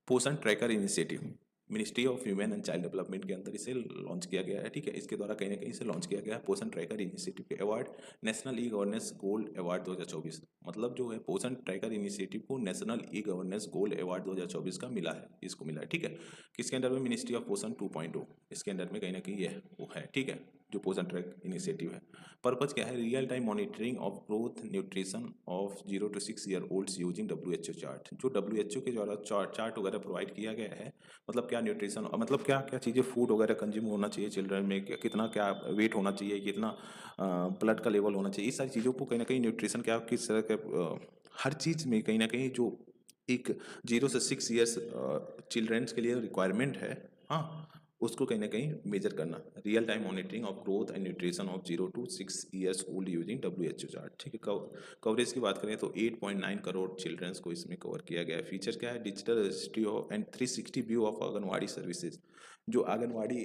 पोषण tracker initiative ministry of human and child development के अंदर इसे लॉन्च किया गया है, ठीक है। इसके द्वारा कहीं ना कहीं इसे लॉन्च किया गया है पोषण ट्रैकर इनिशिएटिव के award, national e governance gold award 2024, मतलब जो है पोषण ट्रैकर इनिशिएटिव को national e governance gold award 2024 का मिला है, इसको मिला है, ठीक है। किसके अंडर में? मिनिस्ट्री ऑफ पोषण 2.0, इसके अंडर में कहीं ना कहीं यह वो है, ठीक है, जो पोषण ट्रैक इनिशिएटिव है। पर्पज क्या है? Real time monitoring of growth nutrition of 0 to 6 year olds using WHO chart, जो WHO के द्वारा चार्ट वगैरह प्रोवाइड किया गया है, मतलब क्या न्यूट्रिशन, मतलब क्या क्या चीज़ें फूड वगैरह कंज्यूम होना चाहिए चिल्ड्रन में, कितना क्या वेट होना चाहिए, कितना ब्लड का लेवल होना चाहिए, इस सारी चीज़ों को कहीं ना कहीं न्यूट्रिशन क्या किस तरह के हर चीज़ में कहीं ना कहीं जो एक 0 से 6 ईयर्स चिल्ड्रंस के लिए रिक्वायरमेंट है। हाँ, उसको कहीं ना कहीं मेजर करना, real time monitoring of growth and nutrition of 0 to 6 years old using WHO chart. ठीक है, कवरेज की बात करें तो 8.9 करोड़ चिल्ड्रंस को इसमें कवर किया गया है। फीचर क्या है, digital registry and 360 view of anganwadi services. जो आंगनवाड़ी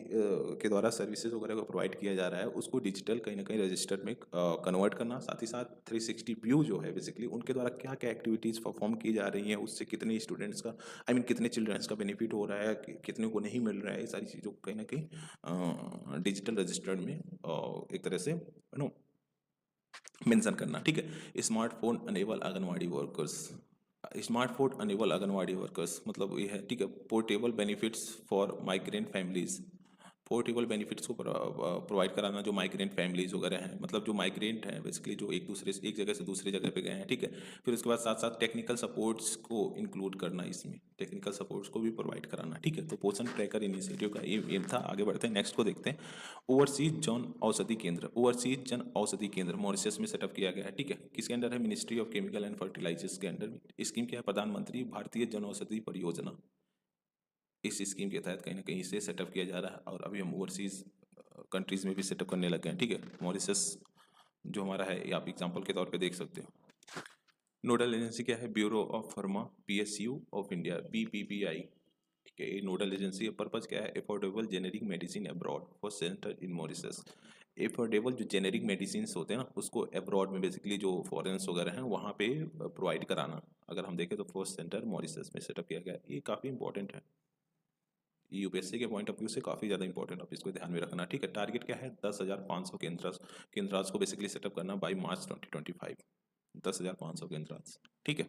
के द्वारा सर्विसेज वगैरह को प्रोवाइड किया जा रहा है उसको डिजिटल कहीं ना कहीं रजिस्टर में कन्वर्ट करना, साथ ही साथ 360 व्यू जो है बेसिकली उनके द्वारा क्या क्या एक्टिविटीज़ परफॉर्म की जा रही हैं, उससे कितने स्टूडेंट्स का कितने चिल्ड्रंस का बेनिफिट हो रहा है, कितने को नहीं मिल रहा है, ये सारी चीज़ों को कहीं ना कहीं डिजिटल रजिस्टर्ड में एक तरह से मेंशन करना। ठीक है, smartphone enable anganwadi workers. Smartphone enable anganwadi workers मतलब ये है, ठीक है, portable benefits for migrant families. Portable benefits को प्रोवाइड कराना जो माइग्रेंट फैमिलीज वगैरह हैं, मतलब जो माइग्रेंट हैं बेसिकली, जो एक जगह से दूसरी जगह पे गए हैं। ठीक है, फिर उसके बाद साथ साथ टेक्निकल सपोर्ट्स को इंक्लूड करना, इसमें टेक्निकल सपोर्ट्स को भी प्रोवाइड कराना। ठीक है, तो पोषण ट्रैकर इनिशिएटिव का एम था। आगे बढ़ते हैं, नेक्स्ट को देखते हैं। ओवरसीज जन औषधि केंद्र। ओवरसीज जन औषधि केंद्र मॉरिशस में सेटअप किया गया है। ठीक है, किसके अंडर है, ministry of chemical and fertilisers के अंडर। स्कीम क्या है, प्रधानमंत्री भारतीय जन औषधि परियोजना। इस स्कीम के तहत कहीं ना कहीं इसे सेटअप किया जा रहा है, और अभी हम ओवरसीज कंट्रीज में भी सेटअप करने लगे हैं। ठीक है, मॉरिशस जो हमारा है ये आप एग्जांपल के तौर पे देख सकते हो। नोडल एजेंसी क्या है, bureau of pharma PSU of India, BPPI। ठीक है, ये नोडल एजेंसी का पर्पज क्या है, affordable generic medicine abroad for centre in Mauritius. Affordable जो जेनेरिक मेडिसिन होते हैं ना उसको अब्रॉड में बेसिकली जो फॉरेन्स वगैरह हैं वहाँ पे प्रोवाइड कराना। अगर हम देखें तो फर्स्ट सेंटर मॉरिशस में सेटअप किया गया है, ये काफ़ी इंपॉर्टेंट है। यूपीएससी के पॉइंट ऑफ व्यू से काफ़ी ज़्यादा इंपॉर्टेंट, आप इसको ध्यान में रखना। ठीक है, टारगेट क्या है, 10,500 केंद्रास को बेसिकली सेटअप करना बाई मार्च 2025। 10,500 केंद्रास। ठीक है,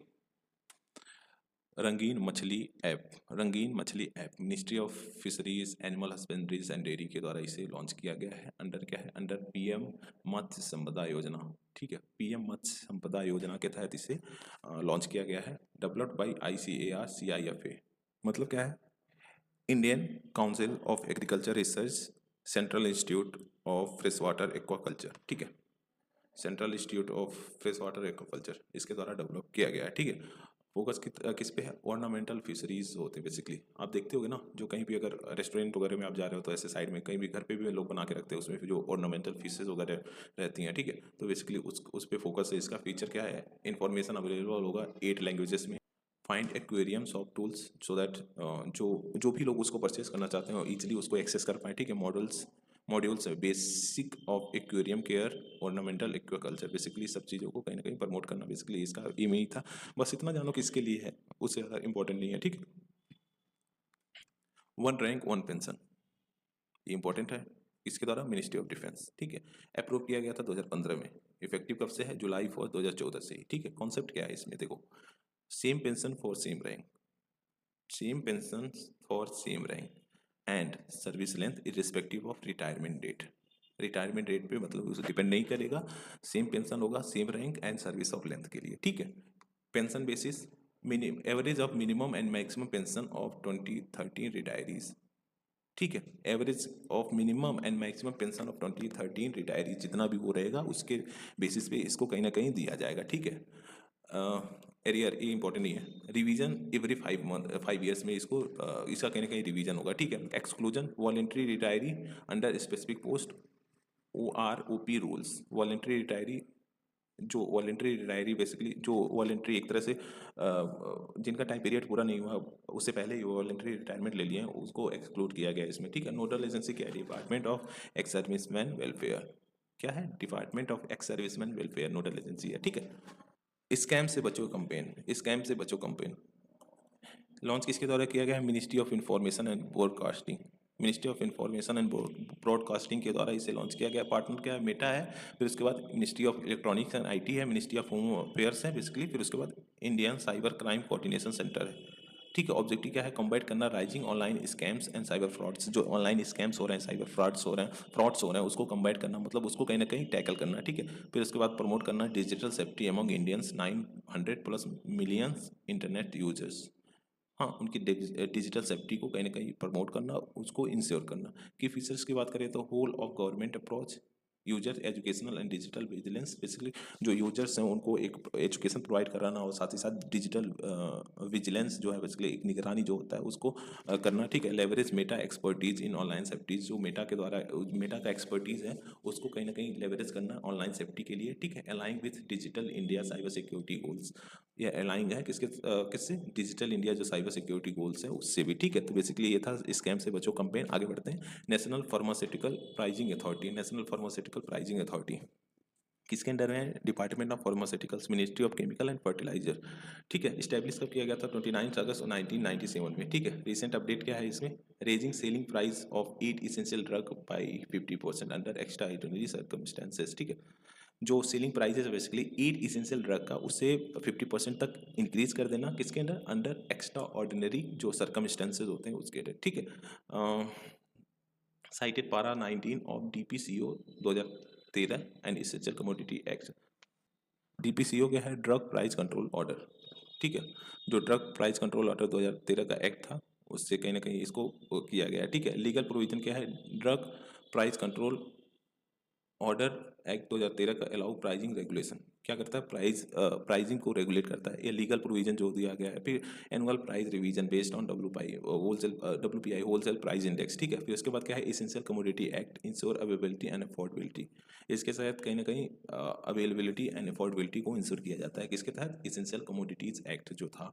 Rangeen Machhli app. Rangeen Machhli app ministry of fisheries animal husbandries and dairy के द्वारा इसे लॉन्च किया गया है। अंडर क्या है, अंडर PM मत्स्य संपदा योजना। ठीक है, PM मत्स्य संपदा योजना के तहत इसे लॉन्च किया गया है। Developed by ICAR CIFA। मतलब क्या है, Indian council of agriculture research, central institute of fresh water aquaculture. ठीक है, central institute of fresh water aquaculture इसके द्वारा डेवलप किया गया है। ठीक है, फोकस किस पे है, ऑर्नामेंटल फिशरीज होते हैं बेसिकली। आप देखते होगे ना, जो कहीं भी अगर रेस्टोरेंट वगैरह में आप जा रहे हो तो ऐसे साइड में कहीं भी घर पे भी लोग बना के रखते हैं, उसमें फिर जो ऑर्नामेंटल फिशेज वगैरह रहती हैं। ठीक है, तो बेसिकली उस पे फोकस है। इसका फीचर क्या है, इन्फॉर्मेशन अवेलेबल होगा 8 लैंग्वेजेस में। Find aquariums of tools so that जो भी लोग उसको परचेज करना चाहते हैं ईजिली उसको एक्सेस कर पाएँ। ठीक है, modules basic of aquarium care, ornamental aquaculture, basically सब चीज़ों को कहीं ना कहीं प्रमोट करना बेसिकली इसका एम ही था। बस इतना जानो कि इसके लिए है, उससे ज़्यादा इंपॉर्टेंट नहीं है। ठीक है, 1 रैंक 1 पेंशन, ये इंपॉर्टेंट है। इसके द्वारा मिनिस्ट्री ऑफ डिफेंस। ठीक है, अप्रूव किया गया था 2015 में। इफेक्टिव कब से है, जुलाई 1 2014 से ही। ठीक है, कॉन्सेप्ट क्या है इसमें देखो, same pension for same rank, same pension for same rank and service length irrespective of retirement date. Retirement date पे मतलब उसे डिपेंड नहीं करेगा, सेम पेंशन होगा same rank and service of length के लिए। ठीक है, pension basis average of minimum and maximum pension of 2013 retirees. ठीक है, average of minimum and maximum pension of 2013 retirees जितना भी वो रहेगा उसके बेसिस पे इसको कहीं ना कहीं दिया जाएगा। ठीक है, एरियर ये इंपॉर्टेंट नहीं है। रिवीजन एवरी 5 ईयर्स में इसको इसका कहीं ना कहीं रिवीजन होगा। ठीक है, exclusion voluntary retiree under specific post OROP rules. Voluntary retiree, जो वॉलेंट्री रिटायरी बेसिकली जो वॉलेंट्री एक तरह से जिनका टाइम पीरियड पूरा नहीं हुआ उससे पहले ही वॉलेंट्री रिटायरमेंट ले लिए हैं उसको एक्सक्लूड किया गया है इसमें। ठीक है, नोडल एजेंसी क्या है, department of ex serviceman welfare. क्या है, department of ex serviceman welfare nodal agency है। ठीक है, स्कैम से बचो कंपेन। स्कैम से बचो कंपेन लॉन्च किसके द्वारा किया गया है, ministry of information and broadcasting. Ministry of information and broadcasting के द्वारा इसे लॉन्च किया गया। पार्टनर क्या है, मेटा है। फिर उसके बाद ministry of electronics and IT है, मिनिस्ट्री ऑफ होम अफेयर्स है बेसिकली। फिर उसके बाद Indian cyber crime coordination centre है। ठीक है, ऑब्जेक्टिव क्या है, कम्बाइट करना rising online scams and cyber frauds. जो ऑनलाइन स्कैम्स हो रहे हैं, साइबर फ्रॉड्स हो रहे हैं उसको कम्बाइट करना, मतलब उसको कहीं ना कहीं टैकल करना। ठीक है, फिर उसके बाद प्रमोट करना digital safety among Indians 900+ millions internet users. हाँ, उनकी डिजिटल सेफ्टी को कहीं ना कहीं प्रमोट करना, उसको इंश्योर करना। की फीचर्स की बात करें तो whole of government approach, user educational and digital vigilance, basically जो यूजर्स हैं उनको एक एजुकेशन प्रोवाइड कराना और साथ ही साथ डिजिटल विजिलेंस जो है बेसिकली एक निगरानी जो होता है उसको करना, ठीक है। Leverage Meta expertise in online safeties, जो मेटा के द्वारा मेटा का एक्सपर्टीज है उसको कहीं ना कहीं लेवरेज करना ऑनलाइन सेफ्टी के लिए, ठीक है। Aligning with digital India cyber security goals, ये अलाइंग है किससे, डिजिटल इंडिया जो साइबर सिक्योरिटी गोल्स है उससे भी, ठीक है। तो बेसिकली ये था स्कैम से बचो कैंपेन। आगे बढ़ते हैं। National pharmaceutical pricing authority, national pharmaceutical pricing authority किसके अंडर है, department of pharmaceuticals, ministry of chemical and fertiliser, ठीक है। इस्टेब्लिश कब किया गया था, 29 अगस्त 1997 में, ठीक है। रिसेंट अपडेट क्या है इसमें, raising selling price of 8 essential drug by 50% under extra ordinary circumstances, ठीक है। जो सेलिंग प्राइस है बेसिकली 8 इसेंशियल ड्रग का उसे 50% तक इंक्रीज कर देना, किसके अंडर, अंडर एक्स्ट्रा ऑर्डिनरी जो सर्कमस्टेंसेज होते हैं उसके अंडर, ठीक है। साइटेड पारा 19 of DPCO 2013 and essential commodity act. DPCO क्या है, ड्रग प्राइस कंट्रोल ऑर्डर, ठीक है। जो ड्रग प्राइस कंट्रोल ऑर्डर 2013 का एक्ट था उससे कहीं ना कहीं इसको किया गया है, ठीक है। लीगल प्रोविजन क्या है, drug price control order act 2013 का अलाउ प्राइजिंग रेगुलेशन, क्या करता है, प्राइजिंग को रेगुलेट करता है, ये लीगल प्रोविजन जो दिया गया है। फिर annual price revision based on WPI wholesale price index, ठीक है। फिर उसके बाद क्या है, essential commodity act, ensure availability and affordability, इसके तहत कहीं ना कहीं अवेलेबिलिटी एंड अफोर्डेबिलिटी को इंश्योर किया जाता है, किसके तहत, एसेंशियल कमोडिटीज एक्ट जो था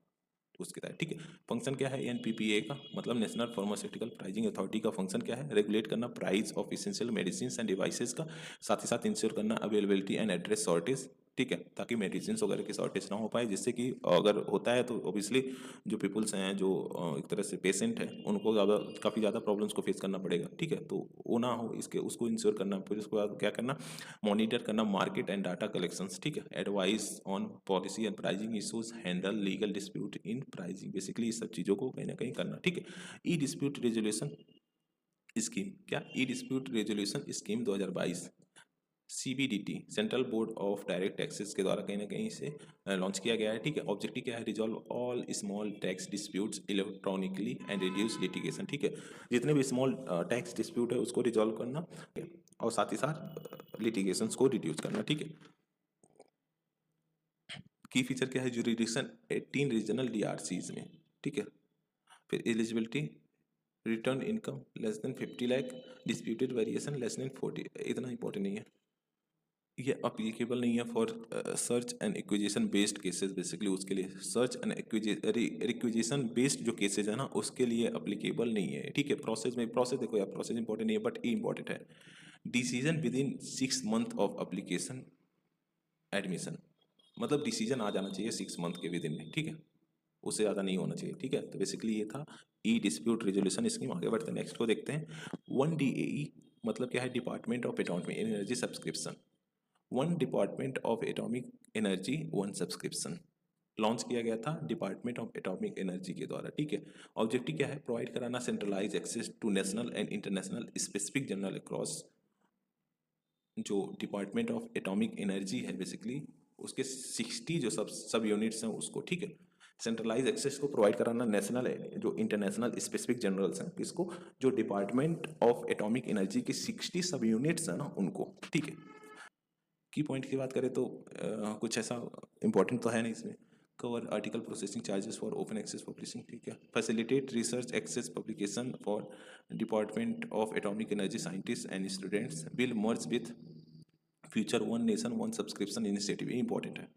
उसके तहत, ठीक है। फंक्शन क्या है NPPA का, मतलब नेशनल फार्मास्यूटिकल प्राइजिंग अथॉरिटी का फंक्शन क्या है, रेगुलेट करना price of essential medicine end devices का, साथ ही साथ इंश्योर करना अवेलेबिलिटी एंड एड्रेस शॉर्टेज, ठीक है, ताकि मेडिसिन वगैरह की शॉर्टेज ना हो पाए, जिससे कि अगर होता है तो ऑब्वियसली जो पीपल्स हैं, जो एक तरह से पेशेंट हैं, उनको काफ़ी ज़्यादा प्रॉब्लम्स को फेस करना पड़ेगा, ठीक है। तो वो ना हो इसके उसको इंश्योर करना। फिर उसके बाद क्या करना, मॉनिटर करना मार्केट एंड डाटा कलेक्शंस, ठीक है। Advice on policy and pricing issues, handle legal dispute in pricing, basically इस सब चीज़ों को कहीं ना कहीं करना, ठीक है। ई डिस्प्यूट रेजोल्यूशन स्कीम, क्या, e dispute resolution scheme 2022 CBDT, central board of direct taxes के द्वारा कहीं ना कहीं से लॉन्च किया गया है, ठीक है। ऑब्जेक्टिव क्या है, resolve all small tax disputes electronically and reduce litigation, ठीक है। जितने भी स्मॉल टैक्स डिस्प्यूट है उसको रिजॉल्व करना, ठीक है, और साथ ही साथ लिटिगेशंस को रिड्यूस करना, ठीक है। की फीचर क्या है, जुरिडिक्शन 18 रीजनल DRCs में, ठीक है। फिर eligibility, return income less than 50 lakh, disputed variation less than 40, इतना इंपॉर्टेंट नहीं है, ये अप्लीकेबल नहीं है for search and acquisition based cases, basically उसके लिए सर्च एंड रिक्विजिशन बेस्ड जो केसेज है ना उसके लिए अप्लीकेबल नहीं है, ठीक है। प्रोसेस में, प्रोसेस देखो यार, प्रोसेस इंपॉर्टेंट नहीं है बट ये इंपॉर्टेंट है। Decision with in 6 month of application admission, मतलब डिसीजन आ जाना चाहिए 6 मंथ के विद इन में, ठीक है, उससे ज़्यादा नहीं होना चाहिए, ठीक है। तो बेसिकली ये था ई डिस्प्यूट रेजोल्यूशन स्कीम। आगे बढ़ते हैं, नेक्स्ट को देखते हैं। 1DAE मतलब क्या है, department of atomic energy subscription, one department of atomic energy one subscription launch किया गया था डिपार्टमेंट ऑफ एटॉमिक एनर्जी के द्वारा, ठीक है। ऑब्जेक्टिव क्या है, प्रोवाइड कराना centralise access to national and international specific journal across, जो डिपार्टमेंट ऑफ एटॉमिक एनर्जी है बेसिकली उसके 60 जो सब यूनिट्स हैं उसको, ठीक है। सेंट्रलाइज एक्सेस को प्रोवाइड कराना नेशनल है, जो इंटरनेशनल स्पेसिफिक जनरल्स हैं किसको, जो डिपार्टमेंट ऑफ एटॉमिक एनर्जी के 60 सब यूनिट्स हैं ना उनको, ठीक है। की पॉइंट की बात करें तो कुछ ऐसा इंपॉर्टेंट तो है नहीं इसमें। Cover article processing charges for open access publishing, ठीक है। Facilitate research access publication for department of atomic energy scientist and students, will merge with future one nation one subscription initiative, ये इंपॉर्टेंट है।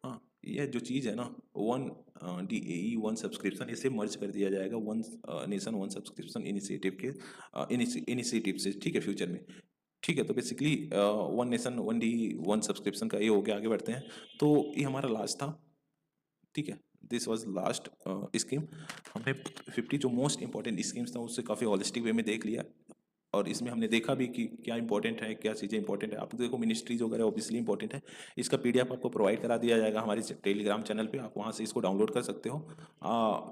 हाँ, ये जो चीज़ है ना, 1DAE वन सब्सक्रिप्शन, इसे मर्ज कर दिया जाएगा one nation one subscription initiative के इनिशिएटिव से, ठीक है, फ्यूचर में, ठीक है। तो basically one nation one D one subscription का ये हो गया। आगे बढ़ते हैं, तो ये हमारा लास्ट था, ठीक है। This was last scheme. हमने 50 जो मोस्ट इंपॉर्टेंट स्कीम्स था उससे काफ़ी हॉलिस्टिक वे में देख लिया, और इसमें हमने देखा भी कि क्या इंपॉर्टेंट है, क्या चीज़ें इंपॉर्टेंट है। आप देखो मिनिस्ट्रीज वगैरह ऑब्वियसली इंपॉर्टेंट है, इसका PDF आपको प्रोवाइड करा दिया जाएगा हमारे टेलीग्राम चैनल पे, आप वहाँ से इसको डाउनलोड कर सकते हो।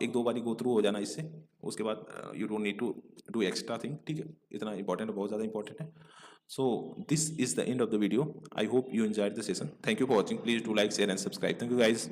एक दो बारी गो थ्रू हो जाना इससे, उसके बाद you don't need to do extra thing, ठीक है। इतना इंपॉर्टेंट है, बहुत ज़्यादा इंपॉर्टेंट है। So this is the end of the video. I hope you enjoyed the session. Thank you for watching. Please do like, share and subscribe. Thank you guys.